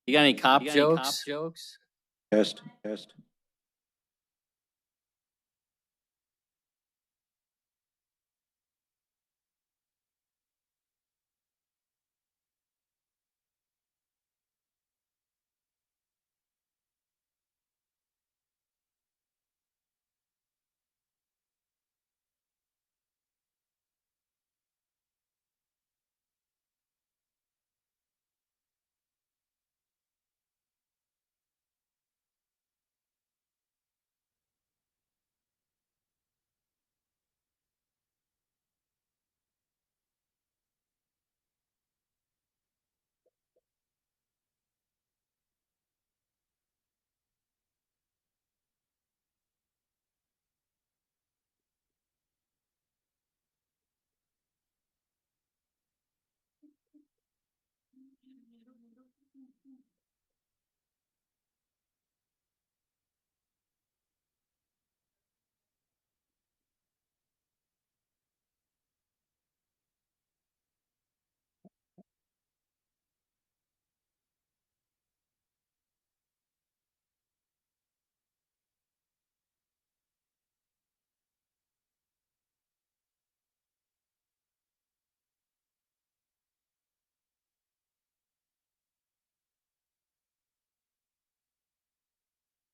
You got any cop jokes? Test.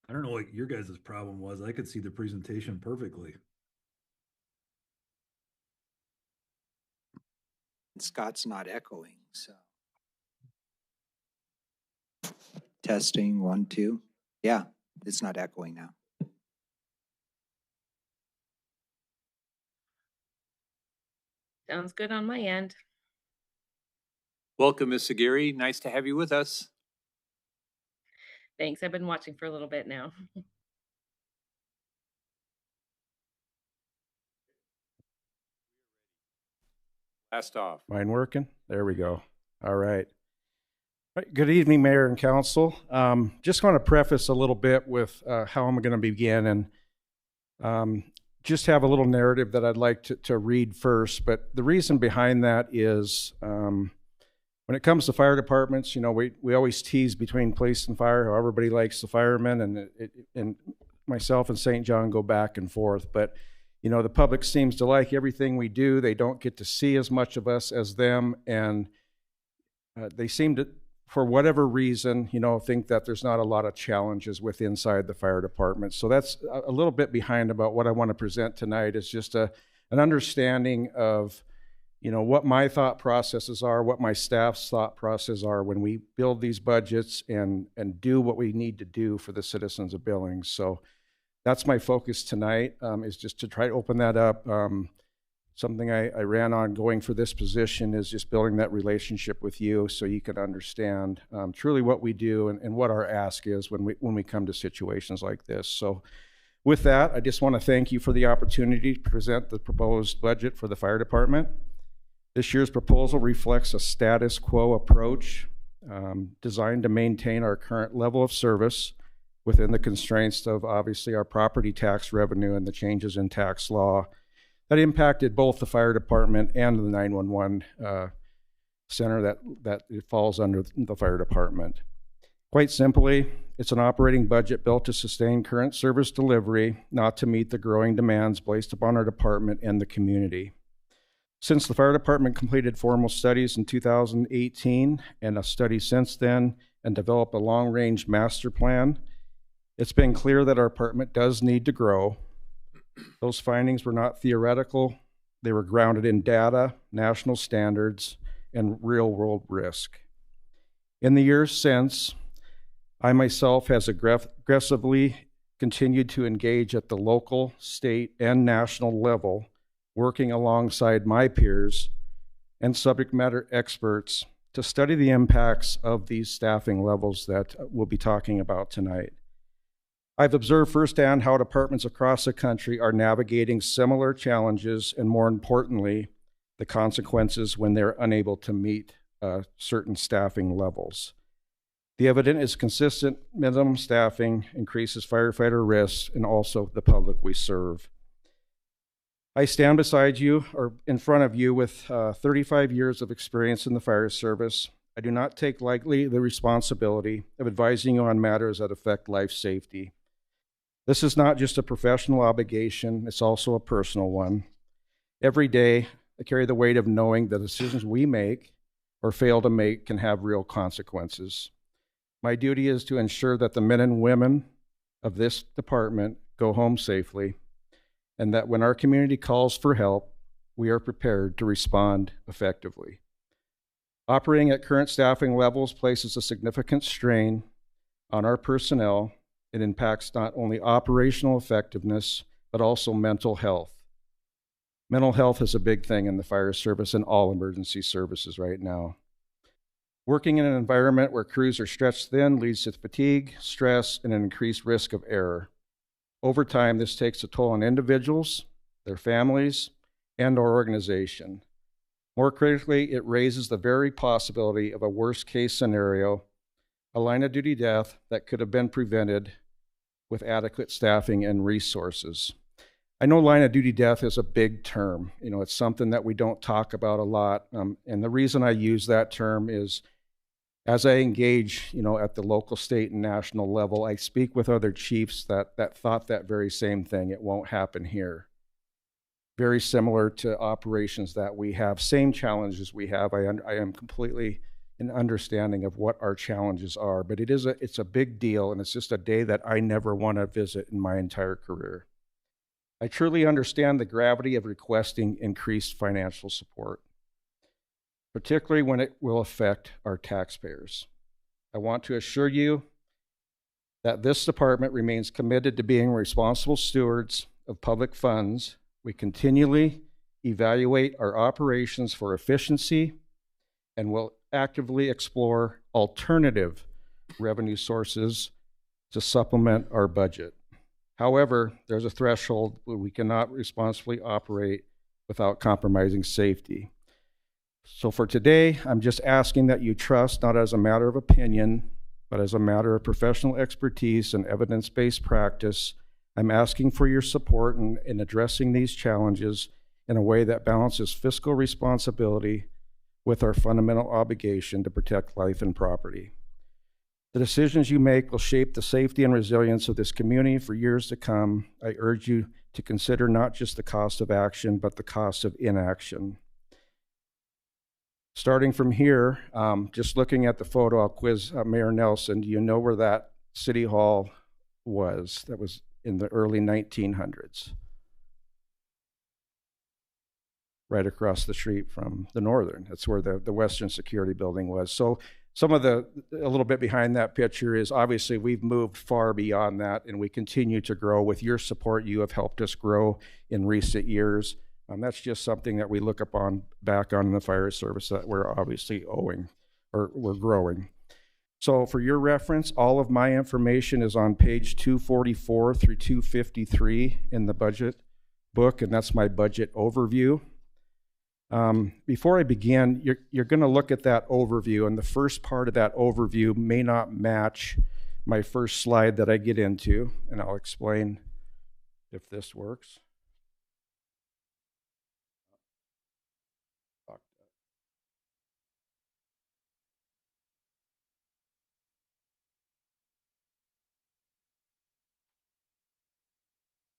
I don't know what your guys' problem was. I could see the presentation perfectly. Scott's not echoing, so. Testing, 1, 2. Yeah, it's not echoing now. Sounds good on my end. Welcome, Ms. Aguirre. Nice to have you with us. Thanks. I've been watching for a little bit now. Last off. Mine working? There we go. All right. Good evening, Mayor and Council. Just want to preface a little bit with how I'm going to begin, and just have a little narrative that I'd like to read first. But the reason behind that is when it comes to fire departments, you know, we always tease between police and fire, how everybody likes the firemen, and myself and St. John go back and forth. But, you know, the public seems to like everything we do. They don't get to see as much of us as them, and they seem to, for whatever reason, you know, think that there's not a lot of challenges with inside the fire department. So that's a little bit behind about what I want to present tonight, is just an understanding of, you know, what my thought processes are, what my staff's thought processes are when we build these budgets and do what we need to do for the citizens of Billings. So that's my focus tonight, is just to try to open that up. Something I ran on going for this position is just building that relationship with you so you can understand truly what we do and what our ask is when we come to situations like this. So with that, I just want to thank you for the opportunity to present the proposed budget for the fire department. This year's proposal reflects a status quo approach designed to maintain our current level of service within the constraints of obviously our property tax revenue and the changes in tax law that impacted both the fire department and the 911 center that it falls under the fire department. Quite simply, it's an operating budget built to sustain current service delivery, not to meet the growing demands placed upon our department and the community. Since the fire department completed formal studies in 2018 and a study since then and developed a long-range master plan, it's been clear that our department does need to grow. Those findings were not theoretical. They were grounded in data, national standards, and real-world risk. In the years since, I myself has aggressively continued to engage at the local, state, and national level, working alongside my peers and subject matter experts to study the impacts of these staffing levels that we'll be talking about tonight. I've observed firsthand how departments across the country are navigating similar challenges, and more importantly, the consequences when they're unable to meet certain staffing levels. The evidence is consistent minimum staffing increases firefighter risks and also the public we serve. I stand beside you, or in front of you, with 35 years of experience in the fire service. I do not take lightly the responsibility of advising you on matters that affect life safety. This is not just a professional obligation, it's also a personal one. Every day, I carry the weight of knowing the decisions we make or fail to make can have real consequences. My duty is to ensure that the men and women of this department go home safely, and that when our community calls for help, we are prepared to respond effectively. Operating at current staffing levels places a significant strain on our personnel. It impacts not only operational effectiveness, but also mental health. Mental health is a big thing in the fire service and all emergency services right now. Working in an environment where crews are stretched thin leads to fatigue, stress, and an increased risk of error. Over time, this takes a toll on individuals, their families, and our organization. More critically, it raises the very possibility of a worst-case scenario, a line of duty death that could have been prevented with adequate staffing and resources. I know line of duty death is a big term. You know, it's something that we don't talk about a lot. And the reason I use that term is as I engage, you know, at the local, state, and national level, I speak with other chiefs that thought that very same thing. It won't happen here. Very similar to operations that we have, same challenges we have. I am completely, an understanding of what our challenges are. But it's a big deal, and it's just a day that I never want to visit in my entire career. I truly understand the gravity of requesting increased financial support, particularly when it will affect our taxpayers. I want to assure you that this department remains committed to being responsible stewards of public funds. We continually evaluate our operations for efficiency and will actively explore alternative revenue sources to supplement our budget. However, there's a threshold where we cannot responsibly operate without compromising safety. So for today, I'm just asking that you trust, not as a matter of opinion, but as a matter of professional expertise and evidence-based practice. I'm asking for your support in addressing these challenges in a way that balances fiscal responsibility with our fundamental obligation to protect life and property. The decisions you make will shape the safety and resilience of this community for years to come. I urge you to consider not just the cost of action, but the cost of inaction. Starting from here, just looking at the photo, I'll quiz Mayor Nelson. Do you know where that city hall was? That was in the early 1900s. Right across the street from the Northern. That's where the Western Security Building was. So a little bit behind that picture is obviously we've moved far beyond that, and we continue to grow. With your support, you have helped us grow in recent years. That's just something that we look back on in the fire service that we're obviously we're growing. So for your reference, all of my information is on page 244 through 253 in the budget book, and that's my budget overview. Before I begin, you're going to look at that overview, and the first part of that overview may not match my first slide that I get into, and I'll explain if this works.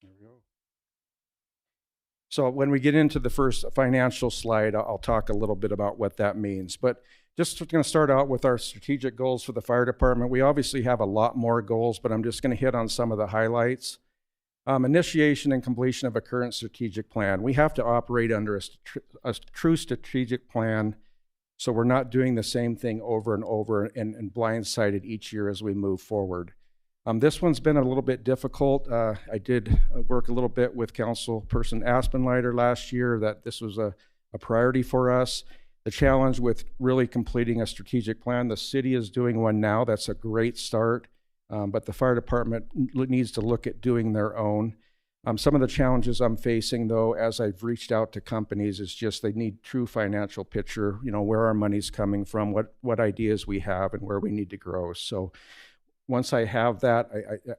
There we go. So when we get into the first financial slide, I'll talk a little bit about what that means. But just going to start out with our strategic goals for the fire department. We obviously have a lot more goals, but I'm just going to hit on some of the highlights. Initiation and completion of a current strategic plan. We have to operate under a true strategic plan, so we're not doing the same thing over and over and blindsided each year as we move forward. This one's been a little bit difficult. I did work a little bit with Councilperson Aspenleiter last year that this was a priority for us. The challenge with really completing a strategic plan, the city is doing one now. That's a great start, but the fire department needs to look at doing their own. Some of the challenges I'm facing, though, as I've reached out to companies, is just they need true financial picture, where our money's coming from, what ideas we have, and where we need to grow. So once I have that,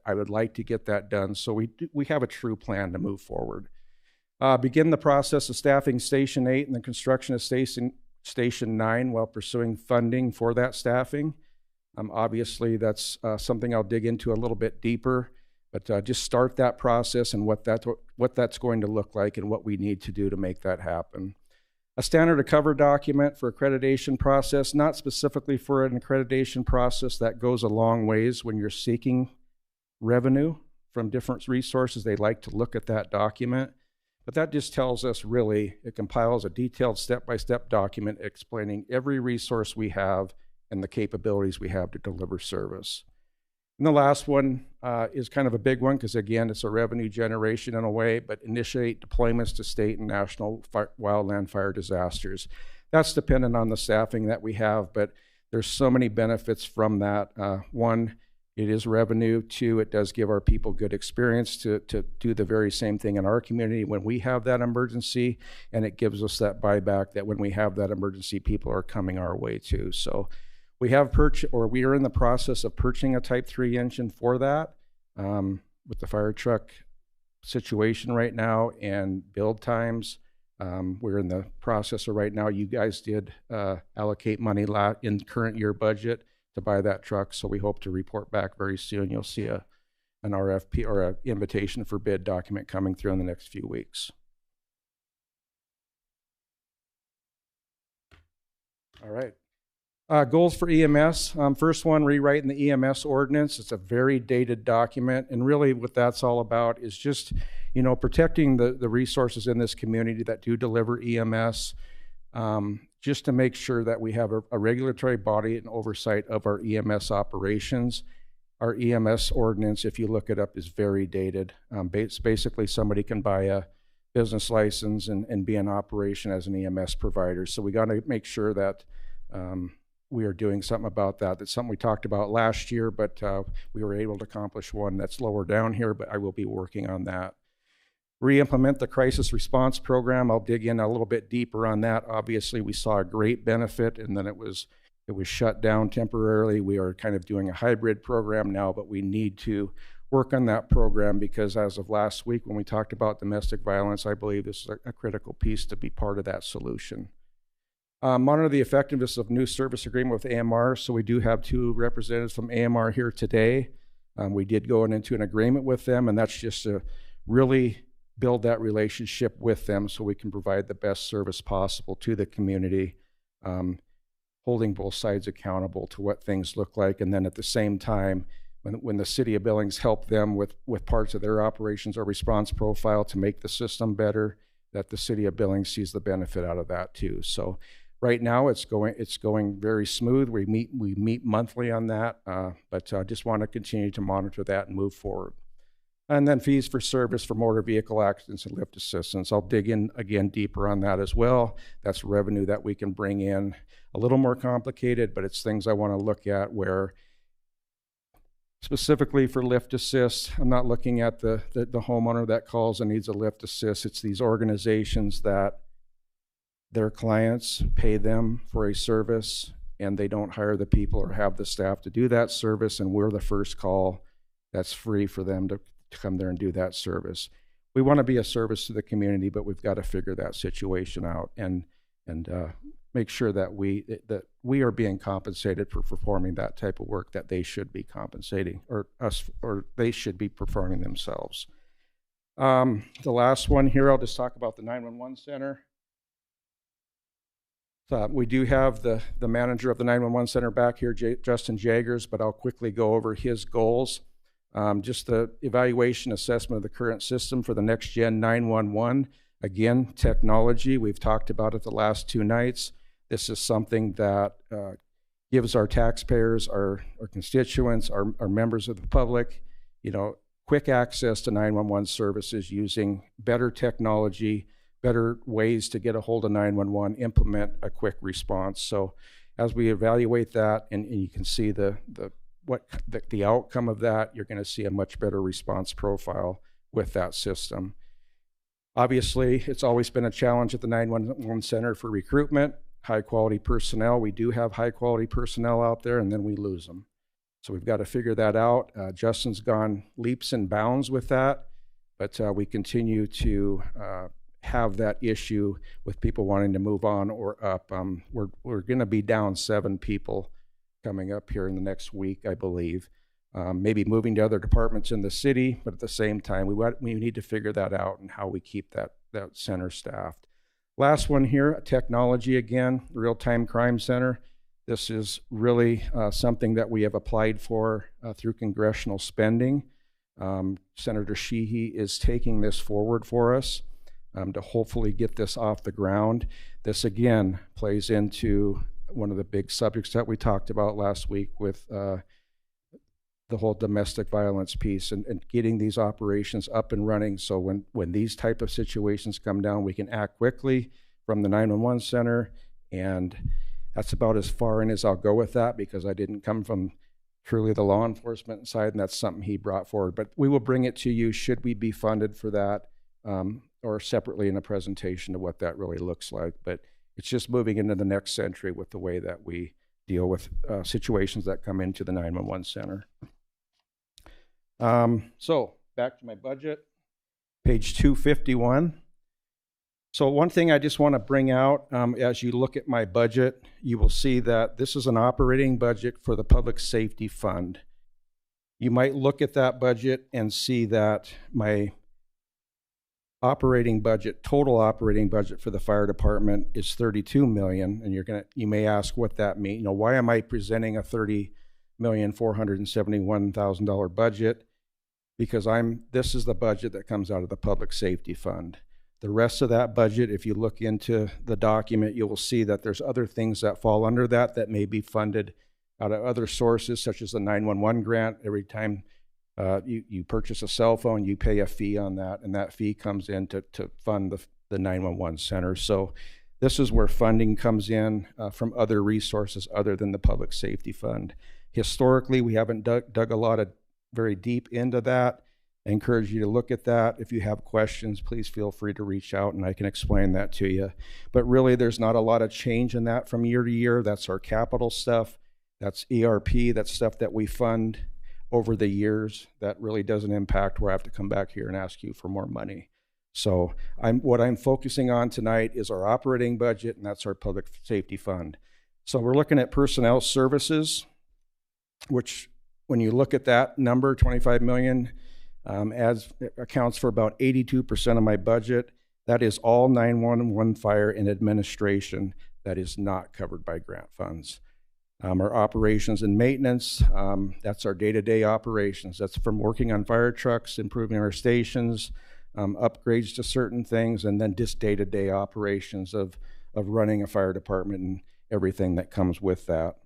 I would like to get that done so we have a true plan to move forward. Begin the process of staffing Station 8 and the construction of Station 9 while pursuing funding for that staffing. Obviously, that's something I'll dig into a little bit deeper, but just start that process and what that's going to look like and what we need to do to make that happen. A standard of cover document for accreditation process, not specifically for an accreditation process. That goes a long ways when you're seeking revenue from different resources. They like to look at that document, but that just tells us really, it compiles a detailed step-by-step document explaining every resource we have and the capabilities we have to deliver service. And the last one is kind of a big one because, again, it's a revenue generation in a way, but initiate deployments to state and national wildland fire disasters. That's dependent on the staffing that we have, but there's so many benefits from that. One, it is revenue. Two, it does give our people good experience to do the very same thing in our community when we have that emergency, and it gives us that buyback that when we have that emergency, people are coming our way too. So we are in the process of purchasing a Type 3 engine for that. With the fire truck situation right now and build times, we're in the process of right now. You guys did allocate money in the current year budget to buy that truck, so we hope to report back very soon. You'll see an RFP or an invitation for bid document coming through in the next few weeks. All right. Goals for EMS. First one, rewriting the EMS ordinance. It's a very dated document, and really what that's all about is just, protecting the resources in this community that do deliver EMS, just to make sure that we have a regulatory body and oversight of our EMS operations. Our EMS ordinance, if you look it up, is very dated. Basically, somebody can buy a business license and be in operation as an EMS provider. So we got to make sure that we are doing something about that. That's something we talked about last year, but we were able to accomplish one that's lower down here, but I will be working on that. Re-implement the crisis response program. I'll dig in a little bit deeper on that. Obviously, we saw a great benefit, and then it was shut down temporarily. We are kind of doing a hybrid program now, but we need to work on that program because as of last week when we talked about domestic violence, I believe this is a critical piece to be part of that solution. Monitor the effectiveness of new service agreement with AMR. So we do have 2 representatives from AMR here today. We did go into an agreement with them, and that's just to really build that relationship with them so we can provide the best service possible to the community, holding both sides accountable to what things look like. And then at the same time, when the city of Billings helped them with parts of their operations or response profile to make the system better, that the city of Billings sees the benefit out of that too. So right now it's going very smooth. We meet monthly on that, but I just want to continue to monitor that and move forward. And then fees for service for motor vehicle accidents and lift assistance. I'll dig in again deeper on that as well. That's revenue that we can bring in. A little more complicated, but it's things I want to look at where specifically for lift assist, I'm not looking at the homeowner that calls and needs a lift assist. It's these organizations that their clients pay them for a service and they don't hire the people or have the staff to do that service, and we're the first call that's free for them to come there and do that service. We want to be a service to the community, but we've got to figure that situation out and make sure that we are being compensated for performing that type of work that they should be compensating, or they should be performing themselves. The last one here, I'll just talk about the 911 center. We do have the manager of the 911 center back here, Justin Jaggers, but I'll quickly go over his goals. Just the evaluation assessment of the current system for the next gen 911. Again, technology, we've talked about it the last 2 nights. This is something that gives our taxpayers, our constituents, our members of the public, quick access to 911 services using better technology, better ways to get a hold of 911, implement a quick response. So as we evaluate that, and you can see the outcome of that, you're going to see a much better response profile with that system. Obviously, it's always been a challenge at the 911 center for recruitment, high quality personnel. We do have high quality personnel out there, and then we lose them. So we've got to figure that out. Justin's gone leaps and bounds with that, but we continue to have that issue with people wanting to move on or up. We're going to be down 7 people coming up here in the next week, I believe. Maybe moving to other departments in the city, but at the same time, we need to figure that out and how we keep that center staffed. Last one here, technology again, real-time crime center. This is really something that we have applied for through congressional spending. Senator Sheehy is taking this forward for us to hopefully get this off the ground. This again plays into one of the big subjects that we talked about last week with the whole domestic violence piece and getting these operations up and running. So when these type of situations come down, we can act quickly from the 911 center. And that's about as far in as I'll go with that, because I didn't come from truly the law enforcement side, and that's something he brought forward. But we will bring it to you should we be funded for that, or separately in a presentation of what that really looks like. But it's just moving into the next century with the way that we deal with situations that come into the 911 center. So back to my budget, page 251. So one thing I just want to bring out, as you look at my budget, you will see that this is an operating budget for the Public Safety Fund. You might look at that budget and see that my operating budget, total operating budget for the fire department is 32 million. And you may ask what that means. Why am I presenting a $30,471,000 budget? Because this is the budget that comes out of the public safety fund. The rest of that budget, if you look into the document, you will see that there's other things that fall under that may be funded out of other sources, such as the 911 grant. Every time you purchase a cell phone, you pay a fee on that, and that fee comes in to fund the 911 center. So this is where funding comes in from other resources other than the public safety fund. Historically, we haven't dug a lot of very deep into that. I encourage you to look at that. If you have questions, please feel free to reach out and I can explain that to you. But really, there's not a lot of change in that from year to year. That's our capital stuff. That's ERP. That's stuff that we fund over the years that really doesn't impact where I have to come back here and ask you for more money. So what I'm focusing on tonight is our operating budget, and that's our public safety fund. So we're looking at personnel services, which when you look at that number, 25 million, accounts for about 82% of my budget. That is all 911 fire and administration that is not covered by grant funds. Our operations and maintenance, that's our day-to-day operations. That's from working on fire trucks, improving our stations, upgrades to certain things, and then just day-to-day operations of running a fire department and everything that comes with that.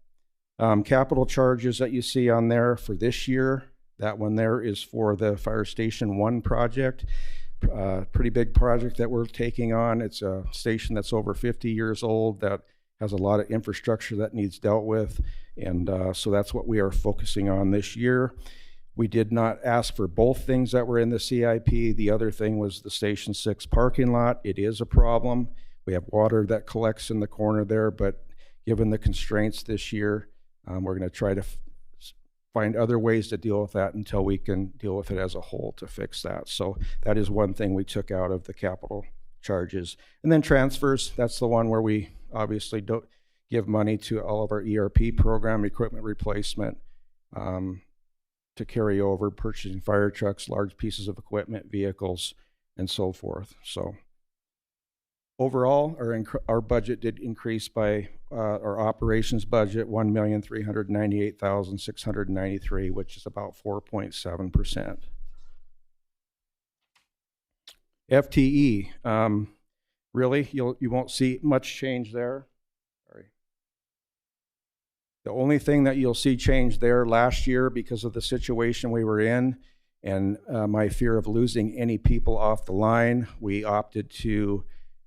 Capital charges that you see on there for this year, that one there is for the Fire Station 1 project. Pretty big project that we're taking on. It's a station that's over 50 years old that has a lot of infrastructure that needs dealt with. And so that's what we are focusing on this year. We did not ask for both things that were in the CIP. The other thing was the Station 6 parking lot. It is a problem. We have water that collects in the corner there, but given the constraints this year, we're going to try to find other ways to deal with that until we can deal with it as a whole to fix that. So that is one thing we took out of the capital charges. And then transfers, that's the one where we obviously don't give money to all of our ERP program, equipment replacement, to carry over, purchasing fire trucks, large pieces of equipment, vehicles, and so forth. So overall, our budget did increase by our operations budget, $1,398,693, which is about 4.7%. FTE, really, you won't see much change there. Sorry. The only thing that you'll see change there last year, because of the situation we were in and my fear of losing any people off the line, we opted to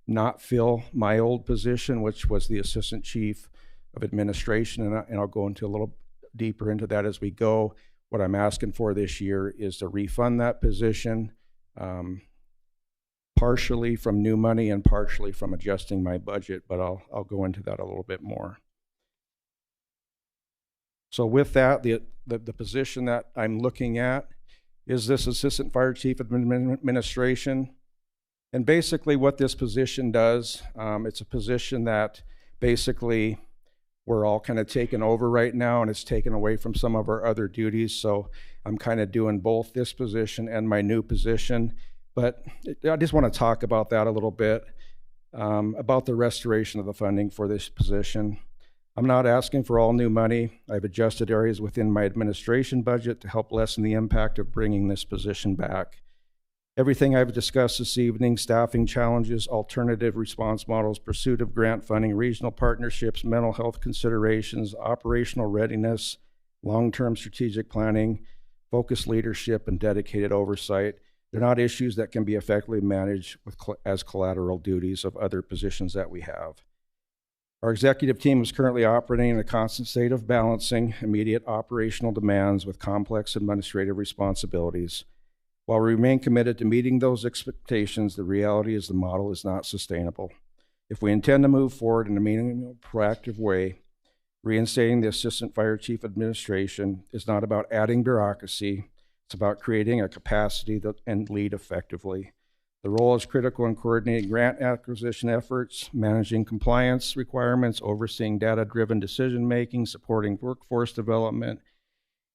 not fill my old position, which was the Assistant Chief of Administration, and I'll go into a little deeper into that as we go. What I'm asking for this year is to refund that position, partially from new money and partially from adjusting my budget, but I'll go into that a little bit more. So with that, the position that I'm looking at is this Assistant Fire Chief of Administration. And basically what this position does, it's a position that basically we're all kind of taking over right now, and it's taken away from some of our other duties. So I'm kind of doing both this position and my new position. But I just want to talk about that a little bit, about the restoration of the funding for this position. I'm not asking for all new money. I've adjusted areas within my administration budget to help lessen the impact of bringing this position back. Everything I've discussed this evening, staffing challenges, alternative response models, pursuit of grant funding, regional partnerships, mental health considerations, operational readiness, long-term strategic planning, focused leadership, and dedicated oversight. They're not issues that can be effectively managed as collateral duties of other positions that we have. Our executive team is currently operating in a constant state of balancing immediate operational demands with complex administrative responsibilities. While we remain committed to meeting those expectations, the reality is the model is not sustainable. If we intend to move forward in a meaningful, proactive way, reinstating the Assistant Fire Chief Administration is not about adding bureaucracy. It's about creating a capacity and lead effectively. The role is critical in coordinating grant acquisition efforts, managing compliance requirements, overseeing data-driven decision-making, supporting workforce development,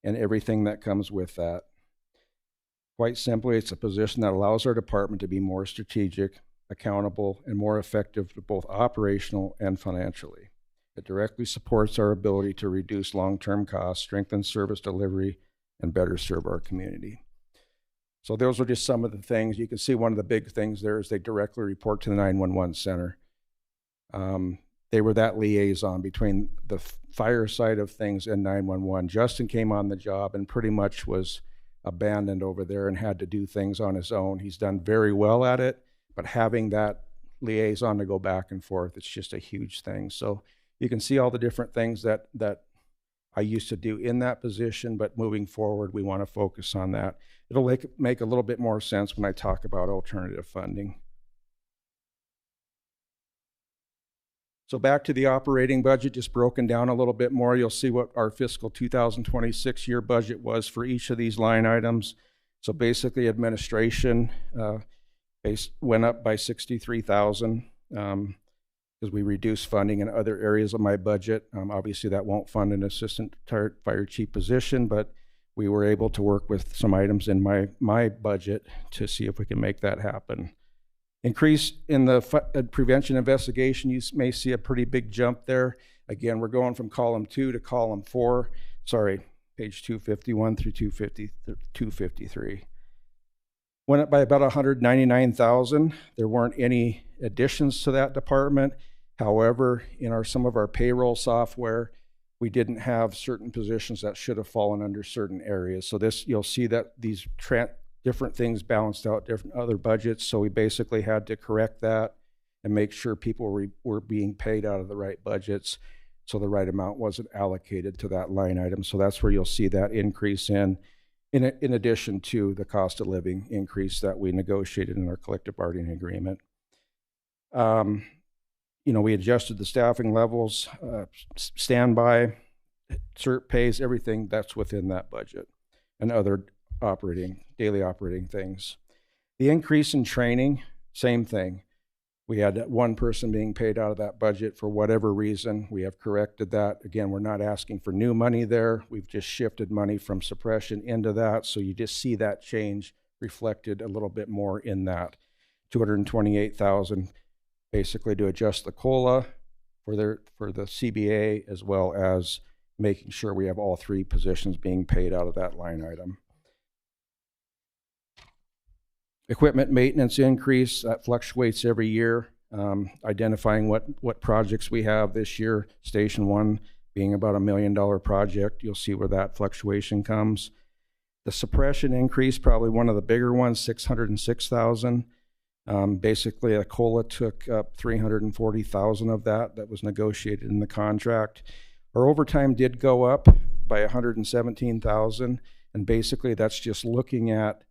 and everything that comes with that. Quite simply, it's a position that allows our department to be more strategic, accountable, and more effective both operational and financially. It directly supports our ability to reduce long-term costs, strengthen service delivery, and better serve our community. So those are just some of the things. You can see one of the big things there is they directly report to the 911 center. They were that liaison between the fire side of things and 911. Justin came on the job and pretty much was abandoned over there and had to do things on his own. He's done very well at it, but having that liaison to go back and forth, it's just a huge thing. So you can see all the different things that I used to do in that position, but moving forward, we want to focus on that. It'll make a little bit more sense when I talk about alternative funding. So back to the operating budget, just broken down a little bit more. You'll see what our fiscal 2026 year budget was for each of these line items. So basically administration went up by $63,000 because we reduced funding in other areas of my budget. Obviously that won't fund an assistant fire chief position, but we were able to work with some items in my budget to see if we can make that happen. Increase in the prevention investigation, you may see a pretty big jump there. Again, we're going from column 2 to column 4. Sorry, page 251 through 253. Went up by about $199,000. There weren't any additions to that department. However, in some of our payroll software, we didn't have certain positions that should have fallen under certain areas. So this, you'll see that these different things balanced out different other budgets. So we basically had to correct that and make sure people were being paid out of the right budgets. So the right amount wasn't allocated to that line item. So that's where you'll see that increase in addition to the cost of living increase that we negotiated in our collective bargaining agreement. We adjusted the staffing levels, standby, cert pays, everything that's within that budget, and other daily operating things. The increase in training, same thing. We had one person being paid out of that budget for whatever reason. We have corrected that. Again, we're not asking for new money there. We've just shifted money from suppression into that. So you just see that change reflected a little bit more in that. $228,000 basically to adjust the COLA for the CBA, as well as making sure we have all 3 positions being paid out of that line item. Equipment maintenance increase, that fluctuates every year. Identifying what projects we have this year, Station 1 being about $1 million project, you'll see where that fluctuation comes. The suppression increase, probably one of the bigger ones, $606,000. Basically, a COLA took up $340,000 of that was negotiated in the contract. Our overtime did go up by $117,000, and basically that's just looking at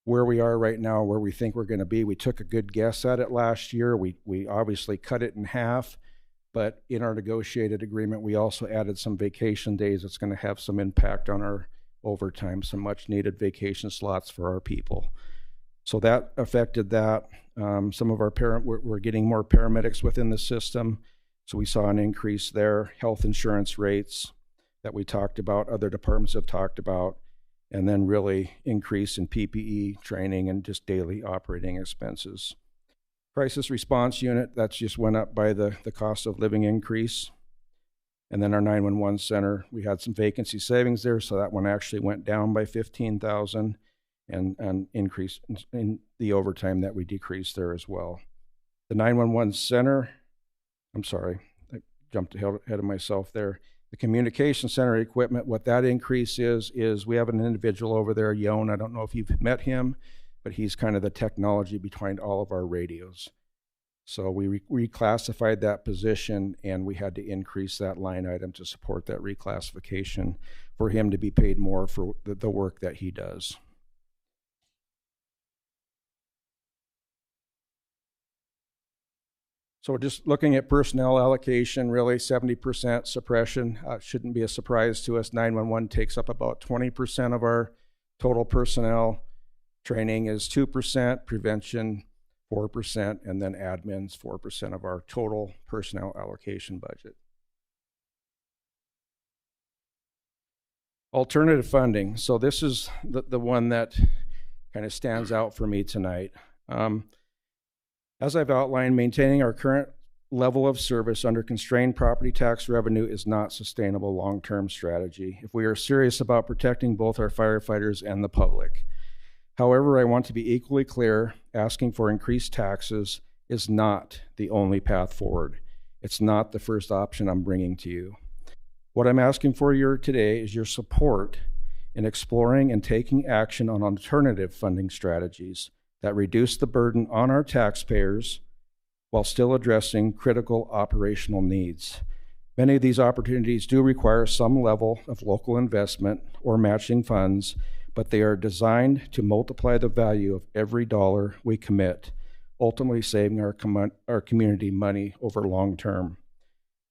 where we are right now, where we think we're going to be. We took a good guess at it last year. We obviously cut it in half, but in our negotiated agreement, we also added some vacation days that's going to have some impact on our overtime, some much needed vacation slots for our people. So that affected that. Some of our we're getting more paramedics within the system, so we saw an increase there. Health insurance rates that we talked about, other departments have talked about, and then really increase in PPE training and just daily operating expenses. Crisis response unit, that's just went up by the cost of living increase. And then our 911 center, we had some vacancy savings there, so that one actually went down by $15,000, and increase in the overtime that we decreased there as well. The 911 center, I'm sorry, I jumped ahead of myself there. The communication center equipment, what that increase is we have an individual over there, Yon. I don't know if you've met him, but he's kind of the technology behind all of our radios. So we reclassified that position, and we had to increase that line item to support that reclassification for him to be paid more for the work that he does. So just looking at personnel allocation, really 70% suppression shouldn't be a surprise to us. 911 takes up about 20% of our total personnel. Training is 2%, prevention 4%, and then admin's 4% of our total personnel allocation budget. Alternative funding. So this is the one that kind of stands out for me tonight. As I've outlined, maintaining our current level of service under constrained property tax revenue is not sustainable long-term strategy if we are serious about protecting both our firefighters and the public. However, I want to be equally clear, asking for increased taxes is not the only path forward. It's not the first option I'm bringing to you. What I'm asking for you today is your support in exploring and taking action on alternative funding strategies that reduce the burden on our taxpayers while still addressing critical operational needs. Many of these opportunities do require some level of local investment or matching funds, but they are designed to multiply the value of every dollar we commit, ultimately saving our community money over long term.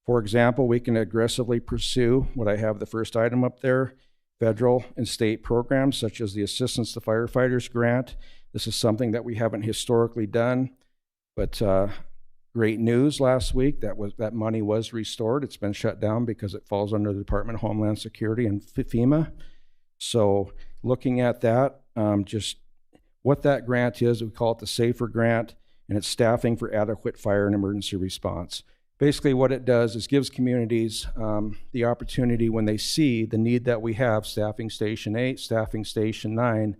For example, we can aggressively pursue what I have the first item up there, federal and state programs such as the Assistance to Firefighters Grant. This is something that we haven't historically done, but great news last week that money was restored. It's been shut down because it falls under the Department of Homeland Security and FEMA. So looking at that, just what that grant is, we call it the SAFER grant, and it's staffing for adequate fire and emergency response. Basically what it does is gives communities the opportunity when they see the need that we have, staffing Station 8, staffing Station 9,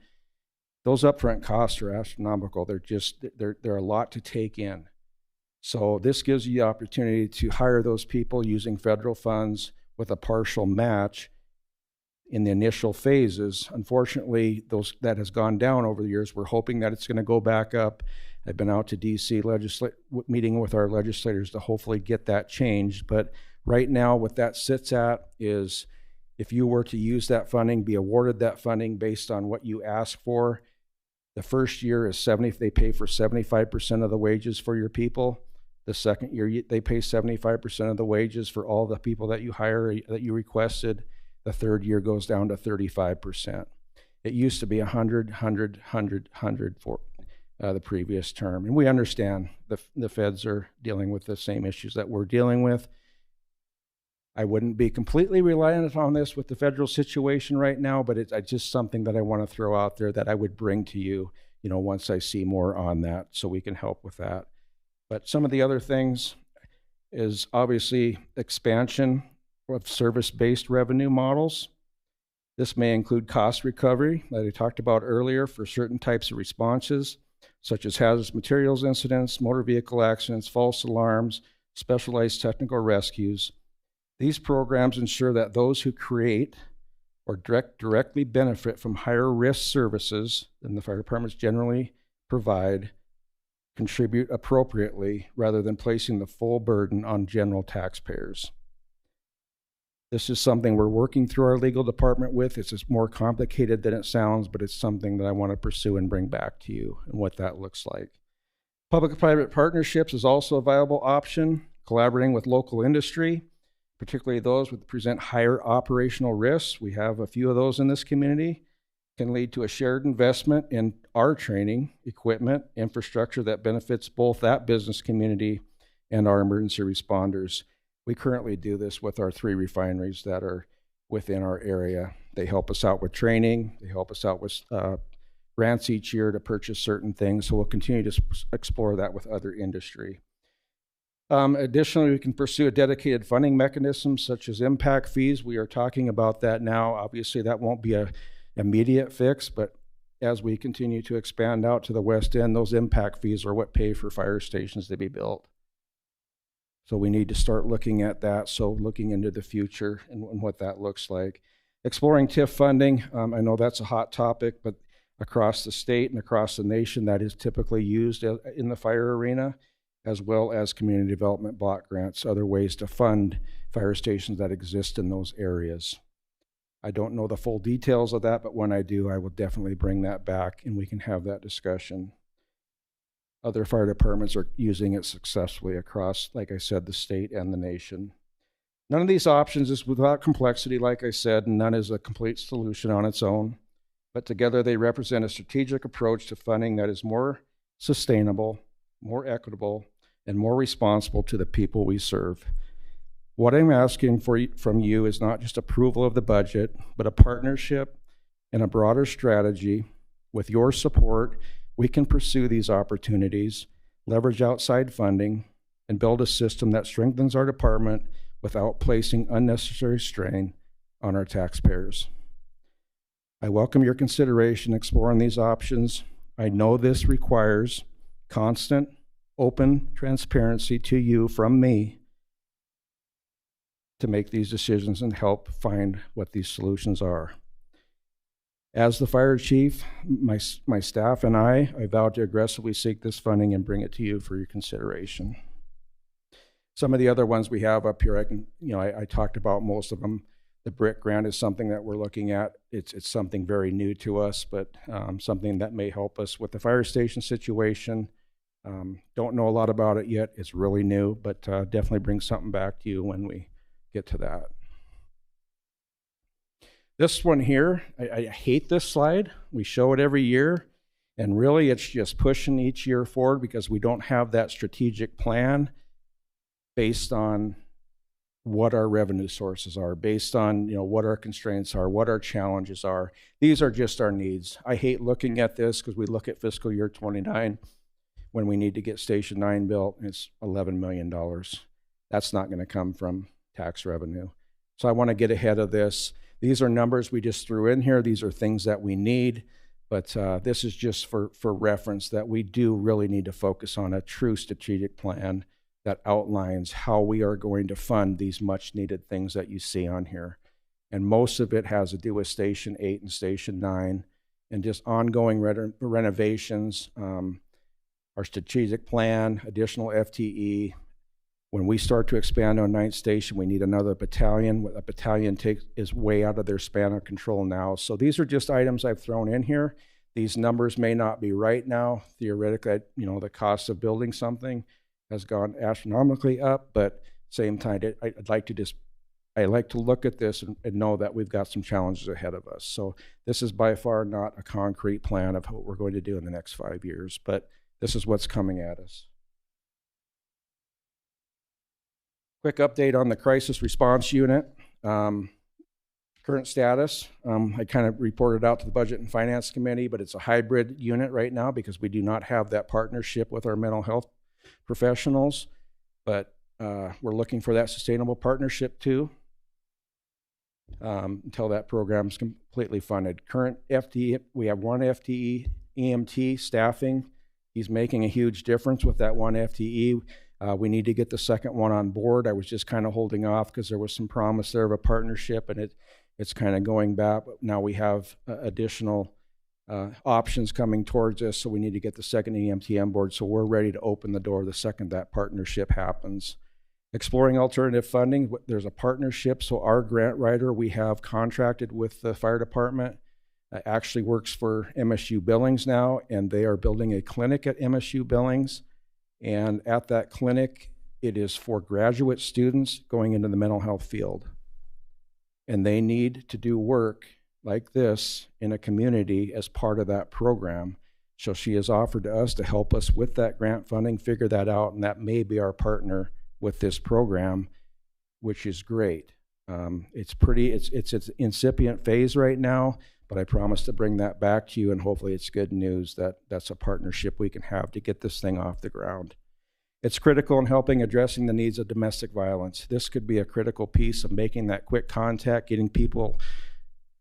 those upfront costs are astronomical. They're a lot to take in. So this gives you the opportunity to hire those people using federal funds with a partial match in the initial phases. Unfortunately, that has gone down over the years. We're hoping that it's going to go back up. I've been out to DC meeting with our legislators to hopefully get that changed. But right now, what that sits at is if you were to use that funding, be awarded that funding based on what you ask for, the first year is they pay for 75% of the wages for your people. The second year, they pay 75% of the wages for all the people that you hire, that you requested. The third year goes down to 35%. It used to be 100 for the previous term. And we understand the feds are dealing with the same issues that we're dealing with. I wouldn't be completely reliant on this with the federal situation right now, but it's just something that I want to throw out there that I would bring to you, once I see more on that, so we can help with that. But some of the other things is obviously expansion of service-based revenue models. This may include cost recovery that I talked about earlier for certain types of responses, such as hazardous materials incidents, motor vehicle accidents, false alarms, specialized technical rescues. These programs ensure that those who create or directly benefit from higher risk services than the fire departments generally provide contribute appropriately rather than placing the full burden on general taxpayers. This is something we're working through our legal department with. It's just more complicated than it sounds, but it's something that I want to pursue and bring back to you and what that looks like. Public-private partnerships is also a viable option, collaborating with local industry, particularly those that present higher operational risks. We have a few of those in this community. Can lead to a shared investment in our training, equipment, infrastructure that benefits both that business community and our emergency responders. We currently do this with our 3 refineries that are within our area. They help us out with training. They help us out with grants each year to purchase certain things. So we'll continue to explore that with other industry. Additionally, we can pursue a dedicated funding mechanism such as impact fees. We are talking about that now. Obviously, that won't be an immediate fix, but as we continue to expand out to the west end, those impact fees are what pay for fire stations to be built. So we need to start looking at that. So looking into the future and what that looks like. Exploring TIF funding, I know that's a hot topic, but across the state and across the nation, that is typically used in the fire arena, as well as community development block grants, other ways to fund fire stations that exist in those areas. I don't know the full details of that, but when I do, I will definitely bring that back and we can have that discussion. Other fire departments are using it successfully across, like I said, the state and the nation. None of these options is without complexity, like I said, and none is a complete solution on its own, but together they represent a strategic approach to funding that is more sustainable, more equitable, and more responsible to the people we serve. What I'm asking from you is not just approval of the budget, but a partnership and a broader strategy With your support, we can pursue these opportunities, leverage outside funding, and build a system that strengthens our department without placing unnecessary strain on our taxpayers. I welcome your consideration exploring these options. I know this requires constant, open transparency to you from me to make these decisions and help find what these solutions are. As the fire chief, my staff and I vow to aggressively seek this funding and bring it to you for your consideration. Some of the other ones we have up here, I talked about most of them. The BRIC grant is something that we're looking at. It's something very new to us, but something that may help us with the fire station situation. Don't know a lot about it yet. It's really new, but definitely bring something back to you when we get to that. This one here, I hate this slide. We show it every year, and really it's just pushing each year forward because we don't have that strategic plan based on what our revenue sources are, based on what our constraints are, what our challenges are. These are just our needs. I hate looking at this because we look at fiscal year 29 when we need to get Station 9 built, and it's $11 million. That's not going to come from tax revenue. So I want to get ahead of this. These are numbers we just threw in here. These are things that we need, but this is just for reference that we do really need to focus on a true strategic plan that outlines how we are going to fund these much needed things that you see on here. And most of it has to do with Station 8 and Station 9 and just ongoing renovations, our strategic plan, additional FTE. When we start to expand on 9th Station, we need another battalion. A battalion is way out of their span of control now. So these are just items I've thrown in here. These numbers may not be right now. Theoretically, the cost of building something has gone astronomically up, but same time, I'd like to look at this and know that we've got some challenges ahead of us. So this is by far not a concrete plan of what we're going to do in the next 5 years, but this is what's coming at us. Quick update on the crisis response unit. Current status, I kind of reported out to the Budget and Finance Committee, but it's a hybrid unit right now because we do not have that partnership with our mental health professionals, but we're looking for that sustainable partnership too until that program's completely funded. Current FTE, we have one FTE EMT staffing. He's making a huge difference with that one FTE. We need to get the second one on board. I was just kind of holding off because there was some promise there of a partnership, and it's kind of going back. But now we have additional options coming towards us, so we need to get the second EMT on board. So we're ready to open the door the second that partnership happens. Exploring alternative funding. There's a partnership. So our grant writer, we have contracted with the fire department, actually works for MSU Billings now, and they are building a clinic at MSU Billings. And at that clinic, it is for graduate students going into the mental health field. And they need to do work like this in a community as part of that program. So she has offered to us to help us with that grant funding, figure that out, and that may be our partner with this program, which is great. It's its incipient phase right now, but I promise to bring that back to you, and hopefully it's good news that that's a partnership we can have to get this thing off the ground. It's critical in helping addressing the needs of domestic violence. This could be a critical piece of making that quick contact, getting people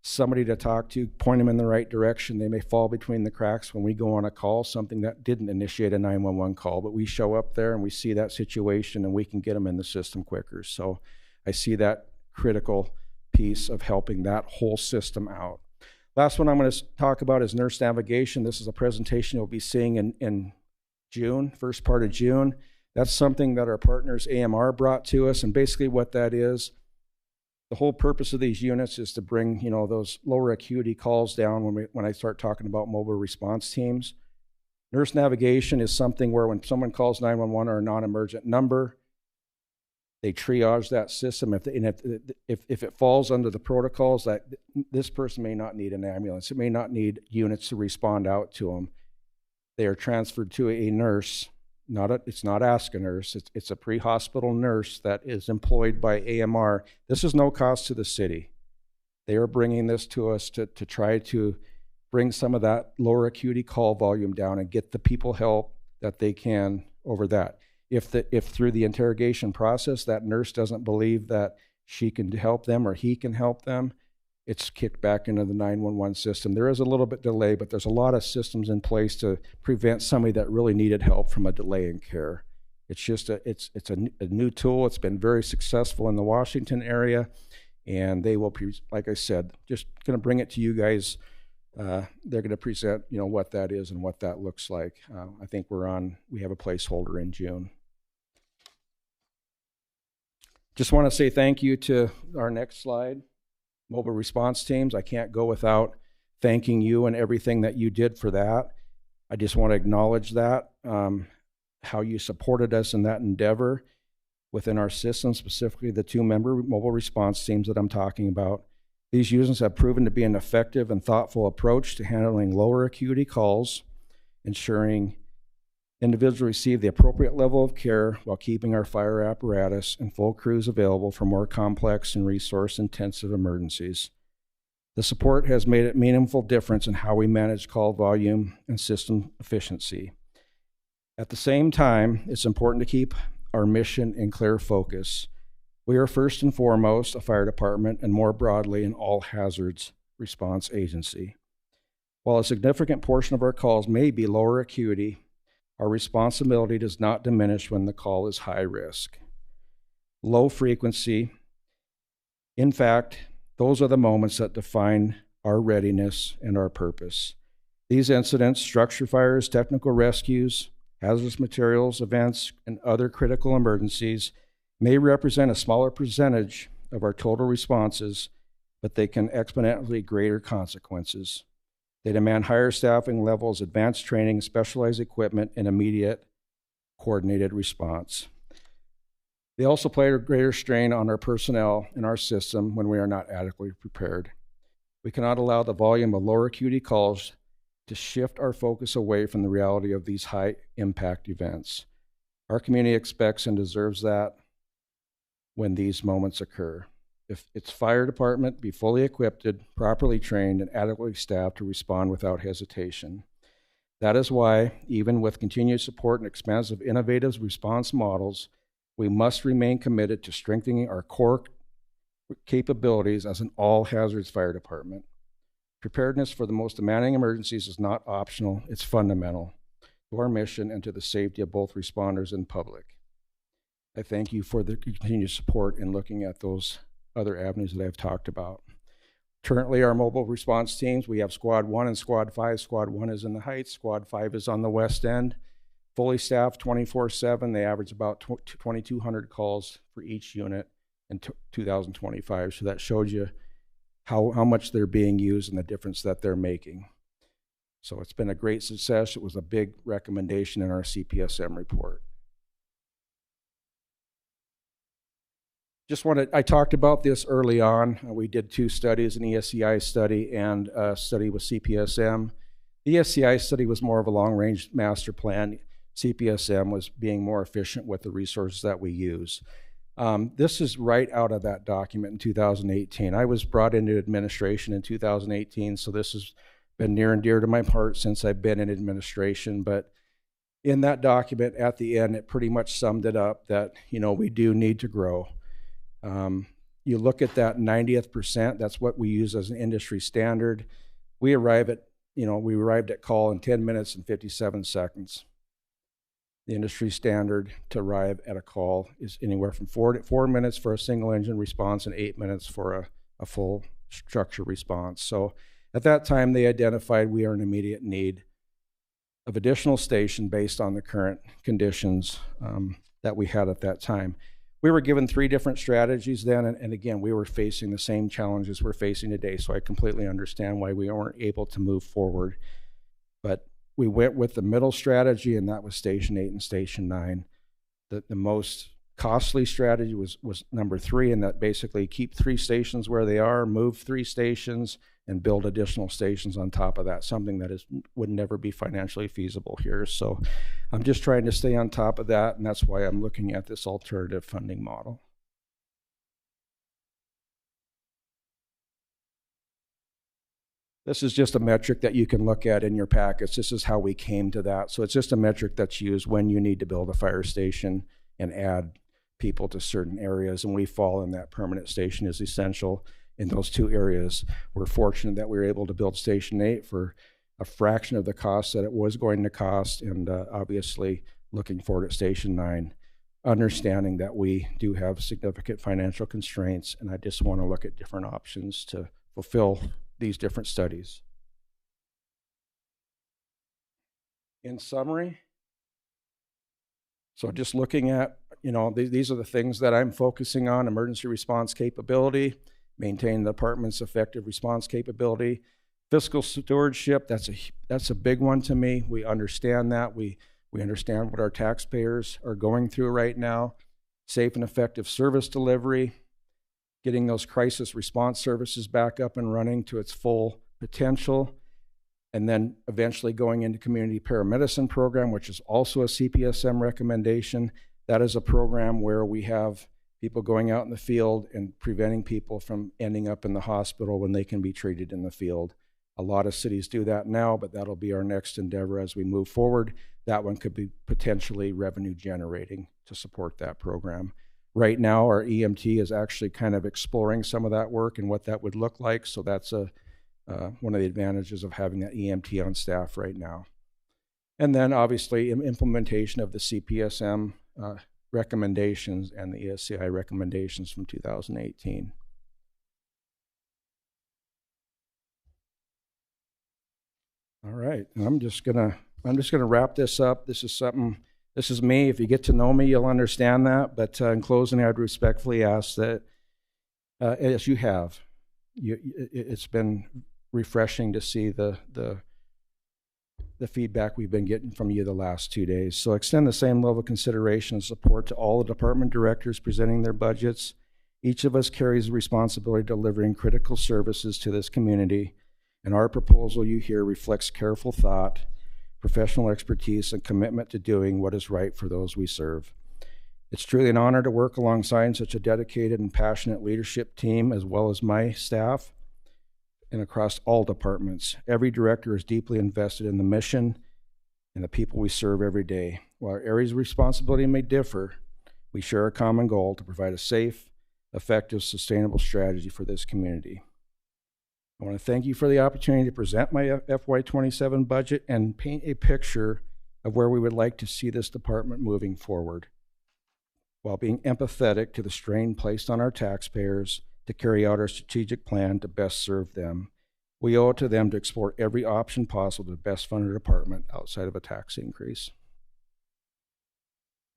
somebody to talk to, point them in the right direction. They may fall between the cracks when we go on a call, something that didn't initiate a 911 call, but we show up there and we see that situation and we can get them in the system quicker. So I see that critical piece of helping that whole system out. Last one I'm going to talk about is nurse navigation. This is a presentation you'll be seeing in June, first part of June. That's something that our partners AMR brought to us, and basically what that is, the whole purpose of these units is to bring those lower acuity calls down when I start talking about mobile response teams. Nurse navigation is something where when someone calls 911 or a non-emergent number, they triage that system. If it falls under the protocols that this person may not need an ambulance, it may not need units to respond out to them, they are transferred to a nurse. It's not Ask a Nurse. It's a pre-hospital nurse that is employed by AMR. This is no cost to the city. They are bringing this to us to try to bring some of that lower acuity call volume down and get the people help that they can over that. If through the interrogation process that nurse doesn't believe that she can help them or he can help them, it's kicked back into the 911 system. There is a little bit delay, but there's a lot of systems in place to prevent somebody that really needed help from a delay in care. It's just it's a new tool. It's been very successful in the Washington area, and they will, like I said, just going to bring it to you guys. They're going to present, what that is and what that looks like. I think we have a placeholder in June. Just want to say thank you to our next slide, mobile response teams. I can't go without thanking you and everything that you did for that. I just want to acknowledge that, how you supported us in that endeavor within our system, specifically the 2-member mobile response teams that I'm talking about. These units have proven to be an effective and thoughtful approach to handling lower acuity calls, ensuring individuals receive the appropriate level of care while keeping our fire apparatus and full crews available for more complex and resource-intensive emergencies. The support has made a meaningful difference in how we manage call volume and system efficiency. At the same time, it's important to keep our mission in clear focus. We are first and foremost a fire department and more broadly an all hazards response agency. While a significant portion of our calls may be lower acuity, our responsibility does not diminish when the call is high risk. Low frequency. In fact, those are the moments that define our readiness and our purpose. These incidents, structure fires, technical rescues, hazardous materials events, and other critical emergencies may represent a smaller percentage of our total responses, but they can exponentially greater consequences. They demand higher staffing levels, advanced training, specialized equipment, and immediate coordinated response. They also place a greater strain on our personnel and our system when we are not adequately prepared. We cannot allow the volume of lower acuity calls to shift our focus away from the reality of these high impact events. Our community expects and deserves that when these moments occur. If its fire department be fully equipped, properly trained, and adequately staffed to respond without hesitation. That is why, even with continued support and expansive innovative response models, we must remain committed to strengthening our core capabilities as an all hazards fire department. Preparedness for the most demanding emergencies is not optional, it's fundamental to our mission and to the safety of both responders and public. I thank you for the continued support in looking at those other avenues that I've talked about. Currently, our mobile response teams, we have Squad 1 and Squad 5. Squad 1 is in the Heights, Squad 5 is on the West End. Fully staffed 24/7. They average about 2,200 calls for each unit in 2025. So that shows you how much they're being used and the difference that they're making. So it's been a great success. It was a big recommendation in our CPSM report. I talked about this early on. We did 2 studies, an ESCI study and a study with CPSM. The ESCI study was more of a long-range master plan. CPSM was being more efficient with the resources that we use. This is right out of that document in 2018. I was brought into administration in 2018, so this has been near and dear to my heart since I've been in administration. But in that document at the end, it pretty much summed it up that, we do need to grow. You look at that 90th percent, that's what we use as an industry standard. We arrived at call in 10 minutes and 57 seconds. The industry standard to arrive at a call is anywhere from 4 minutes for a single engine response and 8 minutes for a full structure response. So at that time, they identified we are in immediate need of additional station based on the current conditions that we had at that time. We were given 3 different strategies then, and again, we were facing the same challenges we're facing today, so I completely understand why we weren't able to move forward. But we went with the middle strategy, and that was Station 8 and Station 9. The most costly strategy was number 3, and that basically keep 3 stations where they are, move 3 stations, and build additional stations on top of that, something that would never be financially feasible here. So I'm just trying to stay on top of that, and that's why I'm looking at this alternative funding model. This is just a metric that you can look at in your packets. This is how we came to that. So it's just a metric that's used when you need to build a fire station and add people to certain areas, and we fall in that permanent station is essential in those two areas. We're fortunate that we were able to build Station 8 for a fraction of the cost that it was going to cost, and obviously looking forward at Station 9, understanding that we do have significant financial constraints, and I just want to look at different options to fulfill these different studies. In summary, so just looking at, these are the things that I'm focusing on: emergency response capability, maintain the department's effective response capability, fiscal stewardship. That's a big one to me. We understand that. We understand what our taxpayers are going through right now. Safe and effective service delivery, getting those crisis response services back up and running to its full potential, and then eventually going into community paramedicine program, which is also a CPSM recommendation. That is a program where we have people going out in the field and preventing people from ending up in the hospital when they can be treated in the field. A lot of cities do that now, but that'll be our next endeavor as we move forward. That one could be potentially revenue generating to support that program. Right now, our EMT is actually kind of exploring some of that work and what that would look like. So that's one of the advantages of having that EMT on staff right now. And then obviously implementation of the CPSM recommendations and the ESCI recommendations from 2018. All right, and I'm just gonna wrap this up. This is me. If you get to know me, you'll understand that. But in closing, I'd respectfully ask that, as you have, it's been refreshing to see the feedback we've been getting from you the last 2 days. So extend the same level of consideration and support to all the department directors presenting their budgets. Each of us carries the responsibility of delivering critical services to this community, and our proposal you hear reflects careful thought, professional expertise, and commitment to doing what is right for those we serve. It's truly an honor to work alongside such a dedicated and passionate leadership team, as well as my staff, and across all departments. Every director is deeply invested in the mission and the people we serve every day. While our areas of responsibility may differ, we share a common goal to provide a safe, effective, sustainable strategy for this community. I want to thank you for the opportunity to present my FY27 budget and paint a picture of where we would like to see this department moving forward, while being empathetic to the strain placed on our taxpayers to carry out our strategic plan to best serve them. We owe it to them to explore every option possible to best fund our department outside of a tax increase.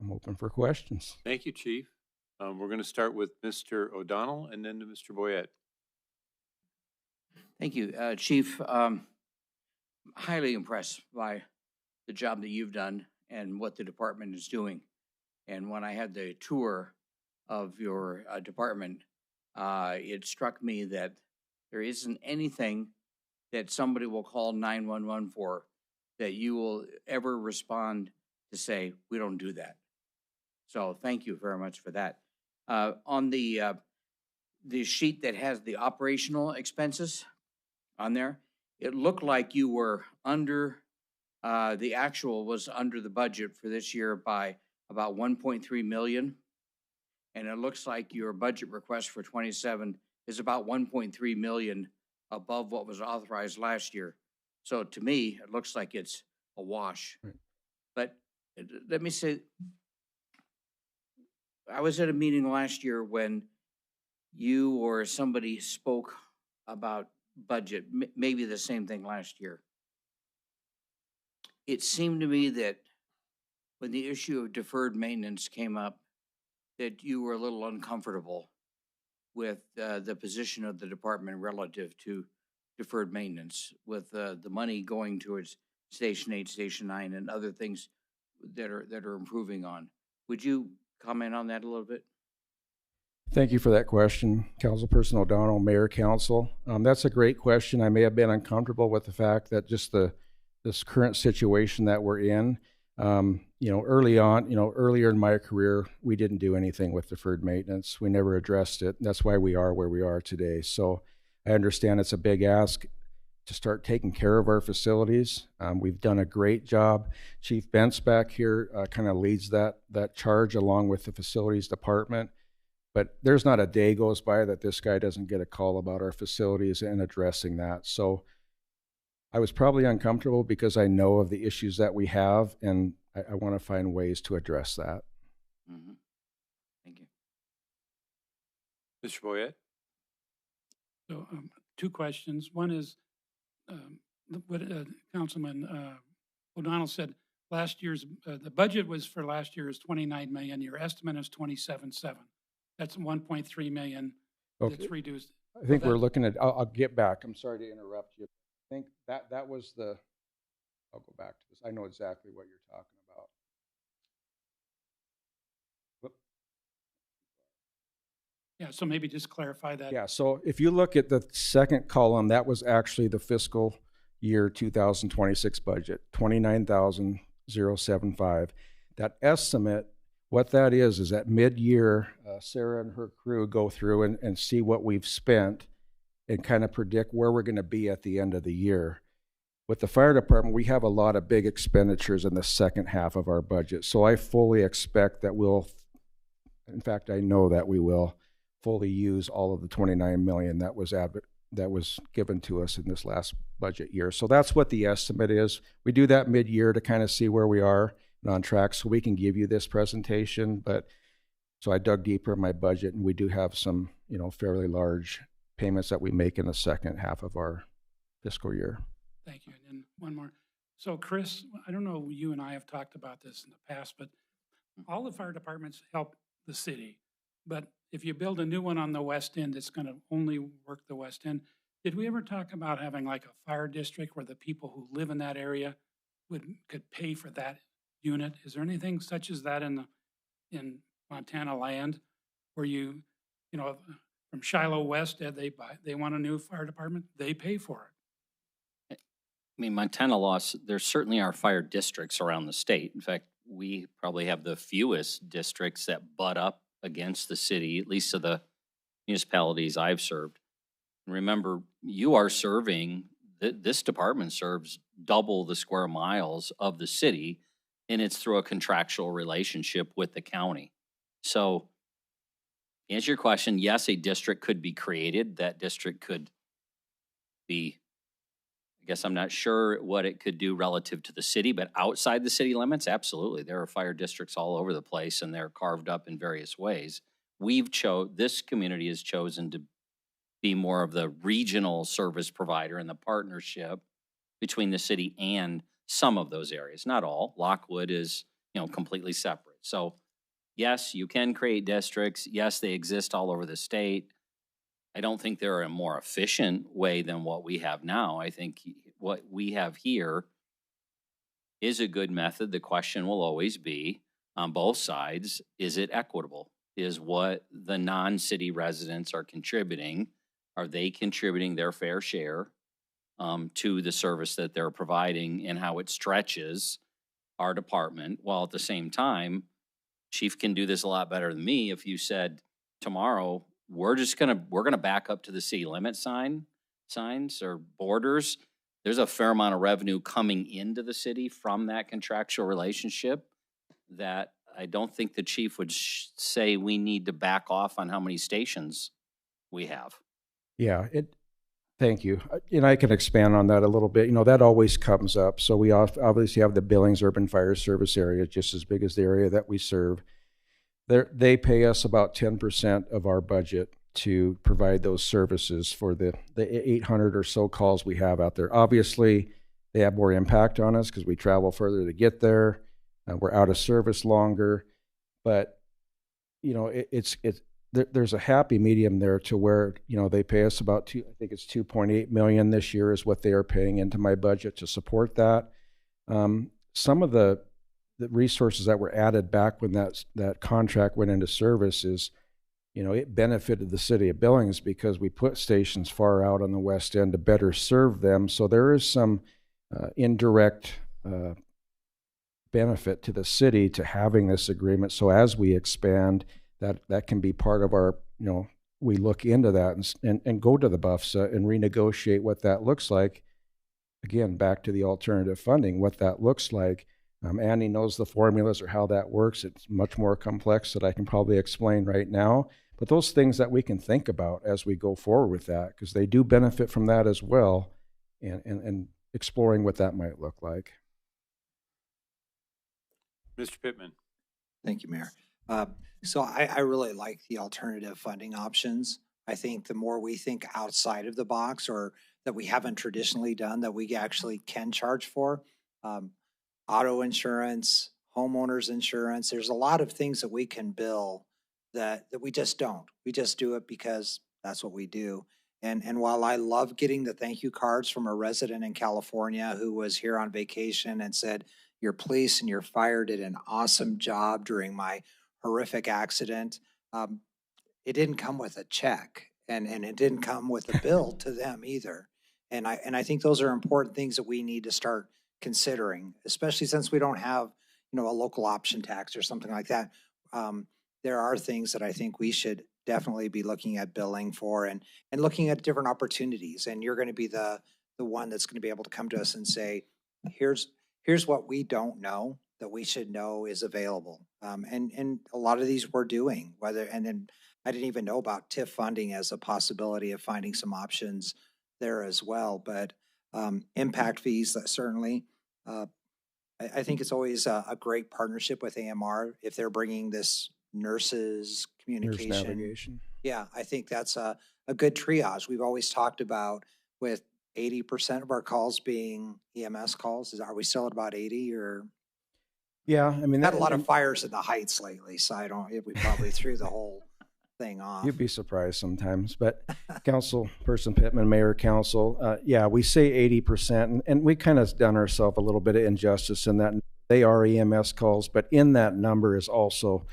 I'm open for questions. Thank you, Chief. We're going to start with Mr. O'Donnell and then to Mr. Boyette. Thank you, Chief. Highly impressed by the job that you've done and what the department is doing. And when I had the tour of your department, it struck me that there isn't anything that somebody will call 911 for that you will ever respond to say, we don't do that. So thank you very much for that. On the sheet that has the operational expenses on there, it looked like you were under, the actual was under the budget for this year by about 1.3 million. And it looks like your budget request for 27 is about 1.3 million above what was authorized last year. So to me, it looks like it's a wash. Right. But let me say, I was at a meeting last year when you or somebody spoke about budget, maybe the same thing last year. It seemed to me that when the issue of deferred maintenance came up, that you were a little uncomfortable with the position of the department relative to deferred maintenance, with the money going towards Station 8, Station 9, and other things that are improving on. Would you comment on that a little bit? Thank you for that question, Councilperson O'Donnell, Mayor, Council. That's a great question. I may have been uncomfortable with the fact that just this current situation that we're in. Early on, earlier in my career, we didn't do anything with deferred maintenance. We never addressed it. That's why we are where we are today. So I understand it's a big ask. to start taking care of our facilities. We've done a great job. Chief Bentz back here kind of leads that charge along with the facilities department. But there's not a day goes by that this guy doesn't get a call about our facilities and addressing that. So I was probably uncomfortable because I know of the issues that we have, and I want to find ways to address that. Mm-hmm. Thank you. Mr. Boyette? So, two questions. One is, what Councilman O'Donnell said, last year's, the budget was for last year is 29 million. Your estimate is 27.7. That's 1.3 million Okay. that's reduced. I think So we're that- looking at, I'll get back. I'm sorry to interrupt you. I think that was the, I'll go back to this. I know exactly what you're talking about. Whoop. Yeah, so maybe just clarify that. Yeah, so if you look at the second column, that was actually the fiscal year 2026 budget, 29,075. That estimate, what that is at mid-year, Sarah and her crew go through and see what we've spent and kind of predict where we're going to be at the end of the year. With the fire department, we have a lot of big expenditures in the second half of our budget. So I fully expect that we'll, in fact, I know that we will fully use all of the 29 million that was given to us in this last budget year. So that's what the estimate is. We do that mid-year to kind of see where we are and on track so we can give you this presentation. But so I dug deeper in my budget, and we do have some, fairly large payments that we make in the second half of our fiscal year. Thank you. And then one more. So Chris, I don't know, you and I have talked about this in the past, but all the fire departments help the city. But if you build a new one on the west end, it's going to only work the west end. Did we ever talk about having like a fire district where the people who live in that area could pay for that unit? Is there anything such as that in Montana land where from Shiloh West, they want a new fire department, they pay for it? I mean, Montana law, there certainly are fire districts around the state. In fact, we probably have the fewest districts that butt up against the city, at least of the municipalities I've served. And remember, you are serving, this department serves double the square miles of the city, and it's through a contractual relationship with the county. So, to answer your question, yes, a district could be created. That district could be, I guess I'm not sure what it could do relative to the city, but outside the city limits, absolutely. There are fire districts all over the place, and they're carved up in various ways. This community has chosen to be more of the regional service provider in the partnership between the city and some of those areas. Not all. Lockwood is, completely separate. So, yes, you can create districts. Yes, they exist all over the state. I don't think they're a more efficient way than what we have now. I think what we have here is a good method. The question will always be, on both sides, is it equitable? Is what the non-city residents are contributing, are they contributing their fair share to the service that they're providing, and how it stretches our department, while at the same time, Chief can do this a lot better than me. If you said tomorrow, we're gonna back up to the city limit signs or borders, there's a fair amount of revenue coming into the city from that contractual relationship that I don't think the chief would say we need to back off on how many stations we have. Yeah, thank you. And I can expand on that a little bit. That always comes up. So we obviously have the Billings Urban Fire Service area, just as big as the area that we serve. They pay us about 10% of our budget to provide those services for the 800 or so calls we have out there. Obviously, they have more impact on us because we travel further to get there. We're out of service longer. But, there's a happy medium there to where, they pay us about I think it's 2.8 million this year is what they are paying into my budget to support that. Some of the resources that were added back when that contract went into service is, it benefited the city of Billings because we put stations far out on the west end to better serve them. So there is some indirect benefit to the city to having this agreement. So as we expand, that can be part of our, we look into that and go to the BUFSA and renegotiate what that looks like again, back to the alternative funding, what that looks like. Andy knows the formulas or how that works. It's much more complex that I can probably explain right now. But those things that we can think about as we go forward with that, because they do benefit from that as well, and exploring what that might look like. Mr. Pittman. Thank you, Mayor. So I really like the alternative funding options. I think the more we think outside of the box, or that we haven't traditionally done, that we actually can charge for, auto insurance, homeowners insurance, there's a lot of things that we can bill that we just don't. We just do it because that's what we do. And while I love getting the thank you cards from a resident in California who was here on vacation and said, your police and your fire did an awesome job during my horrific accident, it didn't come with a check, and it didn't come with a bill to them either. And I think those are important things that we need to start considering, especially since we don't have, a local option tax or something like that. There are things that I think we should definitely be looking at billing for, and looking at different opportunities. And you're going to be the one that's going to be able to come to us and say, here's what we don't know that we should know is available. And a lot of these we're doing, and then I didn't even know about TIF funding as a possibility of finding some options there as well. But impact fees, certainly. I think it's always a great partnership with AMR if they're bringing this nurses communication. Nurse navigation. Yeah, I think that's a good triage. We've always talked about with 80% of our calls being EMS calls. Are we still at about 80 or? Yeah, I mean, had a lot of fires in the Heights lately, so we probably threw the whole thing off. You'd be surprised sometimes. But Councilperson Pittman, Mayor, Council, yeah, we say 80%, and we kind of done ourselves a little bit of injustice in that. They are EMS calls, but in that number is also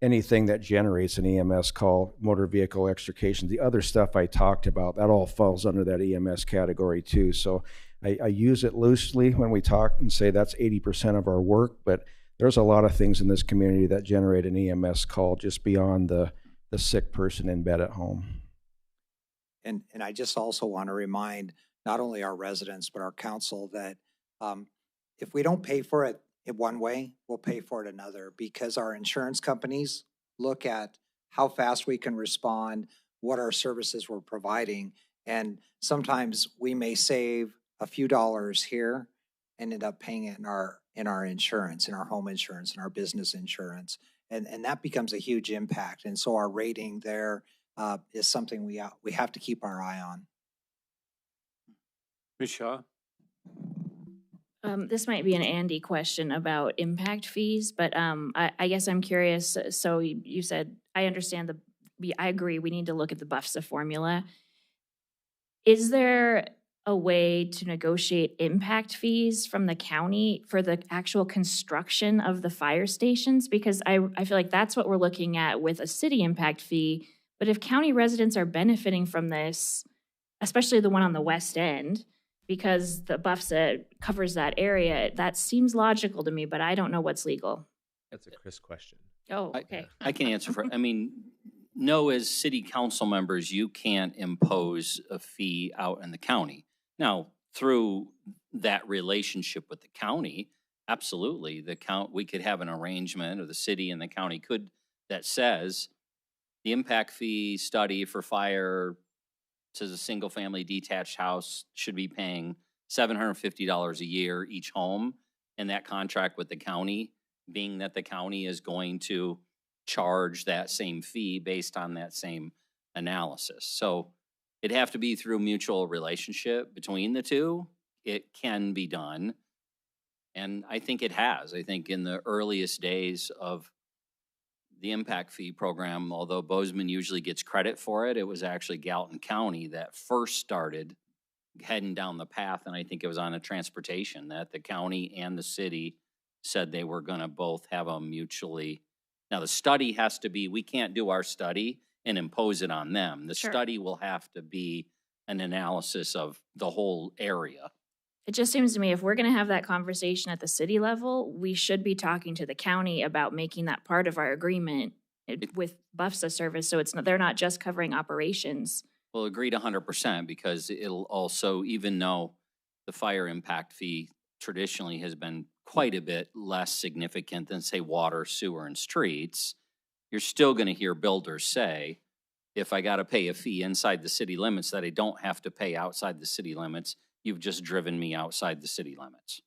anything that generates an EMS call, motor vehicle extrication, the other stuff I talked about, that all falls under that EMS category too. So I use it loosely when we talk and say that's 80% of our work, but there's a lot of things in this community that generate an EMS call just beyond the sick person in bed at home. And I just also want to remind not only our residents, but our council that if we don't pay for it in one way, we'll pay for it another, because our insurance companies look at how fast we can respond, what our services we're providing. And sometimes we may save a few dollars here and end up paying it in our insurance, in our home insurance, in our business insurance. And that becomes a huge impact. And so our rating there is something we have to keep our eye on. Ms. Shaw? This might be an Andy question about impact fees, but I guess I'm curious. So you said, I understand I agree, we need to look at the BUFSA formula. Is there a way to negotiate impact fees from the county for the actual construction of the fire stations? Because I feel like that's what we're looking at with a city impact fee. But if county residents are benefiting from this, especially the one on the west end, because the BUFSA covers that area, that seems logical to me, but I don't know what's legal. That's a Chris question. Oh, okay. I can answer for, no, as city council members, you can't impose a fee out in the county. Now, through that relationship with the county, absolutely, we could have an arrangement, or the city and the county could, that says the impact fee study for fire to the single family detached house should be paying $750 a year each home, and that contract with the county, being that the county is going to charge that same fee based on that same analysis. So it'd have to be through mutual relationship between the two. It can be done. And I think it has. I think in the earliest days of the impact fee program, although Bozeman usually gets credit for it, it was actually Gallatin County that first started heading down the path. And I think it was on a transportation that the county and the city said they were going to both have a mutually. Now the study has to be, we can't do our study and impose it on them. The study will have to be an analysis of the whole area. It just seems to me if we're going to have that conversation at the city level, we should be talking to the county about making that part of our agreement with BUFSA service. So they're not just covering operations. Well, agreed 100%, because it'll also, even though the fire impact fee traditionally has been quite a bit less significant than, say, water, sewer, and streets, you're still going to hear builders say, if I got to pay a fee inside the city limits that I don't have to pay outside the city limits, you've just driven me outside the city limits.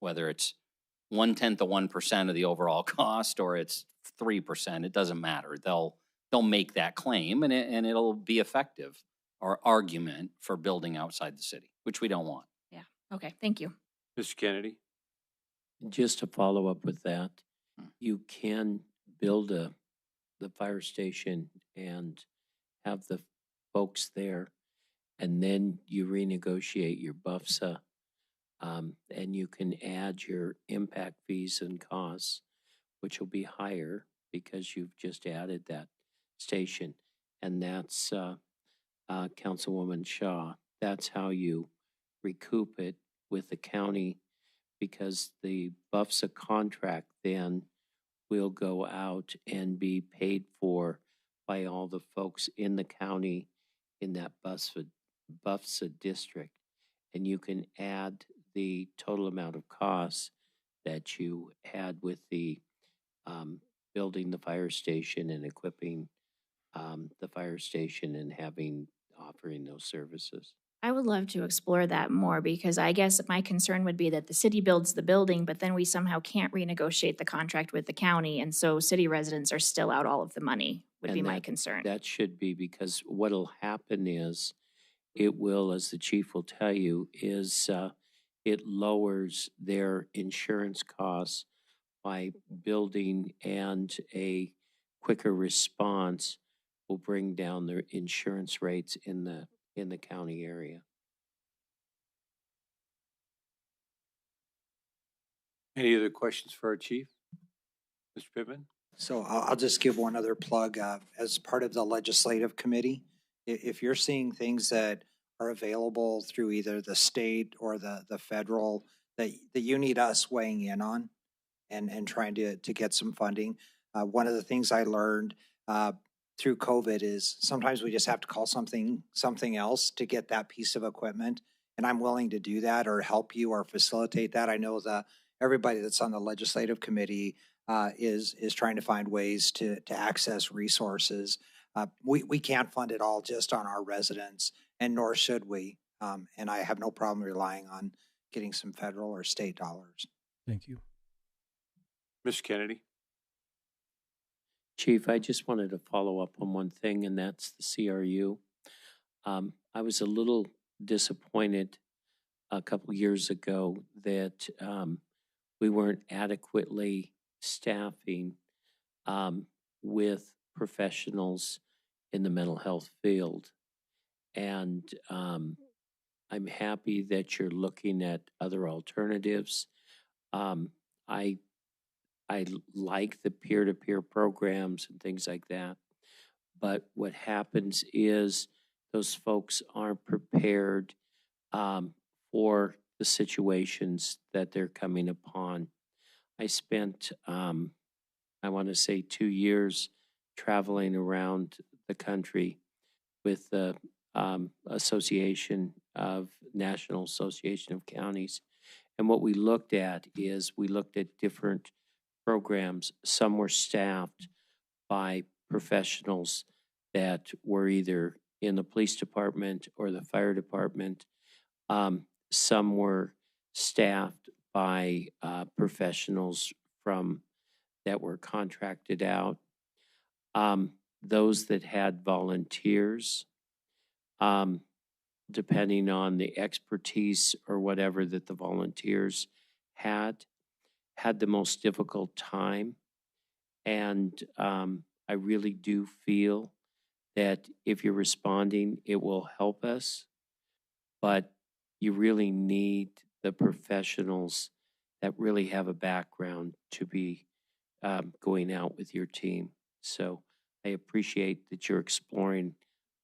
Whether it's 1/10 of 1% of the overall cost or it's 3%, it doesn't matter. They'll make that claim and it'll be effective, or argument for building outside the city, which we don't want. Yeah. Okay. Thank you. Mr. Kennedy? Just to follow up with that, you can build the fire station and have the folks there, and then you renegotiate your BUFSA, and you can add your impact fees and costs, which will be higher because you've just added that station. And that's Councilwoman Shaw. That's how you recoup it with the county, because the BUFSA contract then will go out and be paid for by all the folks in the county in that BUFSA district. And you can add the total amount of costs that you had with the building the fire station and equipping the fire station and offering those services. I would love to explore that more, because I guess my concern would be that the city builds the building, but then we somehow can't renegotiate the contract with the county. And so city residents are still out all of the money, would be my concern. That should be, because what'll happen is it will, as the chief will tell you, is it lowers their insurance costs by building, and a quicker response will bring down their insurance rates in the county area. Any other questions for our chief? Mr. Pittman? So I'll just give one other plug. As part of the legislative committee, if you're seeing things that are available through either the state or the federal that you need us weighing in on and trying to get some funding. One of the things I learned through COVID is sometimes we just have to call something else to get that piece of equipment. And I'm willing to do that or help you or facilitate that. I know everybody that's on the legislative committee is trying to find ways to access resources. We can't fund it all just on our residents, and nor should we. And I have no problem relying on getting some federal or state dollars. Thank you. Mr. Kennedy? Chief, I just wanted to follow up on one thing, and that's the CRU. I was a little disappointed a couple years ago that we weren't adequately staffing with professionals in the mental health field. And I'm happy that you're looking at other alternatives. I like the peer-to-peer programs and things like that. But what happens is those folks aren't prepared for the situations that they're coming upon. I spent, I want to say 2 years traveling around the country with the National Association of Counties. And what we looked at is we looked at different programs. Some were staffed by professionals that were either in the police department or the fire department. Some were staffed by professionals that were contracted out. Those that had volunteers, depending on the expertise or whatever that the volunteers had the most difficult time. And I really do feel that if you're responding, it will help us. But you really need the professionals that really have a background to be going out with your team. So I appreciate that you're exploring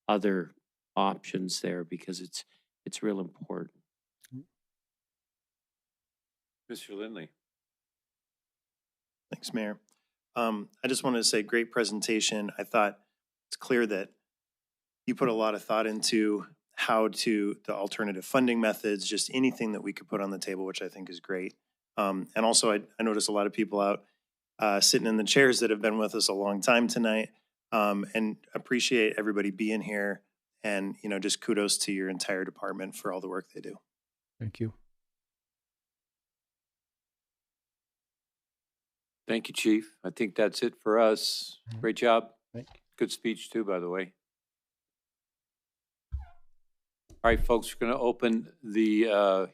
other options there, because it's real important. Mr. Lindley? Thanks, Mayor. I just wanted to say, great presentation. I thought it's clear that you put a lot of thought into the alternative funding methods, just anything that we could put on the table, which I think is great. And also, I noticed a lot of people out sitting in the chairs that have been with us a long time tonight, and appreciate everybody being here. And, you know, just kudos to your entire department for all the work they do. Thank you. Thank you, Chief. I think that's it for us. Great job. Thank you. Good speech too, by the way. All right, folks, we're going to open the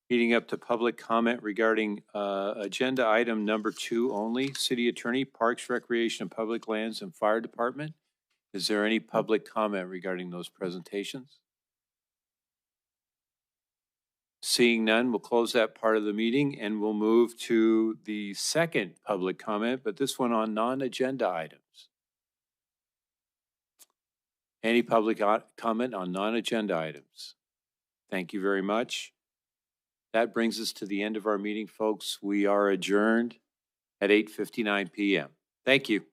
meeting up to public comment regarding agenda item number 2 only. City Attorney, Parks, Recreation, and Public Lands, and Fire Department. Is there any public comment regarding those presentations? Seeing none, we'll close that part of the meeting and we'll move to the second public comment, but this one on non-agenda items. Any public comment on non-agenda items? Thank you very much. That brings us to the end of our meeting, folks. We are adjourned at 8:59 p.m. Thank you.